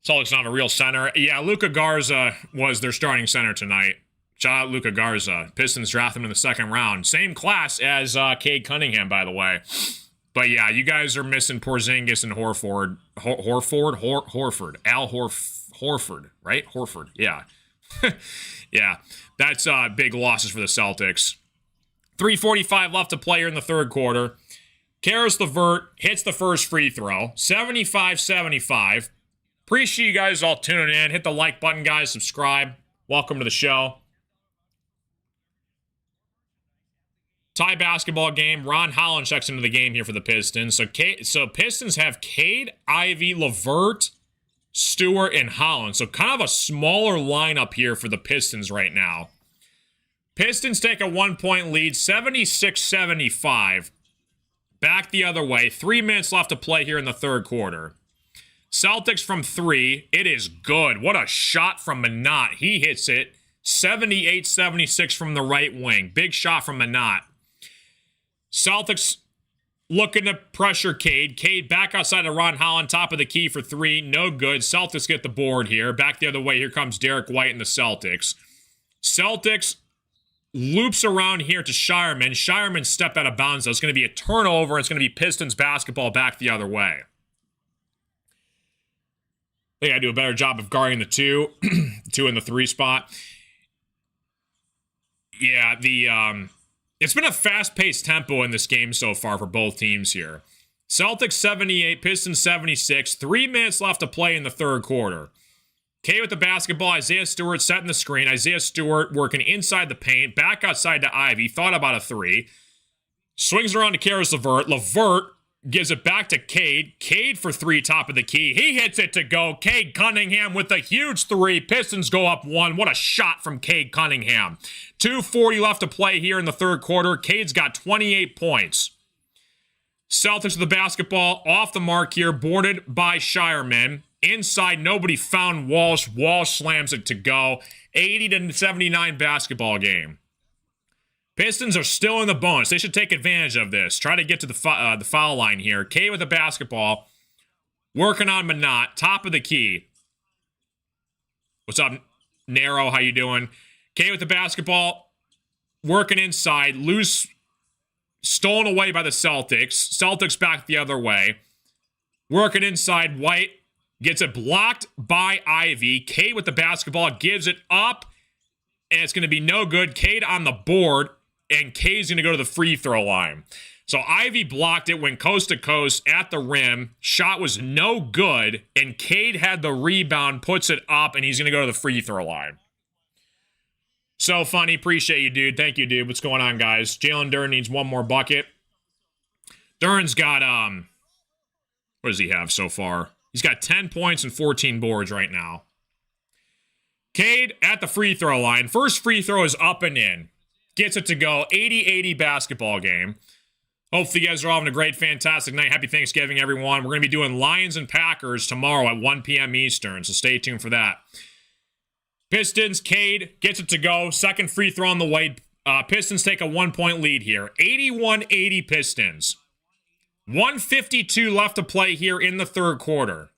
Celtics don't have a real center. Yeah, Luka Garza was their starting center tonight. Shout out Luka Garza. Pistons draft him in the second round. Same class as Cade Cunningham, by the way. But yeah, you guys are missing Porzingis and Horford. Horford. Al Horford, right? Horford, yeah. Yeah, that's big losses for the Celtics. 3:45 left to play here in the third quarter. Caris LeVert hits the first free throw. 75-75. Appreciate you guys all tuning in. Hit the like button, guys. Subscribe. Welcome to the show. Tie basketball game. Ron Holland checks into the game here for the Pistons. So Pistons have Cade, Ivy, LeVert, Stewart, and Holland. So kind of a smaller lineup here for the Pistons right now. Pistons take a 1-point lead, 76-75. Back the other way. 3 minutes left to play here in the third quarter. Celtics from 3. It is good. What a shot from Minot. He hits it. 78-76 from the right wing. Big shot from Minot. Celtics looking to pressure Cade. Cade back outside of Ron Holland. Top of the key for 3. No good. Celtics get the board here. Back the other way. Here comes Derek White and the Celtics. Celtics loops around here to Shireman. Shireman stepped out of bounds. So it's going to be a turnover. It's going to be Pistons basketball back the other way. I think I do a better job of guarding the 2. 2 in the 3 spot. Yeah, it's been a fast-paced tempo in this game so far for both teams here. Celtics 78, Pistons 76. 3 minutes left to play in the third quarter. Cade with the basketball. Isaiah Stewart setting the screen. Isaiah Stewart working inside the paint. Back outside to Ivy. Thought about a 3. Swings around to Caris LeVert. LeVert gives it back to Cade. Cade for 3, top of the key. He hits it to go. Cade Cunningham with a huge 3. Pistons go up 1. What a shot from Cade Cunningham. 2:40 left to play here in the third quarter. Cade's got 28 points. Celtics with the basketball off the mark here. Boarded by Shireman. Inside, nobody found Walsh. Walsh slams it to go. 80-79 basketball game. Pistons are still in the bonus. They should take advantage of this. Try to get to the foul line here. Cade with the basketball. Working on Minot. Top of the key. What's up, Narrow? How you doing? Cade with the basketball. Working inside. Loose. Stolen away by the Celtics. Celtics back the other way. Working inside. White gets it blocked by Ivy. Cade with the basketball. Gives it up. And it's going to be no good. Cade on the board. And Cade's going to go to the free throw line. So Ivy blocked it, went coast to coast at the rim. Shot was no good. And Cade had the rebound, puts it up, and he's going to go to the free throw line. So funny. Appreciate you, dude. Thank you, dude. What's going on, guys? Jalen Duren needs one more bucket. Duren's got, what does he have so far? He's got 10 points and 14 boards right now. Cade at the free throw line. First free throw is up and in. Gets it to go. 80-80 basketball game. Hopefully you guys are all having a great, fantastic night. Happy Thanksgiving, everyone. We're going to be doing Lions and Packers tomorrow at 1 p.m. Eastern, so stay tuned for that. Pistons, Cade gets it to go. Second free throw on the way. Pistons take a 1-point lead here. 81-80 Pistons. 1:52 left to play here in the third quarter.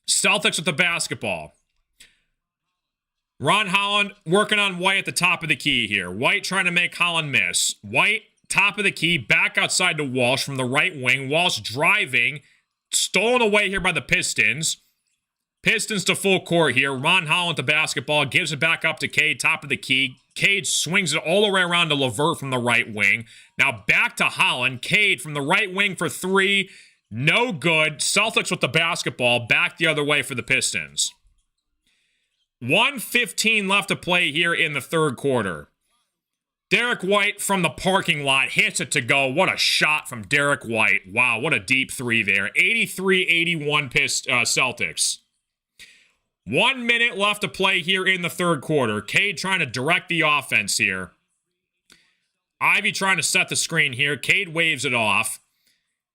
Celtics with the basketball. Ron Holland working on White at the top of the key here. White trying to make Holland miss. White, top of the key, back outside to Walsh from the right wing. Walsh driving. Stolen away here by the Pistons. Pistons to full court here. Ron Holland the basketball. Gives it back up to Cade, top of the key. Cade swings it all the way around to LeVert from the right wing. Now back to Holland. Cade from the right wing for three. No good. Celtics with the basketball. Back the other way for the Pistons. 1:15 left to play here in the third quarter. Derek White from the parking lot hits it to go. What a shot from Derek White. Wow, what a deep three there. 83-81 Celtics. 1 minute left to play here in the third quarter. Cade trying to direct the offense here. Ivy trying to set the screen here. Cade waves it off.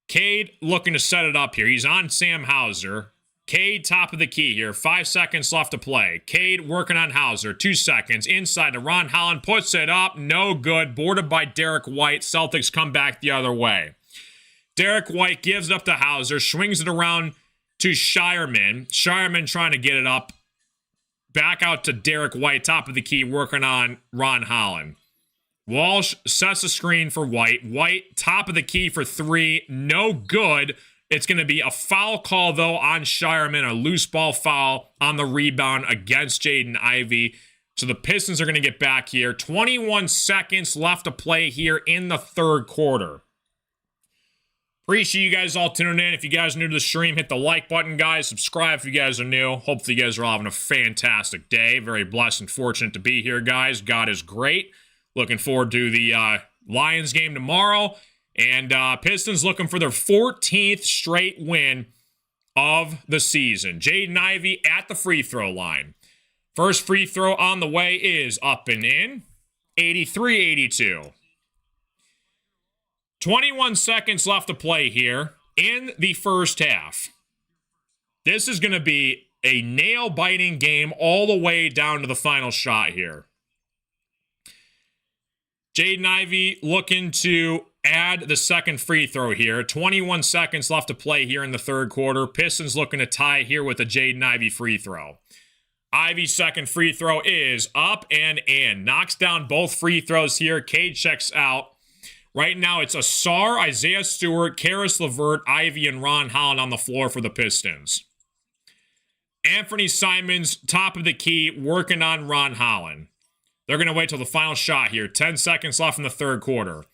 Cade looking to set it up here. He's on Sam Hauser. Cade, top of the key here. 5 seconds left to play. Cade working on Hauser. 2 seconds. Inside to Ron Holland. Puts it up. No good. Boarded by Derek White. Celtics come back the other way. Derek White gives it up to Hauser. Swings it around to Shireman. Shireman trying to get it up. Back out to Derek White. Top of the key. Working on Ron Holland. Walsh sets the screen for White. White, top of the key for three. No good. It's going to be a foul call, though, on Shireman. A loose ball foul on the rebound against Jaden Ivey. So the Pistons are going to get back here. 21 seconds left to play here in the third quarter. Appreciate you guys all tuning in. If you guys are new to the stream, hit the like button, guys. Subscribe if you guys are new. Hopefully you guys are all having a fantastic day. Very blessed and fortunate to be here, guys. God is great. Looking forward to the Lions game tomorrow. And Pistons looking for their 14th straight win of the season. Jaden Ivey at the free throw line. First free throw on the way is up and in. 83-82. 21 seconds left to play here in the first half. This is going to be a nail-biting game all the way down to the final shot here. Jaden Ivey looking to add the second free throw here. 21 seconds left to play here in the third quarter. Pistons looking to tie here with a Jaden Ivey free throw. Ivey's second free throw is up and in. Knocks down both free throws here. Cade checks out. Right now it's Asar, Isaiah Stewart, Karis LeVert, Ivey, and Ron Holland on the floor for the Pistons. Anthony Simons, top of the key, working on Ron Holland. They're going to wait till the final shot here. 10 seconds left in the third quarter.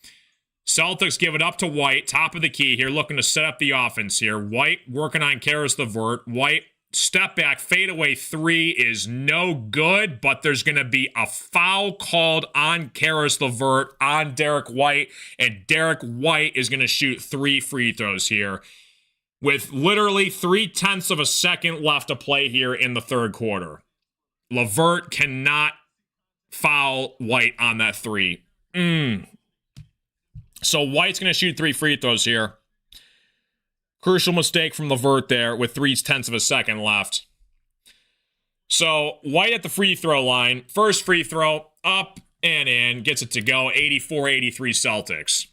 Celtics give it up to White, top of the key here, looking to set up the offense here. White working on Karis LeVert. White, step back, fadeaway three is no good, but there's going to be a foul called on Karis LeVert on Derek White, and Derek White is going to shoot 3 free throws here with literally 0.3 of a second left to play here in the third quarter. LeVert cannot foul White on that three. So White's going to shoot 3 free throws here. Crucial mistake from LeVert there with 0.3 of a second left. So White at the free throw line. First free throw, up and in. Gets it to go. 84-83 Celtics.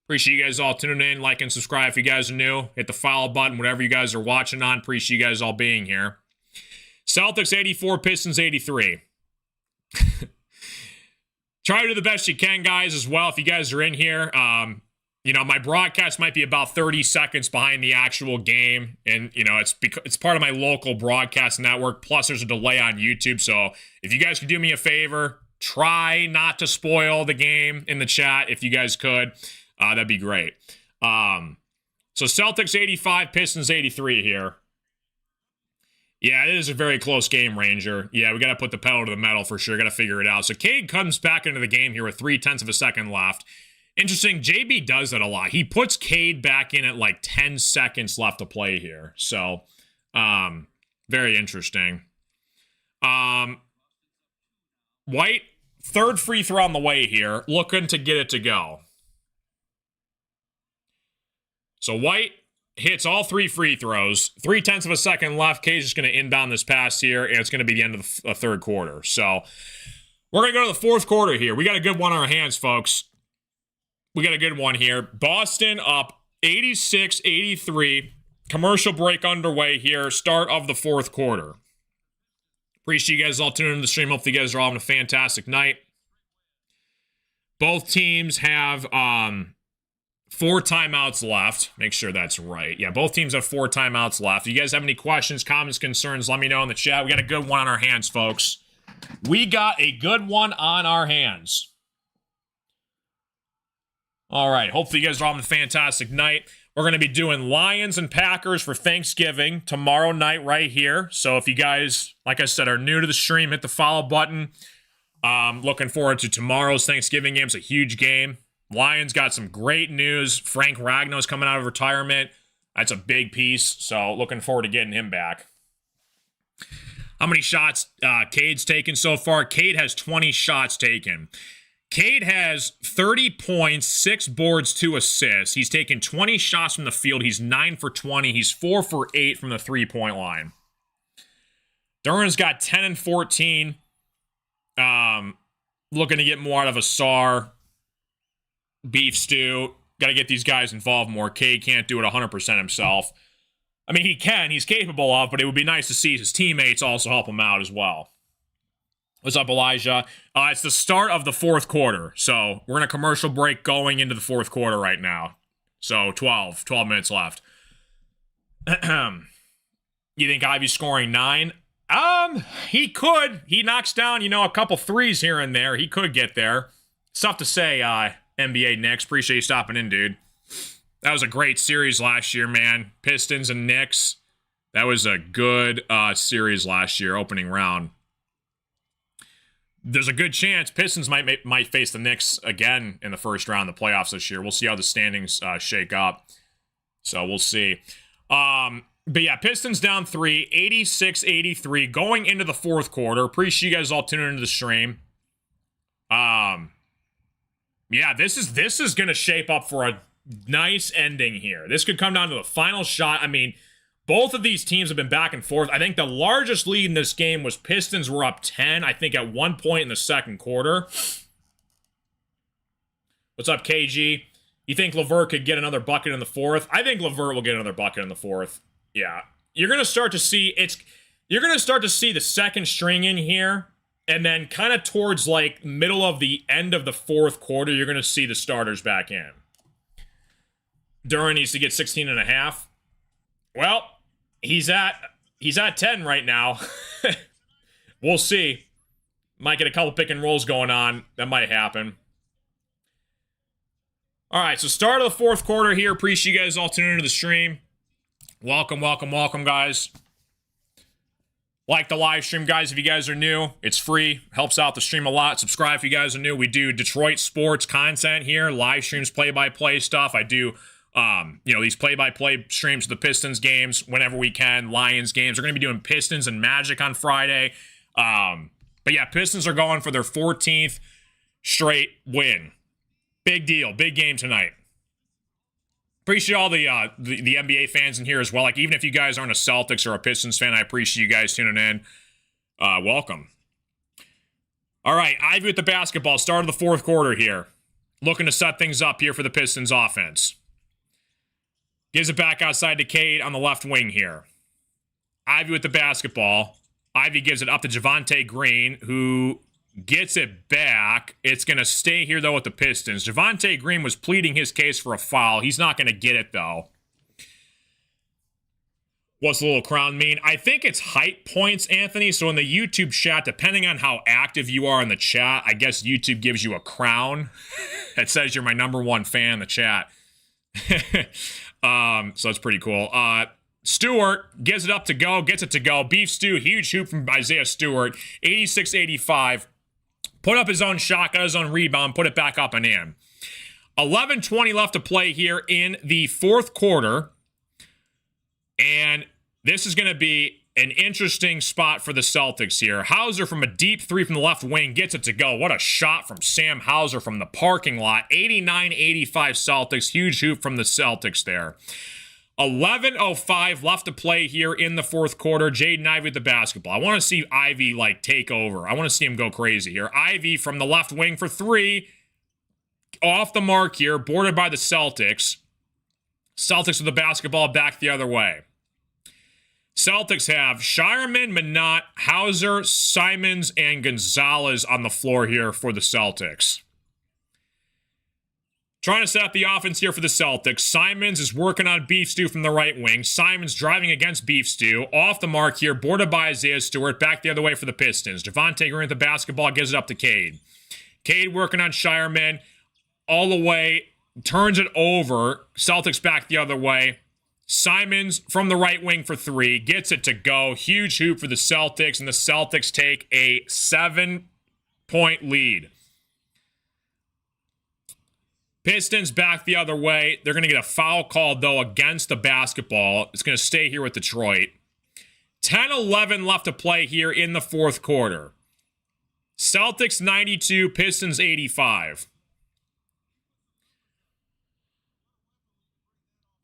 Appreciate you guys all tuning in. Like and subscribe if you guys are new. Hit the follow button, whatever you guys are watching on. Appreciate you guys all being here. Celtics 84, Pistons 83. Try to do the best you can, guys, as well. If you guys are in here, my broadcast might be about 30 seconds behind the actual game. And, it's part of my local broadcast network. Plus, there's a delay on YouTube. So if you guys could do me a favor, try not to spoil the game in the chat if you guys could. That'd be great. So Celtics 85, Pistons 83 here. Yeah, it is a very close game, Ranger. Yeah, we got to put the pedal to the metal for sure. Got to figure it out. So Cade comes back into the game here with 0.3 of a second left. Interesting, JB does that a lot. He puts Cade back in at like 10 seconds left to play here. So, very interesting. White, third free throw on the way here, looking to get it to go. So White hits all 3 free throws. 0.3 of a second left. K's just going to inbound this pass here, and it's going to be the end of the third quarter. So we're going to go to the fourth quarter here. We got a good one on our hands, folks. We got a good one here. Boston up 86-83. Commercial break underway here. Start of the fourth quarter. Appreciate you guys all tuning in to the stream. Hopefully you guys are all having a fantastic night. Both teams have 4 timeouts left. Make sure that's right. Yeah, both teams have 4 timeouts left. If you guys have any questions, comments, concerns, let me know in the chat. We got a good one on our hands, folks. We got a good one on our hands. All right. Hopefully you guys are having a fantastic night. We're going to be doing Lions and Packers for Thanksgiving tomorrow night right here. So if you guys, like I said, are new to the stream, hit the follow button. Looking forward to tomorrow's Thanksgiving game. It's a huge game. Lions got some great news. Frank Ragnow's coming out of retirement. That's a big piece. So looking forward to getting him back. How many shots Cade's taken so far? Cade has 20 shots taken. Cade has 30 points, 6 boards, 2 assists. He's taken 20 shots from the field. He's 9 for 20. He's 4 for 8 from the 3-point line. Duran's got 10 and 14. Looking to get more out of Asar. Beef stew. Got to get these guys involved more. Cade can't do it 100% himself. I mean, he can. He's capable of, but it would be nice to see his teammates also help him out as well. What's up, Elijah? It's the start of the fourth quarter. So we're in a commercial break going into the fourth quarter right now. So 12 minutes left. You think Ivy's scoring 9? He could. He knocks down, a couple threes here and there. He could get there. It's tough to say, NBA Knicks. Appreciate you stopping in, dude. That was a great series last year, man. Pistons and Knicks. That was a good series last year, opening round. There's a good chance Pistons might face the Knicks again in the first round of the playoffs this year. We'll see how the standings shake up. So we'll see. But yeah, Pistons down 3, 86-83, going into the fourth quarter. Appreciate you guys all tuning into the stream. Yeah, this is going to shape up for a nice ending here. This could come down to the final shot. I mean, both of these teams have been back and forth. I think the largest lead in this game was Pistons were up 10, I think, at one point in the second quarter. What's up, KG? You think LeVert could get another bucket in the fourth? I think LeVert will get another bucket in the fourth. Yeah. You're going to start to see the second string in here, and then kind of towards like middle of the end of the fourth quarter, you're going to see the starters back in. Duran needs to get 16 and a half. Well, he's at 10 right now. We'll see. Might get a couple pick and rolls going on. That might happen. All right, so start of the fourth quarter here. Appreciate you guys all tuning into the stream. Welcome, guys. Like the live stream, guys, if you guys are new. It's free. Helps out the stream a lot. Subscribe if you guys are new. We do Detroit sports content here. Live streams, play-by-play stuff. I do these play-by-play streams of the Pistons games whenever we can. Lions games. We're going to be doing Pistons and Magic on Friday. But yeah, Pistons are going for their 14th straight win. Big deal. Big game tonight. Appreciate all the NBA fans in here as well. Like, even if you guys aren't a Celtics or a Pistons fan, I appreciate you guys tuning in. Welcome. All right, Ivy with the basketball. Start of the fourth quarter here. Looking to set things up here for the Pistons offense. Gives it back outside to Cade on the left wing here. Ivy with the basketball. Ivy gives it up to Javonte Green, who gets it back. It's going to stay here, though, with the Pistons. Javonte Green was pleading his case for a foul. He's not going to get it, though. What's the little crown mean? I think it's height points, Anthony. So in the YouTube chat, depending on how active you are in the chat, I guess YouTube gives you a crown that says you're my number one fan in the chat. So that's pretty cool. Stewart gives it up to go, gets it to go. Beef Stew, huge hoop from Isaiah Stewart. 86-85. Put up his own shot, got his own rebound, put it back up and in. 11:20 left to play here in the fourth quarter. And this is going to be an interesting spot for the Celtics here. Hauser from a deep three from the left wing gets it to go. What a shot from Sam Hauser from the parking lot. 89-85 Celtics. Huge hoop from the Celtics there. 11:05 left to play here in the fourth quarter. Jaden Ivey with the basketball. I want to see Ivey like take over. I want to see him go crazy here. Ivey from the left wing for three. Off the mark here. Boarded by the Celtics. Celtics with the basketball back the other way. Celtics have Shireman, Minot, Hauser, Simons, and Gonzalez on the floor here for the Celtics. Trying to set up the offense here for the Celtics. Simons is working on Beef Stew from the right wing. Simons driving against Beef Stew. Off the mark here, boarded by Isaiah Stewart. Back the other way for the Pistons. Javonte Green with the basketball, gives it up to Cade. Cade working on Shireman. All the way, turns it over. Celtics back the other way. Simons from the right wing for three. Gets it to go. Huge hoop for the Celtics, and the Celtics take a 7-point lead. Pistons back the other way. They're going to get a foul call, though, against the basketball. It's going to stay here with Detroit. 10-11 left to play here in the fourth quarter. Celtics 92, Pistons 85.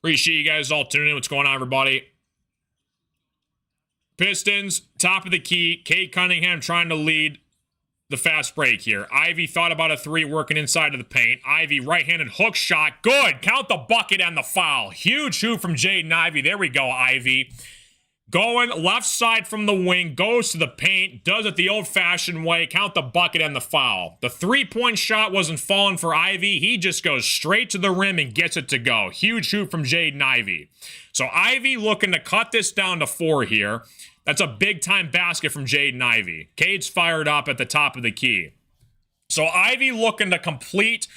Appreciate you guys all tuning in. What's going on, everybody? Pistons, top of the key. Cade Cunningham trying to lead the fast break here. Ivey thought about a three working inside of the paint. Ivey, right-handed hook shot. Good. Count the bucket and the foul. Huge hoop from Jaden Ivey. There we go, Ivey. Going left side from the wing. Goes to the paint. Does it the old-fashioned way. Count the bucket and the foul. The three-point shot wasn't falling for Ivey. He just goes straight to the rim and gets it to go. Huge hoop from Jaden Ivey. So Ivey looking to cut this down to 4 here. That's a big-time basket from Jaden Ivey. Cade's fired up at the top of the key. So Ivey looking to complete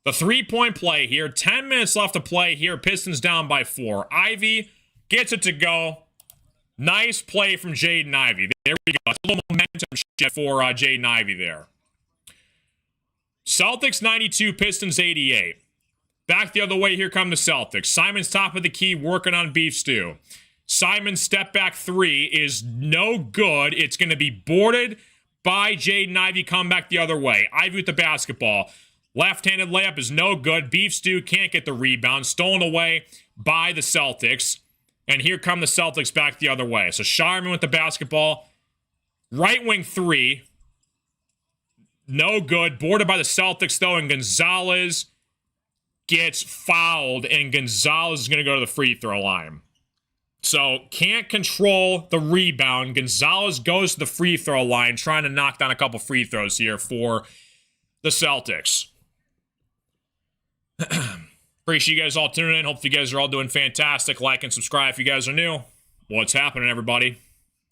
the three-point play here. 10 minutes left to play here. Pistons down by 4. Ivey gets it to go. Nice play from Jaden Ivey. There we go. That's a little momentum shit for Jaden Ivey there. Celtics 92, Pistons 88. Back the other way, here come the Celtics. Simon's top of the key, working on Beef Stew. Simon's step back three is no good. It's going to be boarded by Jaden Ivey. Come back the other way. Ivey with the basketball. Left-handed layup is no good. Beef Stew can't get the rebound. Stolen away by the Celtics. And here come the Celtics back the other way. So Shireman with the basketball. Right wing three. No good. Boarded by the Celtics, though, and Gonzalez gets fouled, and Gonzalez is going to go to the free throw line. So can't control the rebound. Gonzalez goes to the free throw line, trying to knock down a couple free throws here for the Celtics. Appreciate you guys all tuning in. Hope you guys are all doing fantastic. Like and subscribe if you guys are new. What's happening, everybody?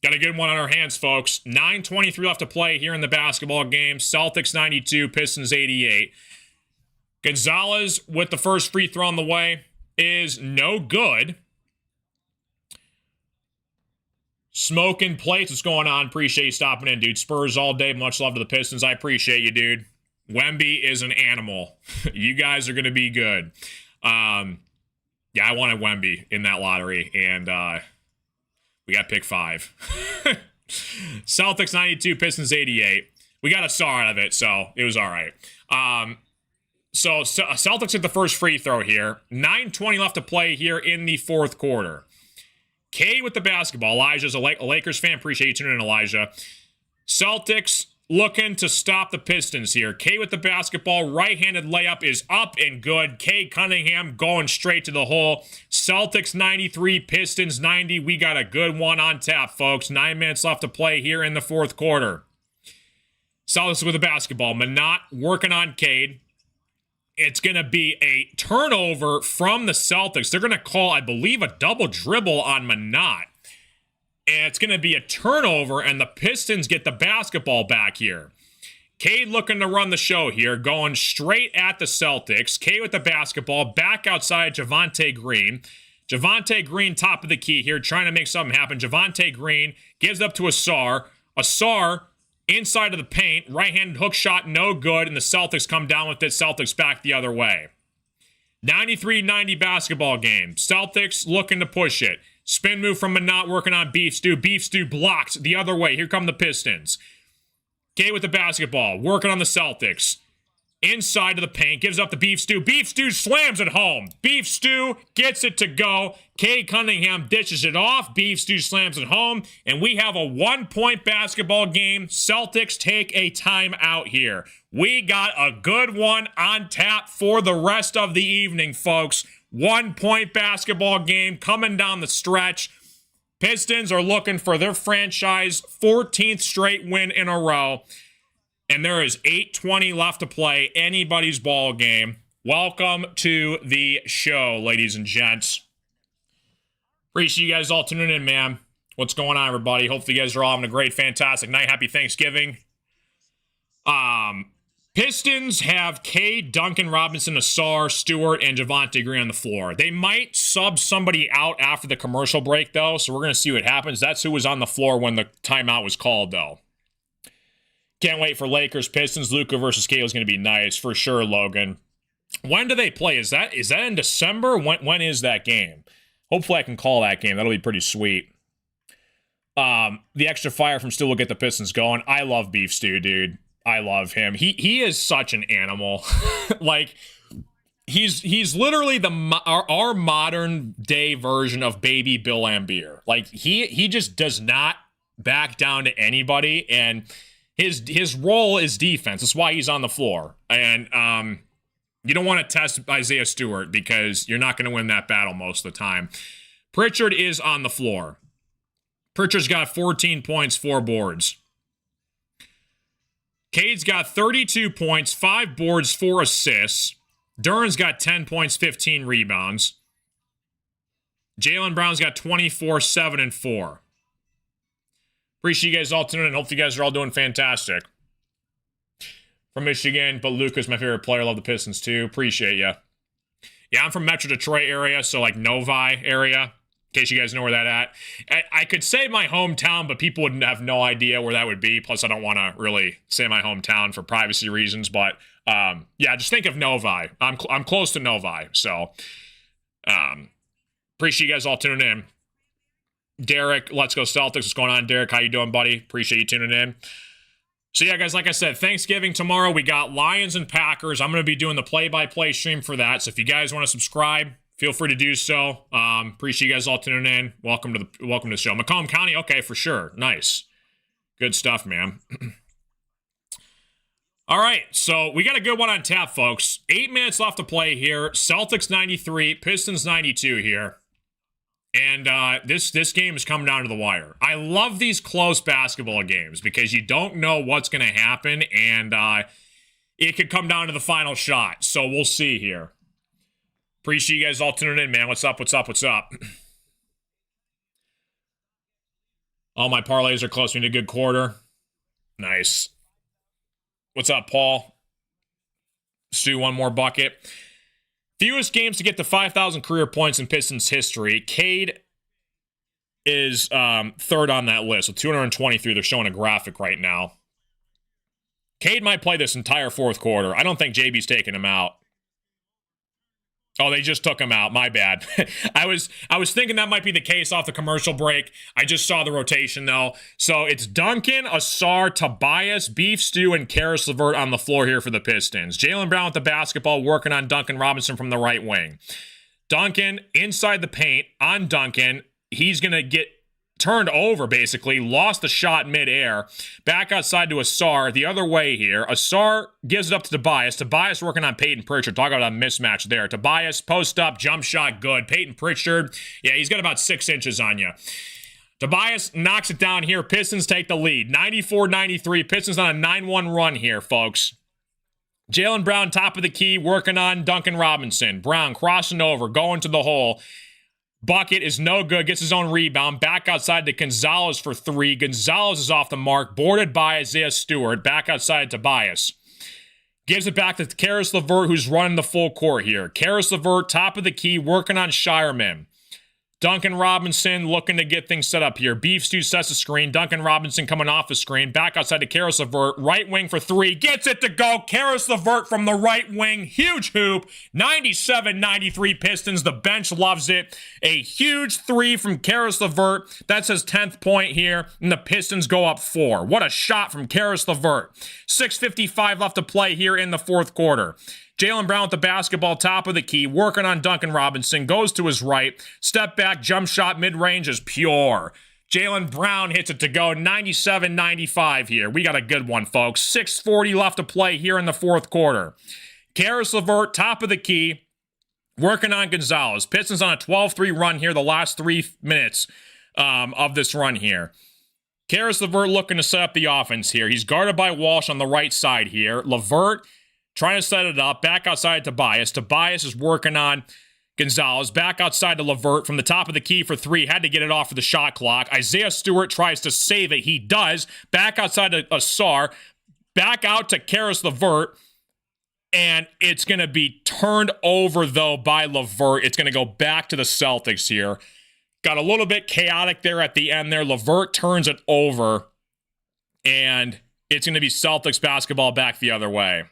Got a good one on our hands, folks. 9:23 left to play here in the basketball game. Celtics 92, Pistons 88. Gonzalez with the first free throw on the way is no good. Smoking plates, what's going on? Appreciate you stopping in, dude. Spurs all day. Much love to the Pistons. I appreciate you, dude. Wemby is an animal. You guys are going to be good. Yeah, I wanted Wemby in that lottery, and we got pick 5. Celtics 92, Pistons 88. We got a star out of it, so it was all right. So Celtics hit the first free throw here. 9:20 left to play here in the fourth quarter. Cade with the basketball. Elijah's a Lakers fan. Appreciate you tuning in, Elijah. Celtics looking to stop the Pistons here. Cade with the basketball. Right-handed layup is up and good. Cade Cunningham going straight to the hole. Celtics 93, Pistons 90. We got a good one on tap, folks. 9 minutes left to play here in the fourth quarter. Celtics with the basketball. Minot working on Cade. It's going to be a turnover from the Celtics. They're going to call, I believe, a double dribble on Minot. And it's going to be a turnover, and the Pistons get the basketball back here. Cade looking to run the show here, going straight at the Celtics. Cade with the basketball, back outside Javonte Green. Javonte Green, top of the key here, trying to make something happen. Javonte Green gives it up to Asar. Asar inside of the paint, right-handed hook shot, no good, and the Celtics come down with it. Celtics back the other way. 93-90 basketball game. Celtics looking to push it. Spin move from Manat working on Beef Stew. Beef Stew blocked the other way. Here come the Pistons. K with the basketball, working on the Celtics. Inside of the paint, gives up the Beef Stew. Beef Stew slams it home. Beef Stew gets it to go. Cade Cunningham dishes it off. Beef Stew slams it home. And we have a 1-point basketball game. Celtics take a timeout here. We got a good one on tap for the rest of the evening, folks. 1-point basketball game coming down the stretch. Pistons are looking for their franchise 14th straight win in a row. And there is 8:20 left to play. Anybody's ball game. Welcome to the show, ladies and gents. Appreciate you guys all tuning in, man. What's going on, everybody? Hopefully you guys are all having a great, fantastic night. Happy Thanksgiving. Pistons have Cade, Duncan Robinson, Asar, Stewart, and Javonte Green on the floor. They might sub somebody out after the commercial break, though, so we're going to see what happens. That's who was on the floor when the timeout was called, though. Can't wait for Lakers, Pistons. Luka versus Cade is going to be nice, for sure, Logan. When do they play? Is that in December? When is that game? Hopefully I can call that game. That'll be pretty sweet. The extra fire from Stu will get the Pistons going. I love Beef Stew, dude. I love him. He is such an animal. Like, he's literally our modern day version of baby Bill Laimbeer. Like, he just does not back down to anybody, and his role is defense. That's why he's on the floor. And you don't want to test Isaiah Stewart because you're not going to win that battle most of the time. Pritchard is on the floor. Pritchard's got 14 points, 4 boards. Cade's got 32 points, 5 boards, 4 assists. Duran's got 10 points, 15 rebounds. Jaylen Brown's got 24, 7, and 4. Appreciate you guys all tuning in. Hopefully you guys are all doing fantastic. From Michigan, but Luka's my favorite player. Love the Pistons too. Appreciate you. Yeah, I'm from Metro Detroit area, so like Novi area, in case you guys know where that at. I could say my hometown, but people would have no idea where that would be. Plus, I don't want to really say my hometown for privacy reasons, but yeah, just think of Novi. I'm close to Novi, so appreciate you guys all tuning in. Derek, let's go Celtics. What's going on, Derek? How you doing, buddy? Appreciate you tuning in. So yeah, guys, like I said, Thanksgiving tomorrow, we got Lions and Packers. I'm going to be doing the play-by-play stream for that. So if you guys want to subscribe, feel free to do so. Appreciate you guys all tuning in. Welcome to the show. Macomb County, okay, for sure. Nice. Good stuff, man. All right, so we got a good one on tap, folks. 8 minutes left to play here. Celtics 93, Pistons 92 here. And this game is coming down to the wire. I love these close basketball games because you don't know what's going to happen, and it could come down to the final shot. So we'll see here. Appreciate you guys all tuning in, man. What's up, what's up, what's up? All my parlays are close. We need a good quarter. Nice. What's up, Paul? Stu, one more bucket. Fewest games to get to 5,000 career points in Pistons history. Cade is third on that list with 223. They're showing a graphic right now. Cade might play this entire fourth quarter. I don't think JB's taking him out. Oh, they just took him out. My bad. I was thinking that might be the case off the commercial break. I just saw the rotation, though. So it's Duncan, Asar, Tobias, Beef Stew, and Karis LeVert on the floor here for the Pistons. Jaylen Brown with the basketball, working on Duncan Robinson from the right wing. Duncan inside the paint on Duncan. He's going to get turned over, basically. Lost the shot midair. Back outside to Asar. The other way here. Asar gives it up to Tobias. Tobias working on Peyton Pritchard. Talk about a mismatch there. Tobias, post up, jump shot, good. Peyton Pritchard, yeah, he's got about 6 inches on you. Tobias knocks it down here. Pistons take the lead. 94-93. Pistons on a 9-1 run here, folks. Jaylen Brown, top of the key, working on Duncan Robinson. Brown crossing over, going to the hole. Bucket is no good, gets his own rebound. Back outside to Gonzalez for 3. Gonzalez is off the mark, boarded by Isaiah Stewart. Back outside to Tobias. Gives it back to Karis LeVert, who's running the full court here. Karis LeVert, top of the key, working on Shireman. Duncan Robinson looking to get things set up here. Beef Stew sets the screen. Duncan Robinson coming off the screen. Back outside to Karis LeVert. Right wing for three. Gets it to go. Karis LeVert from the right wing. Huge hoop. 97-93 Pistons. The bench loves it. A huge three from Karis LeVert. That's his 10th point here. And the Pistons go up 4. What a shot from Karis LeVert. 6:55 left to play here in the fourth quarter. Jaylen Brown with the basketball, top of the key, working on Duncan Robinson, goes to his right, step back, jump shot, mid-range is pure. Jaylen Brown hits it to go, 97-95 here. We got a good one, folks. 6:40 left to play here in the fourth quarter. Karis LeVert, top of the key, working on Gonzalez. Pistons on a 12-3 run here, the last 3 minutes of this run here. Karis LeVert looking to set up the offense here. He's guarded by Walsh on the right side here. LeVert trying to set it up, back outside to Tobias. Tobias is working on Gonzalez, back outside to LeVert from the top of the key for 3. Had to get it off of the shot clock. Isaiah Stewart tries to save it. He does. Back outside to Asar. Back out to Karis LeVert. And it's going to be turned over, though, by LeVert. It's going to go back to the Celtics here. Got a little bit chaotic there at the end there. LeVert turns it over. And it's going to be Celtics basketball back the other way.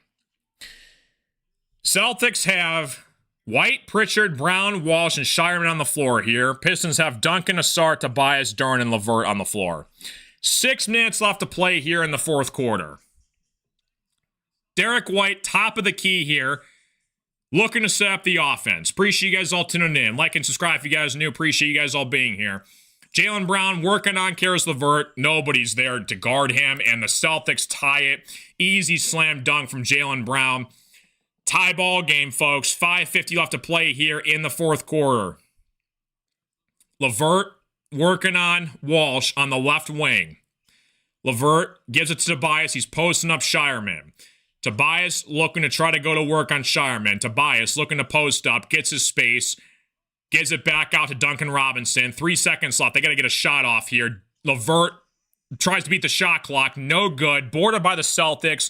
Celtics have White, Pritchard, Brown, Walsh, and Shireman on the floor here. Pistons have Duncan, Asar, Tobias, Duren, and LeVert on the floor. 6 minutes left to play here in the fourth quarter. Derek White, top of the key here, looking to set up the offense. Appreciate you guys all tuning in. Like and subscribe if you guys are new. Appreciate you guys all being here. Jaylen Brown working on Karis LeVert. Nobody's there to guard him, and the Celtics tie it. Easy slam dunk from Jaylen Brown. Tie ball game, folks. 5:50 left to play here in the fourth quarter. LeVert working on Walsh on the left wing. LeVert gives it to Tobias. He's posting up Shireman. Tobias looking to try to go to work on Shireman. Tobias looking to post up. Gets his space. Gives it back out to Duncan Robinson. 3 seconds left. They got to get a shot off here. LeVert tries to beat the shot clock. No good. Boarded by the Celtics.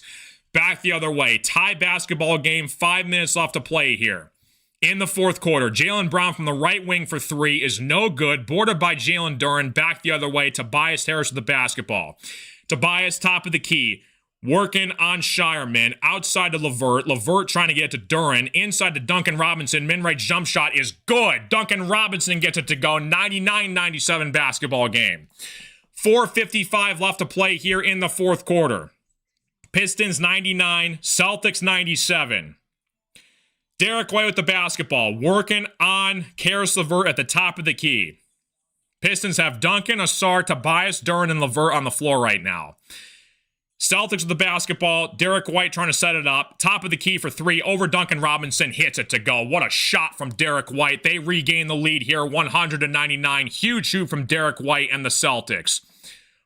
Back the other way. Tie basketball game. 5 minutes left to play here. In the fourth quarter, Jaylen Brown from the right wing for 3 is no good. Boarded by Jalen Duren. Back the other way. Tobias Harris with the basketball. Tobias, top of the key. Working on Shireman. Outside to LeVert. LeVert trying to get it to Duren. Inside to Duncan Robinson. Min-range jump shot is good. Duncan Robinson gets it to go. 99-97 basketball game. 4:55 left to play here in the fourth quarter. Pistons 99, Celtics 97. Derek White with the basketball, working on Karis LeVert at the top of the key. Pistons have Duncan, Asar, Tobias, Duren, and LeVert on the floor right now. Celtics with the basketball, Derek White trying to set it up. Top of the key for 3, over Duncan Robinson, hits it to go. What a shot from Derek White. They regain the lead here, 100-99. Huge shoot from Derek White and the Celtics.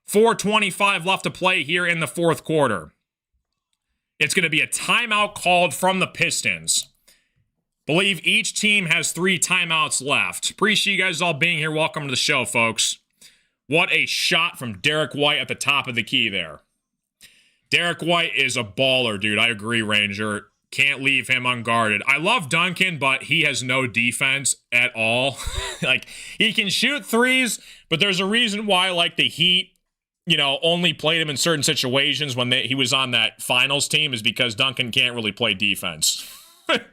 4:25 left to play here in the fourth quarter. It's going to be a timeout called from the Pistons. Believe each team has 3 timeouts left. Appreciate you guys all being here. Welcome to the show, folks. What a shot from Derek White at the top of the key there. Derek White is a baller, dude. I agree, Ranger. Can't leave him unguarded. I love Duncan, but he has no defense at all. Like, he can shoot threes, but there's a reason why, like, the Heat, you know, only played him in certain situations when he was on that finals team, is because Duncan can't really play defense.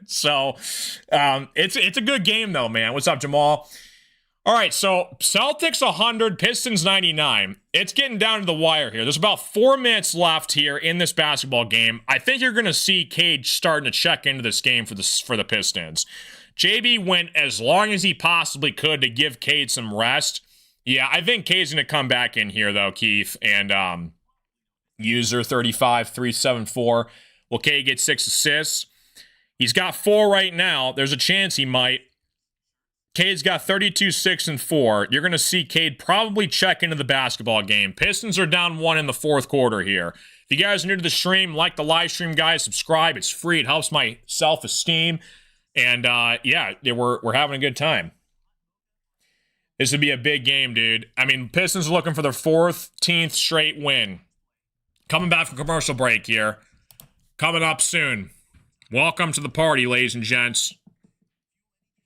So, it's a good game, though, man. What's up, Jamal? All right, so Celtics 100, Pistons 99. It's getting down to the wire here. There's about 4 minutes left here in this basketball game. I think you're going to see Cade starting to check into this game for the Pistons. JB went as long as he possibly could to give Cade some rest. Yeah, I think Cade's going to come back in here, though, Keith. And user 35374. Will Cade get 6 assists? He's got 4 right now. There's a chance he might. Cade's got 32, 6, and 4. You're going to see Cade probably check into the basketball game. Pistons are down 1 in the fourth quarter here. If you guys are new to the stream, like the live stream, guys. Subscribe. It's free. It helps my self-esteem. And, yeah, we're having a good time. This would be a big game, dude. I mean, Pistons are looking for their 14th straight win. Coming back from commercial break here. Coming up soon. Welcome to the party, ladies and gents.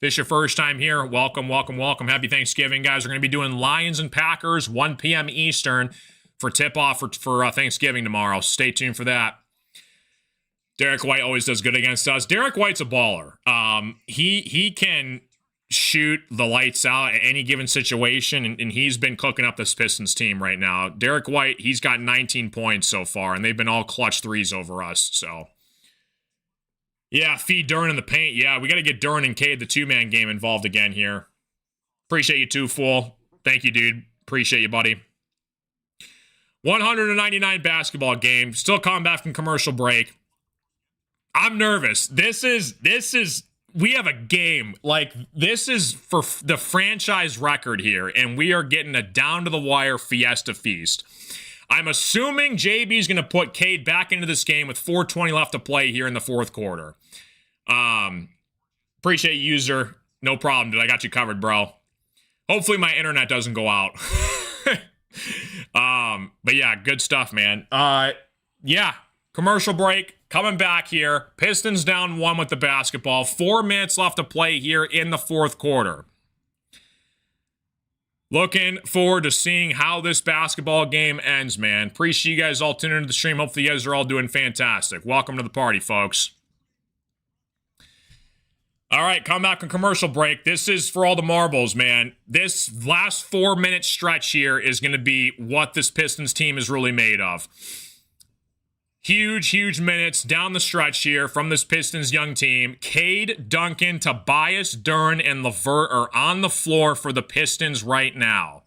If it's your first time here, welcome, welcome, welcome. Happy Thanksgiving, guys. We're going to be doing Lions and Packers, 1 p.m. Eastern for tip-off for Thanksgiving tomorrow. Stay tuned for that. Derek White always does good against us. Derek White's a baller. He can shoot the lights out at any given situation, and he's been cooking up this Pistons team right now. Derek White, he's got 19 points so far, and they've been all clutch threes over us, so... Yeah, feed Duran in the paint. Yeah, we got to get Duran and Cade, the two-man game, involved again here. Appreciate you too, fool. Thank you, dude. Appreciate you, buddy. 199 basketball game. Still coming back from commercial break. I'm nervous. We have a game. Like, this is for the franchise record here, and we are getting a down-to-the-wire Fiesta feast. I'm assuming JB's going to put Cade back into this game with 4:20 left to play here in the fourth quarter. Appreciate you, user. No problem, dude. I got you covered, bro. Hopefully my internet doesn't go out. But yeah, good stuff, man. Yeah, commercial break. Coming back here. Pistons down 1 with the basketball. 4 minutes left to play here in the fourth quarter. Looking forward to seeing how this basketball game ends, man. Appreciate you guys all tuning into the stream. Hopefully you guys are all doing fantastic. Welcome to the party, folks. All right, come back on commercial break. This is for all the marbles, man. This last 4-minute stretch here is going to be what this Pistons team is really made of. Huge, huge minutes down the stretch here from this Pistons young team. Cade, Duncan, Tobias, Duran, and LeVert are on the floor for the Pistons right now.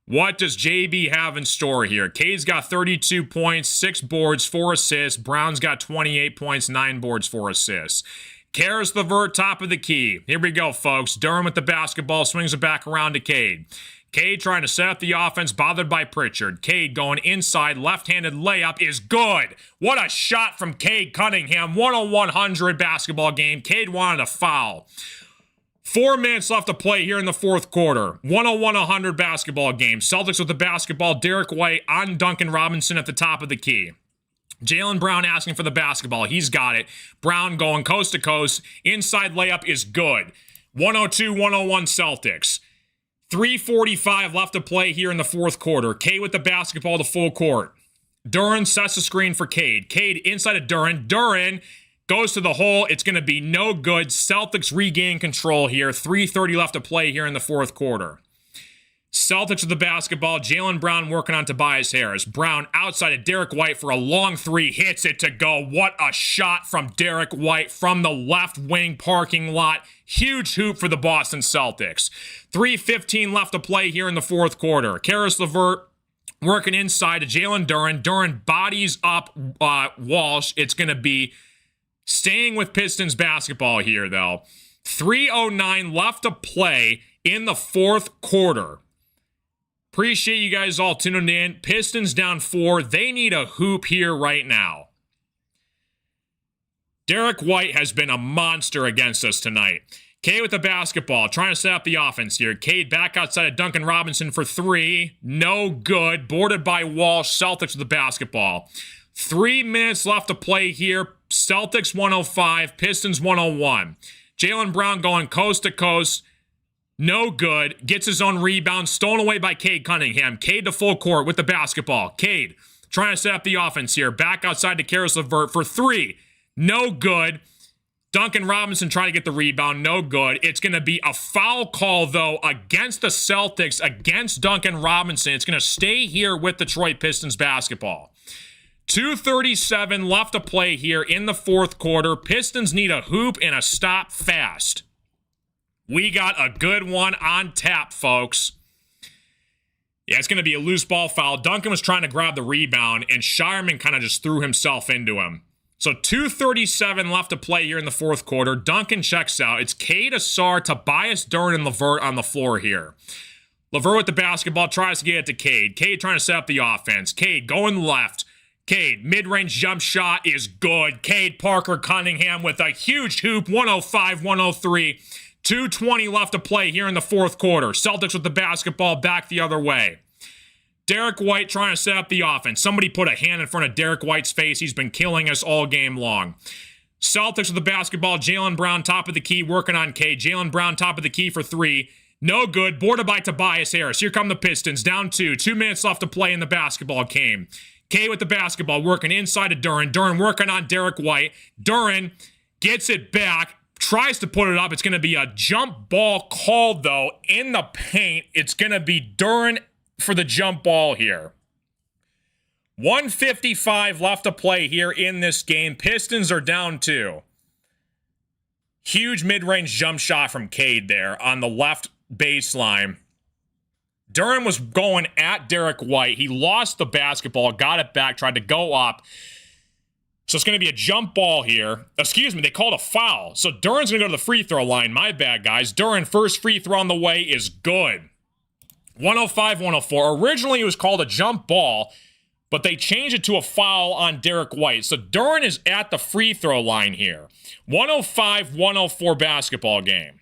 What does JB have in store here? Cade's got 32 points, 6 boards, 4 assists. Brown's got 28 points, 9 boards, 4 assists. Karis LeVert, top of the key. Here we go, folks. Duran with the basketball, swings it back around to Cade. Cade trying to set up the offense, bothered by Pritchard. Cade going inside, left-handed layup is good. What a shot from Cade Cunningham. 101-100 basketball game. Cade wanted a foul. 4 minutes left to play here in the fourth quarter. 101-100 basketball game. Celtics with the basketball. Derek White on Duncan Robinson at the top of the key. Jaylen Brown asking for the basketball. He's got it. Brown going coast to coast. Inside layup is good. 102-101 Celtics. 3:45 left to play here in the fourth quarter. Cade with the basketball to full court. Duran sets the screen for Cade. Cade inside of Duran. Duran goes to the hole. It's going to be no good. Celtics regain control here. 3:30 left to play here in the fourth quarter. Celtics with the basketball. Jaylen Brown working on Tobias Harris. Brown outside of Derek White for a long 3. Hits it to go. What a shot from Derek White from the left wing parking lot. Huge hoop for the Boston Celtics. 3:15 left to play here in the fourth quarter. Karis LeVert working inside to Jalen Duran. Duran bodies up Walsh. It's going to be staying with Pistons basketball here, though. 3:09 left to play in the fourth quarter. Appreciate you guys all tuning in. Pistons down 4. They need a hoop here right now. Derek White has been a monster against us tonight. Cade with the basketball, trying to set up the offense here. Cade back outside of Duncan Robinson for 3. No good. Boarded by Walsh. Celtics with the basketball. 3 minutes left to play here. Celtics 105, Pistons 101. Jaylen Brown going coast to coast. No good. Gets his own rebound. Stolen away by Cade Cunningham. Cade to full court with the basketball. Cade trying to set up the offense here. Back outside to Karis LeVert for 3. No good. Duncan Robinson trying to get the rebound. No good. It's going to be a foul call, though, against the Celtics, against Duncan Robinson. It's going to stay here with Detroit Pistons basketball. 2:37 left to play here in the fourth quarter. Pistons need a hoop and a stop fast. We got a good one on tap, folks. Yeah, it's going to be a loose ball foul. Duncan was trying to grab the rebound, and Shireman kind of just threw himself into him. So 2:37 left to play here in the fourth quarter. Duncan checks out. It's Cade, Asar, Tobias, Duran, and LeVert on the floor here. LeVert with the basketball, tries to get it to Cade. Cade trying to set up the offense. Cade going left. Cade, mid-range jump shot is good. Cade Parker Cunningham with a huge hoop, 105-103. 2:20 left to play here in the fourth quarter. Celtics with the basketball back the other way. Derek White trying to set up the offense. Somebody put a hand in front of Derek White's face. He's been killing us all game long. Celtics with the basketball. Jaylen Brown, top of the key, working on Cade. Jaylen Brown, top of the key for three. No good. Boarded by Tobias Harris. Here come the Pistons. Down 2. 2 minutes left to play in the basketball game. Cade with the basketball, working inside of Duren. Duren working on Derek White. Duren gets it back. Tries to put it up. It's going to be a jump ball called, though, in the paint. It's going to be Duren for the jump ball here. 1:55 left to play here in this game. Pistons are down 2. Huge mid-range jump shot from Cade there on the left baseline. Duren was going at Derek White. He lost the basketball, got it back, tried to go up. So it's going to be a jump ball here. Excuse me, they called a foul. So Duren's going to go to the free throw line. My bad, guys. Duren, first free throw on the way is good. 105-104. Originally, it was called a jump ball, but they changed it to a foul on Derek White. So Duren is at the free throw line here. 105-104 basketball game.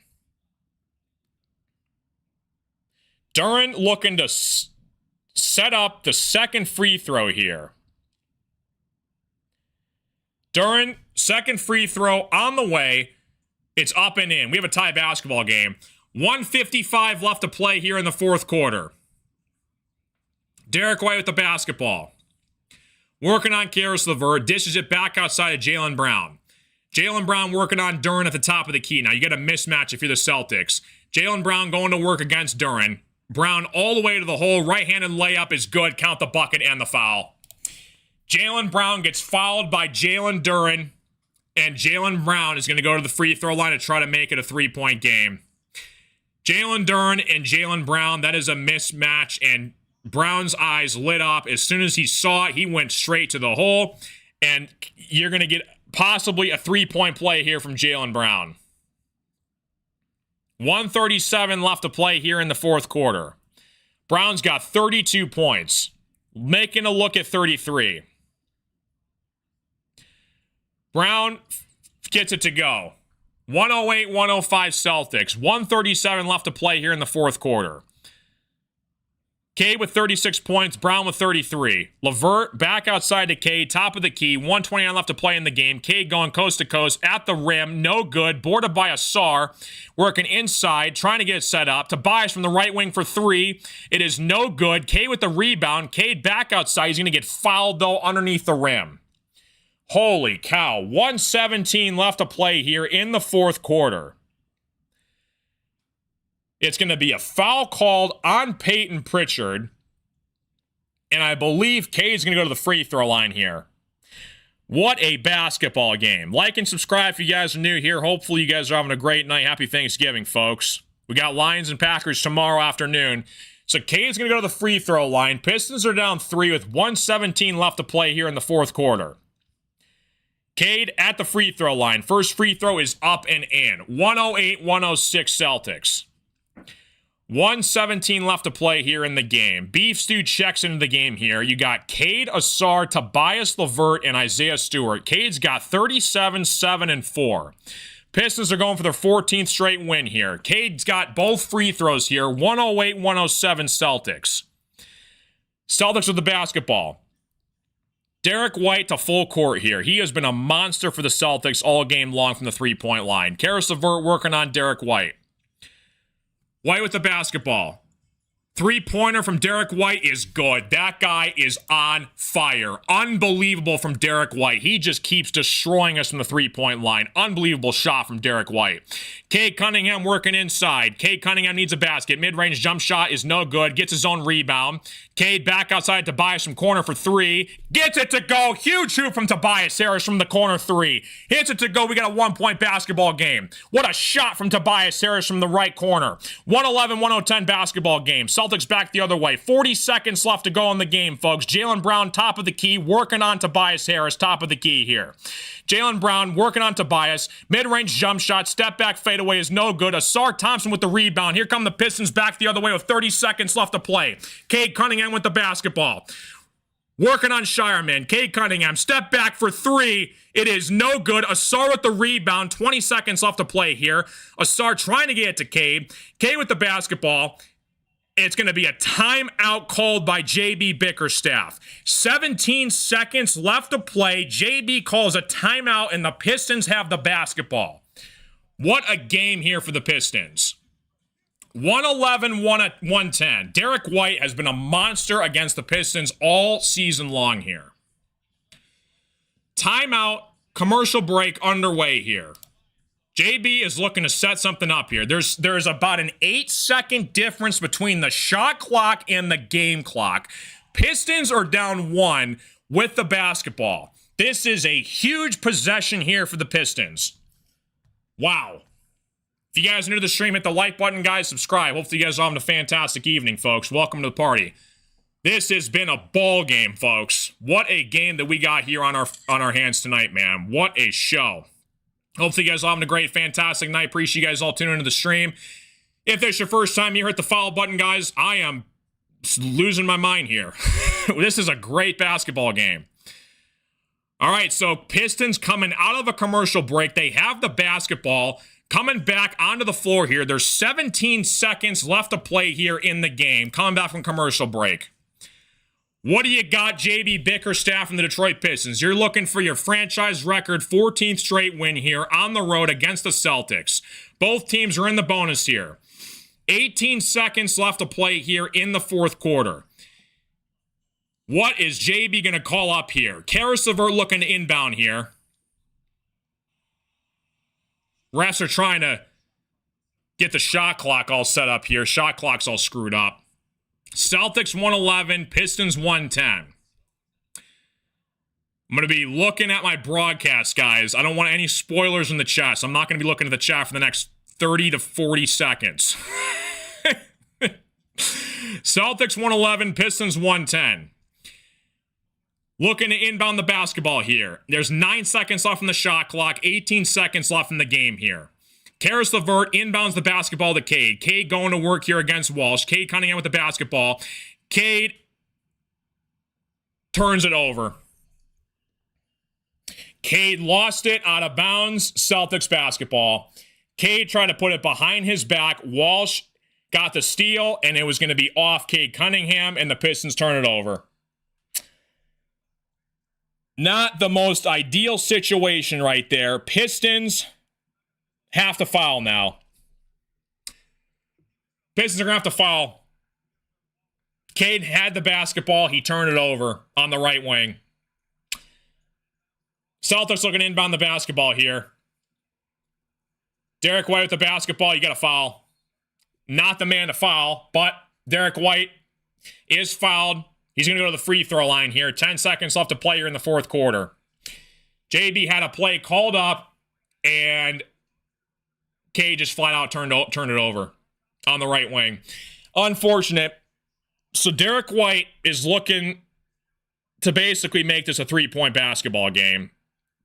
Duren looking to set up the second free throw here. Duren, second free throw on the way. It's up and in. We have a tie basketball game. 1:55 left to play here in the fourth quarter. Derek White with the basketball. Working on Caris LeVert. Dishes it back outside of Jaylen Brown. Jaylen Brown working on Duren at the top of the key. Now you get a mismatch if you're the Celtics. Jaylen Brown going to work against Duren. Brown all the way to the hole. Right-handed layup is good. Count the bucket and the foul. Jaylen Brown gets fouled by Jalen Duren, and Jaylen Brown is going to go to the free throw line to try to make it a three-point game. Jalen Duren and Jaylen Brown, that is a mismatch, and Brown's eyes lit up. As soon as he saw it, he went straight to the hole, and you're going to get possibly a three-point play here from Jaylen Brown. 1:37 left to play here in the fourth quarter. Brown's got 32 points, making a look at 33. Brown gets it to go. 108-105 Celtics. 1:37 left to play here in the fourth quarter. Cade with 36 points, Brown with 33. LeVert back outside to Cade, top of the key. 1:29 left to play in the game. Cade going coast to coast at the rim, no good. Boarded by Asar, working inside, trying to get it set up. Tobias from the right wing for three. It is no good. Cade with the rebound. Cade back outside. He's going to get fouled, though, underneath the rim. Holy cow. 1:17 left to play here in the fourth quarter. It's going to be a foul called on Peyton Pritchard. And I believe Cade's going to go to the free throw line here. What a basketball game. Like and subscribe if you guys are new here. Hopefully you guys are having a great night. Happy Thanksgiving, folks. We got Lions and Packers tomorrow afternoon. So Cade's going to go to the free throw line. Pistons are down 3 with 1:17 left to play here in the fourth quarter. Cade at the free throw line. First free throw is up and in. 108-106 Celtics. 1:17 left to play here in the game. Beef Stew checks into the game here. You got Cade, Asar, Tobias LeVert, and Isaiah Stewart. Cade's got 37, 7, and 4. Pistons are going for their 14th straight win here. Cade's got both free throws here. 108-107 Celtics. Celtics with the basketball. Derek White to full court here. He has been a monster for the Celtics all game long from the three-point line. Caris LeVert working on Derek White. White with the basketball. Three-pointer from Derek White is good. That guy is on fire. Unbelievable from Derek White. He just keeps destroying us from the three-point line. Unbelievable shot from Derek White. Cade Cunningham working inside. Cade Cunningham needs a basket. Mid-range jump shot is no good. Gets his own rebound. Cade back outside to Tobias from corner for three. Gets it to go. Huge hoop from Tobias Harris from the corner three. Hits it to go. We got a one-point basketball game. What a shot from Tobias Harris from the right corner. 111-110 basketball game. Celtics back the other way. 40 seconds left to go in the game, folks. Jaylen Brown, top of the key, working on Tobias Harris, top of the key here. Jaylen Brown working on Tobias. Mid-range jump shot. Step back fadeaway is no good. Asar Thompson with the rebound. Here come the Pistons back the other way with 30 seconds left to play. Cade Cunningham with the basketball. Working on Shireman. Cade Cunningham. Step back for three. It is no good. Asar with the rebound. 20 seconds left to play here. Asar trying to get it to Cade. Cade with the basketball. It's going to be a timeout called by JB Bickerstaff. 17 seconds left to play. JB calls a timeout, and the Pistons have the basketball. What a game here for the Pistons. 111-110. Derek White has been a monster against the Pistons all season long here. Timeout, commercial break underway here. JB is looking to set something up here. There's about an 8-second difference between the shot clock and the game clock. Pistons are down 1 with the basketball. This is a huge possession here for the Pistons. Wow. If you guys are new to the stream, hit the like button, guys. Subscribe. Hopefully you guys are having a fantastic evening, folks. Welcome to the party. This has been a ball game, folks. What a game that we got here on our hands tonight, man. What a show. Hopefully you guys are having a great, fantastic night. Appreciate you guys all tuning into the stream. If it's your first time here, hit the follow button, guys. I am losing my mind here. This is a great basketball game. All right, so Pistons coming out of a commercial break. They have the basketball. Coming back onto the floor here. There's 17 seconds left to play here in the game. Coming back from commercial break. What do you got, JB Bickerstaff and the Detroit Pistons? You're looking for your franchise record 14th straight win here on the road against the Celtics. Both teams are in the bonus here. 18 seconds left to play here in the fourth quarter. What is JB going to call up here? Karis LeVert looking to inbound here. Refs are trying to get the shot clock all set up here. Shot clock's all screwed up. Celtics 111, Pistons 110. I'm going to be looking at my broadcast, guys. I don't want any spoilers in the chat, so I'm not going to be looking at the chat for the next 30 to 40 seconds. Celtics 111, Pistons 110. Looking to inbound the basketball here. There's 9 seconds left on the shot clock, 18 seconds left in the game here. Karis LeVert inbounds the basketball to Cade. Cade going to work here against Walsh. Cade coming in with the basketball. Cade turns it over. Cade lost it out of bounds. Celtics basketball. Cade tried to put it behind his back. Walsh got the steal, and it was going to be off Cade Cunningham, and the Pistons turn it over. Not the most ideal situation right there. Pistons have to foul now. Pistons are going to have to foul. Cade had the basketball. He turned it over on the right wing. Celtics looking to inbound the basketball here. Derek White with the basketball. You got to foul. Not the man to foul, but Derek White is fouled. He's going to go to the free throw line here. 10 seconds left to play here in the fourth quarter. JB had a play called up, and Cade just flat out turned it over on the right wing. Unfortunate. So Derek White is looking to basically make this a three-point basketball game.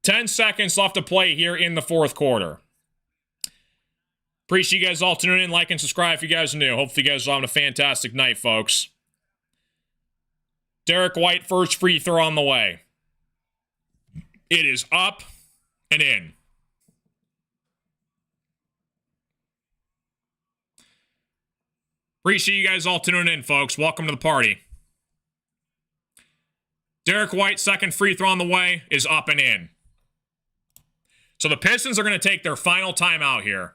10 seconds left to play here in the fourth quarter. Appreciate you guys all tuning in. Like and subscribe if you guys are new. Hopefully you guys are having a fantastic night, folks. Derek White, first free throw on the way. It is up and in. Appreciate you guys all tuning in, folks. Welcome to the party. Derek White, second free throw on the way, is up and in. So the Pistons are going to take their final timeout here.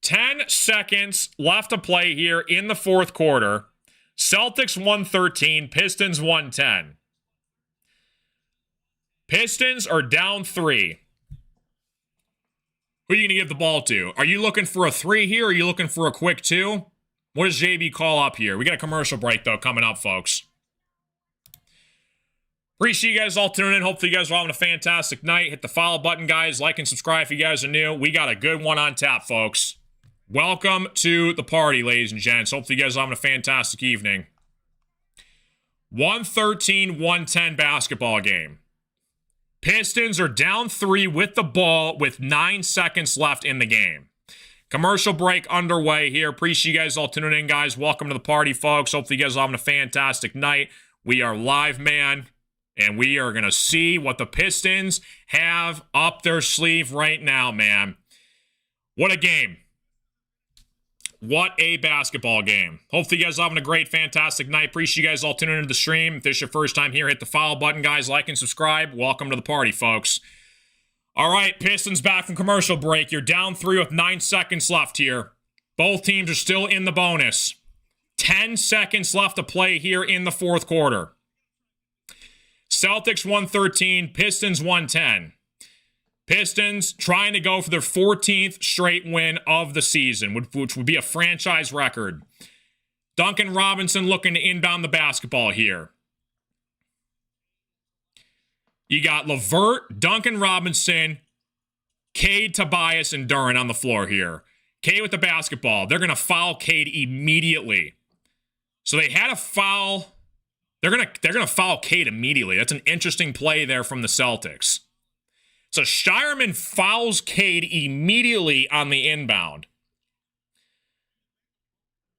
10 seconds left to play here in the fourth quarter. Celtics 113, Pistons 110. Pistons are down 3. Who are you going to give the ball to? Are you looking for a 3 here? Or are you looking for a quick 2? What does JB call up here? We got a commercial break, though, coming up, folks. Appreciate you guys all tuning in. Hopefully you guys are having a fantastic night. Hit the follow button, guys. Like and subscribe if you guys are new. We got a good one on tap, folks. Welcome to the party, ladies and gents. Hopefully you guys are having a fantastic evening. 113-110 basketball game. Pistons are down 3 with the ball with 9 seconds left in the game. Commercial break underway here. Appreciate you guys all tuning in, guys. Welcome to the party, folks. Hopefully you guys are having a fantastic night. We are live, man, and we are going to see what the Pistons have up their sleeve right now, man. What a game. What a basketball game. Hopefully you guys are having a great, fantastic night. Appreciate you guys all tuning into the stream. If this is your first time here, hit the follow button, guys. Like and subscribe. Welcome to the party, folks. All right, Pistons back from commercial break. You're down 3 with 9 seconds left here. Both teams are still in the bonus. 10 seconds left to play here in the fourth quarter. Celtics 113, Pistons 110. Pistons trying to go for their 14th straight win of the season, which would be a franchise record. Duncan Robinson looking to inbound the basketball here. You got LeVert, Duncan Robinson, Cade, Tobias, and Duren on the floor here. Cade with the basketball. They're going to foul Cade immediately. So they had a foul. They're gonna foul Cade immediately. That's an interesting play there from the Celtics. So Shireman fouls Cade immediately on the inbound.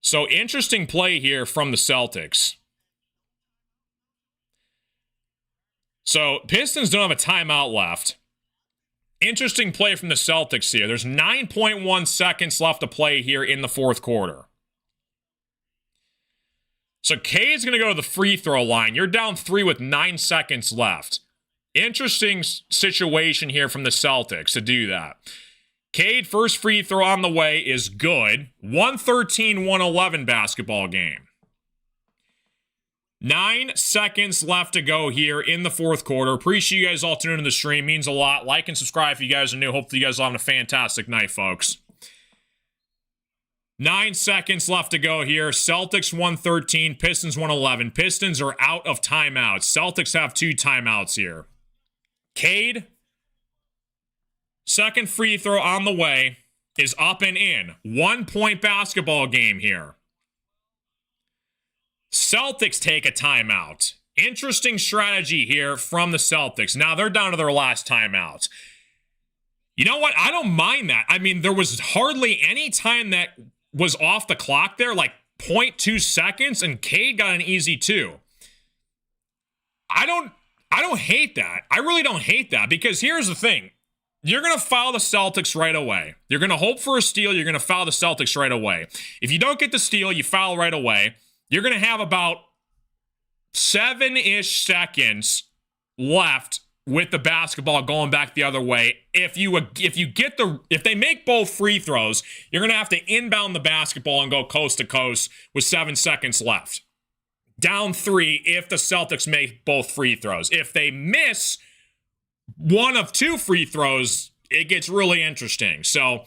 So interesting play here from the Celtics. So Pistons don't have a timeout left. Interesting play from the Celtics here. There's 9.1 seconds left to play here in the fourth quarter. So Cade's going to go to the free throw line. You're down 3 with 9 seconds left. Interesting situation here from the Celtics to do that. Cade, first free throw on the way is good. 113-111 basketball game. 9 seconds left to go here in the fourth quarter. Appreciate you guys all tuning in the stream. Means a lot. Like and subscribe if you guys are new. Hopefully you guys are having a fantastic night, folks. 9 seconds left to go here. Celtics 113, Pistons 111. Pistons are out of timeouts. Celtics have 2 timeouts here. Cade, second free throw on the way, is up and in. 1-point basketball game here. Celtics take a timeout. Interesting strategy here from the Celtics. Now they're down to their last timeout. You know what? I don't mind that. I mean, there was hardly any time that was off the clock there, like 0.2 seconds, and Cade got an easy 2. I don't hate that. I really don't hate that, because here's the thing. You're going to foul the Celtics right away. You're going to hope for a steal. You're going to foul the Celtics right away. If you don't get the steal, you foul right away. You're going to have about 7-ish seconds left with the basketball going back the other way. If they make both free throws, you're going to have to inbound the basketball and go coast to coast with 7 seconds left. Down 3 if the Celtics make both free throws. If they miss one of 2 free throws, it gets really interesting. So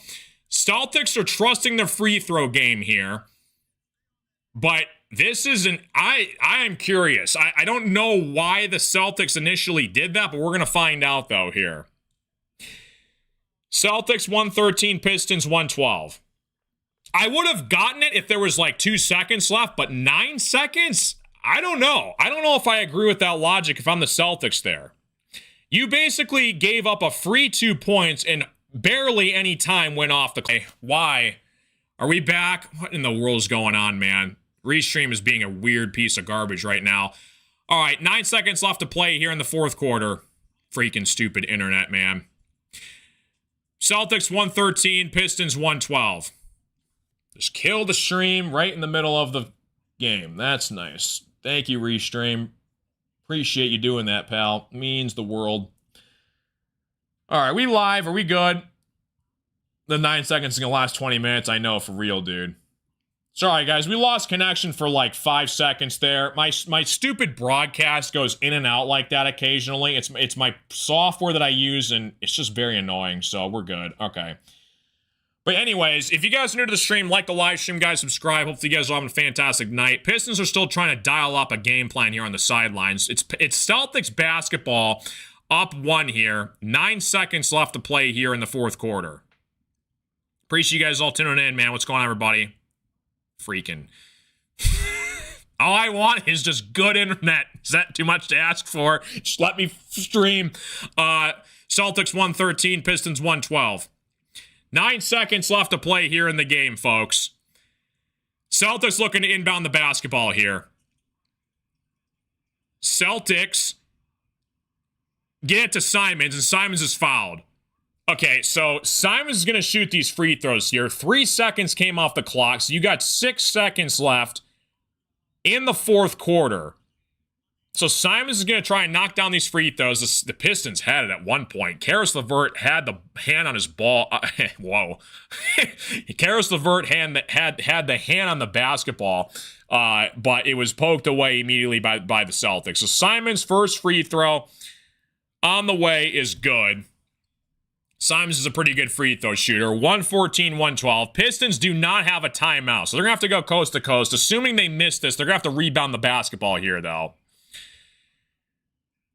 Celtics are trusting their free throw game here. But this is I am curious. I don't know why the Celtics initially did that, but we're going to find out, though, here. Celtics 113, Pistons 112. I would have gotten it if there was like 2 seconds left, but 9 seconds? I don't know. I don't know if I agree with that logic if I'm the Celtics there. You basically gave up a free 2 points and barely any time went off the clock. Why? Are we back? What in the world is going on, man? Restream is being a weird piece of garbage right now. All right, 9 seconds left to play here in the fourth quarter. Freaking stupid internet, man. Celtics 113, Pistons 112. Just kill the stream right in the middle of the game. That's nice. Thank you, Restream. Appreciate you doing that, pal. Means the world. All right, we live. Are we good? The 9 seconds is going to last 20 minutes. I know, for real, dude. Sorry, guys. We lost connection for like 5 seconds there. My stupid broadcast goes in and out like that occasionally. It's my software that I use, and it's just very annoying, so we're good. Okay. But anyways, if you guys are new to the stream, like the live stream, guys, subscribe. Hopefully you guys are having a fantastic night. Pistons are still trying to dial up a game plan here on the sidelines. It's Celtics basketball up 1 here. 9 seconds left to play here in the fourth quarter. Appreciate you guys all tuning in, man. What's going on, everybody? Freaking. All I want is just good internet. Is that too much to ask for? Just let me stream. Celtics 113, Pistons 112. 9 seconds left to play here in the game, folks. Celtics looking to inbound the basketball here. Celtics get it to Simons, and Simons is fouled. Okay, so Simons is going to shoot these free throws here. 3 seconds came off the clock, so you got 6 seconds left in the fourth quarter. So Simons is going to try and knock down these free throws. The Pistons had it at one point. Karis LeVert had the hand on his ball. Whoa. Karis LeVert had the hand on the basketball, but it was poked away immediately by the Celtics. So Simons' first free throw on the way is good. Simons is a pretty good free throw shooter. 114-112. Pistons do not have a timeout, so they're going to have to go coast to coast. Assuming they miss this, they're going to have to rebound the basketball here, though.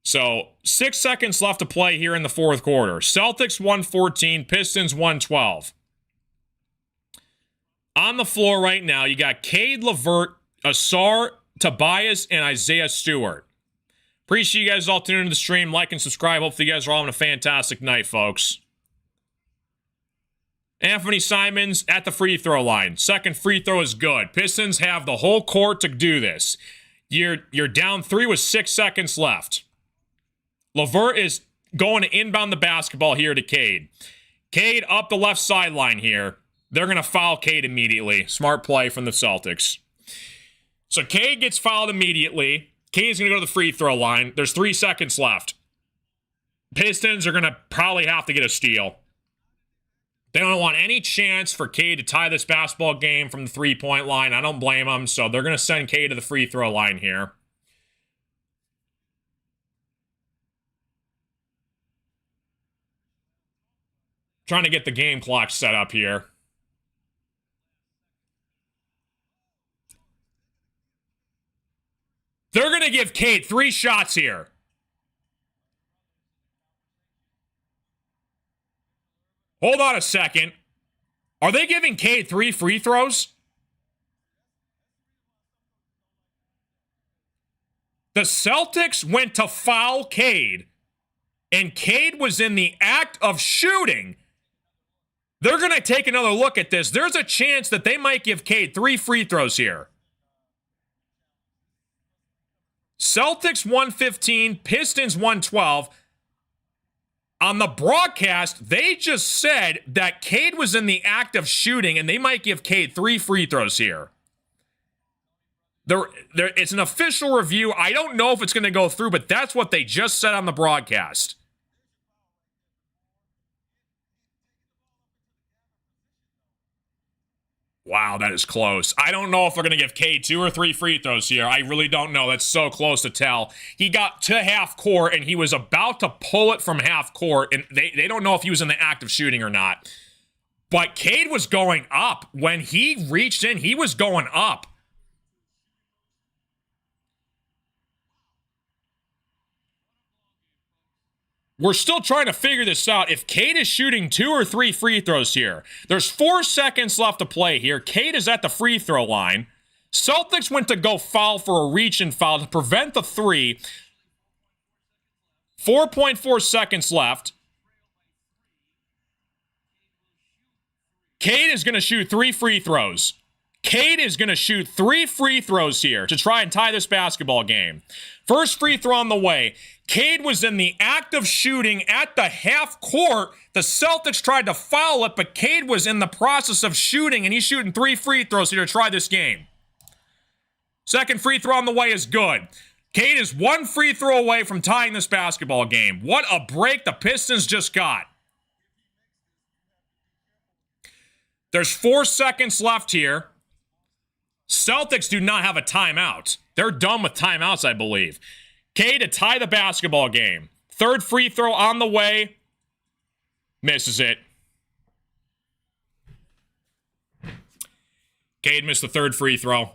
So, 6 seconds left to play here in the fourth quarter. Celtics 114, Pistons 112. On the floor right now, you got Cade, LeVert, Asar, Tobias, and Isaiah Stewart. Appreciate you guys all tuning into the stream. Like and subscribe. Hopefully you guys are all having a fantastic night, folks. Anthony Simons at the free throw line. Second free throw is good. Pistons have the whole court to do this. You're down 3 with 6 seconds left. LeVert is going to inbound the basketball here to Cade. Cade up the left sideline here. They're going to foul Cade immediately. Smart play from the Celtics. So Cade gets fouled immediately. Cade's going to go to the free throw line. There's 3 seconds left. Pistons are going to probably have to get a steal. They don't want any chance for Cade to tie this basketball game from the three-point line. I don't blame them, so they're going to send Cade to the free throw line here. Trying to get the game clock set up here. They're going to give Cade 3 shots here. Hold on a second. Are they giving Cade 3 free throws? The Celtics went to foul Cade, and Cade was in the act of shooting. They're going to take another look at this. There's a chance that they might give Cade 3 free throws here. Celtics 115, Pistons 112. On the broadcast, they just said that Cade was in the act of shooting, and they might give Cade 3 free throws here. It's an official review. I don't know if it's going to go through, but that's what they just said on the broadcast. Wow, that is close. I don't know if they're going to give Cade 2 or 3 free throws here. I really don't know. That's so close to tell. He got to half court, and he was about to pull it from half court, and they don't know if he was in the act of shooting or not. But Cade was going up. When he reached in, he was going up. We're still trying to figure this out. If Cade is shooting 2 or 3 free throws here, there's 4 seconds left to play here. Cade is at the free throw line. Celtics went to go foul for a reach and foul to prevent the 3. 4.4 seconds left. Cade is going to shoot 3 free throws. Cade is going to shoot 3 free throws here to try and tie this basketball game. First free throw on the way. Cade was in the act of shooting at the half court. The Celtics tried to foul it, but Cade was in the process of shooting, and he's shooting 3 free throws here to try this game. Second free throw on the way is good. Cade is 1 free throw away from tying this basketball game. What a break the Pistons just got. There's 4 seconds left here. Celtics do not have a timeout. They're done with timeouts, I believe. Cade to tie the basketball game. Third free throw on the way. Misses it. Cade missed the third free throw.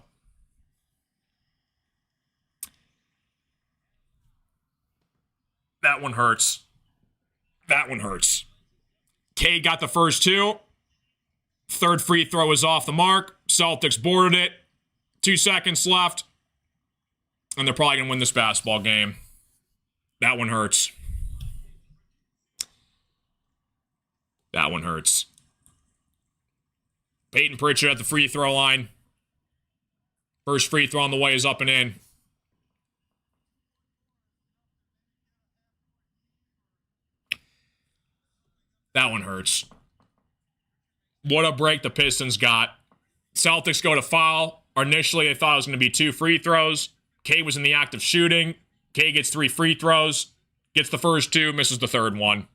That one hurts. That one hurts. Cade got the first 2. Third free throw is off the mark. Celtics boarded it. 2 seconds left. And they're probably going to win this basketball game. That one hurts. That one hurts. Peyton Pritchard at the free throw line. First free throw on the way is up and in. That one hurts. What a break the Pistons got. Celtics go to foul. Initially, they thought it was going to be 2 free throws. Cade was in the act of shooting. Cade gets 3 free throws. Gets the first 2, misses the third one.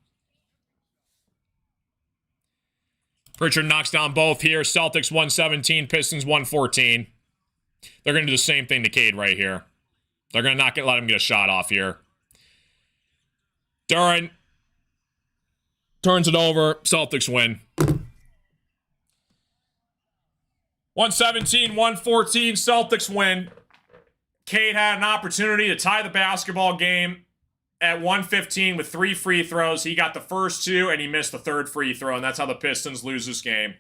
Pritchard knocks down both here. Celtics 117, Pistons 114. They're going to do the same thing to Cade right here. They're going to not let him get a shot off here. Duran turns it over. Celtics win. 117, 114, Celtics win. Cade had an opportunity to tie the basketball game at 115 with 3 free throws. He got the first 2, and he missed the third free throw, and that's how the Pistons lose this game.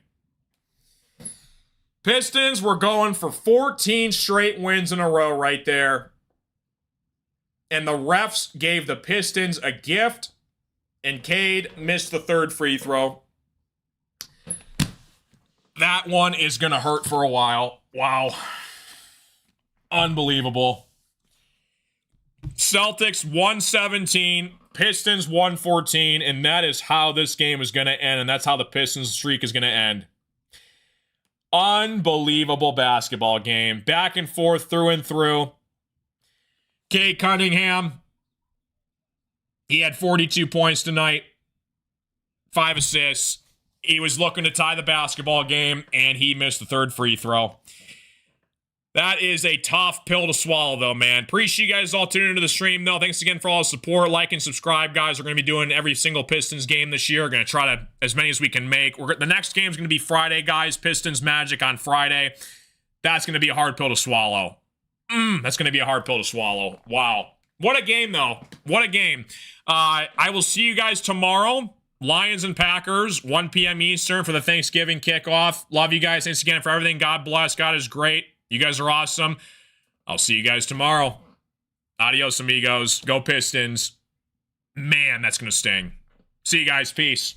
Pistons were going for 14 straight wins in a row right there. And the refs gave the Pistons a gift, and Cade missed the third free throw. That one is going to hurt for a while. Wow. Unbelievable. Celtics 117, Pistons 114, and that is how this game is going to end, and that's how the Pistons streak is going to end. Unbelievable basketball game. Back and forth, through and through. Cade Cunningham, he had 42 points tonight, 5 assists. He was looking to tie the basketball game, and he missed the third free throw. That is a tough pill to swallow, though, man. Appreciate you guys all tuning into the stream, though. Thanks again for all the support. Like and subscribe, guys. We're going to be doing every single Pistons game this year. We're going to try to, as many as we can make. The next game is going to be Friday, guys. Pistons Magic on Friday. That's going to be a hard pill to swallow. That's going to be a hard pill to swallow. Wow. What a game, though. What a game. I will see you guys tomorrow. Lions and Packers, 1 p.m. Eastern for the Thanksgiving kickoff. Love you guys. Thanks again for everything. God bless. God is great. You guys are awesome. I'll see you guys tomorrow. Adios, amigos. Go Pistons. Man, that's going to sting. See you guys. Peace.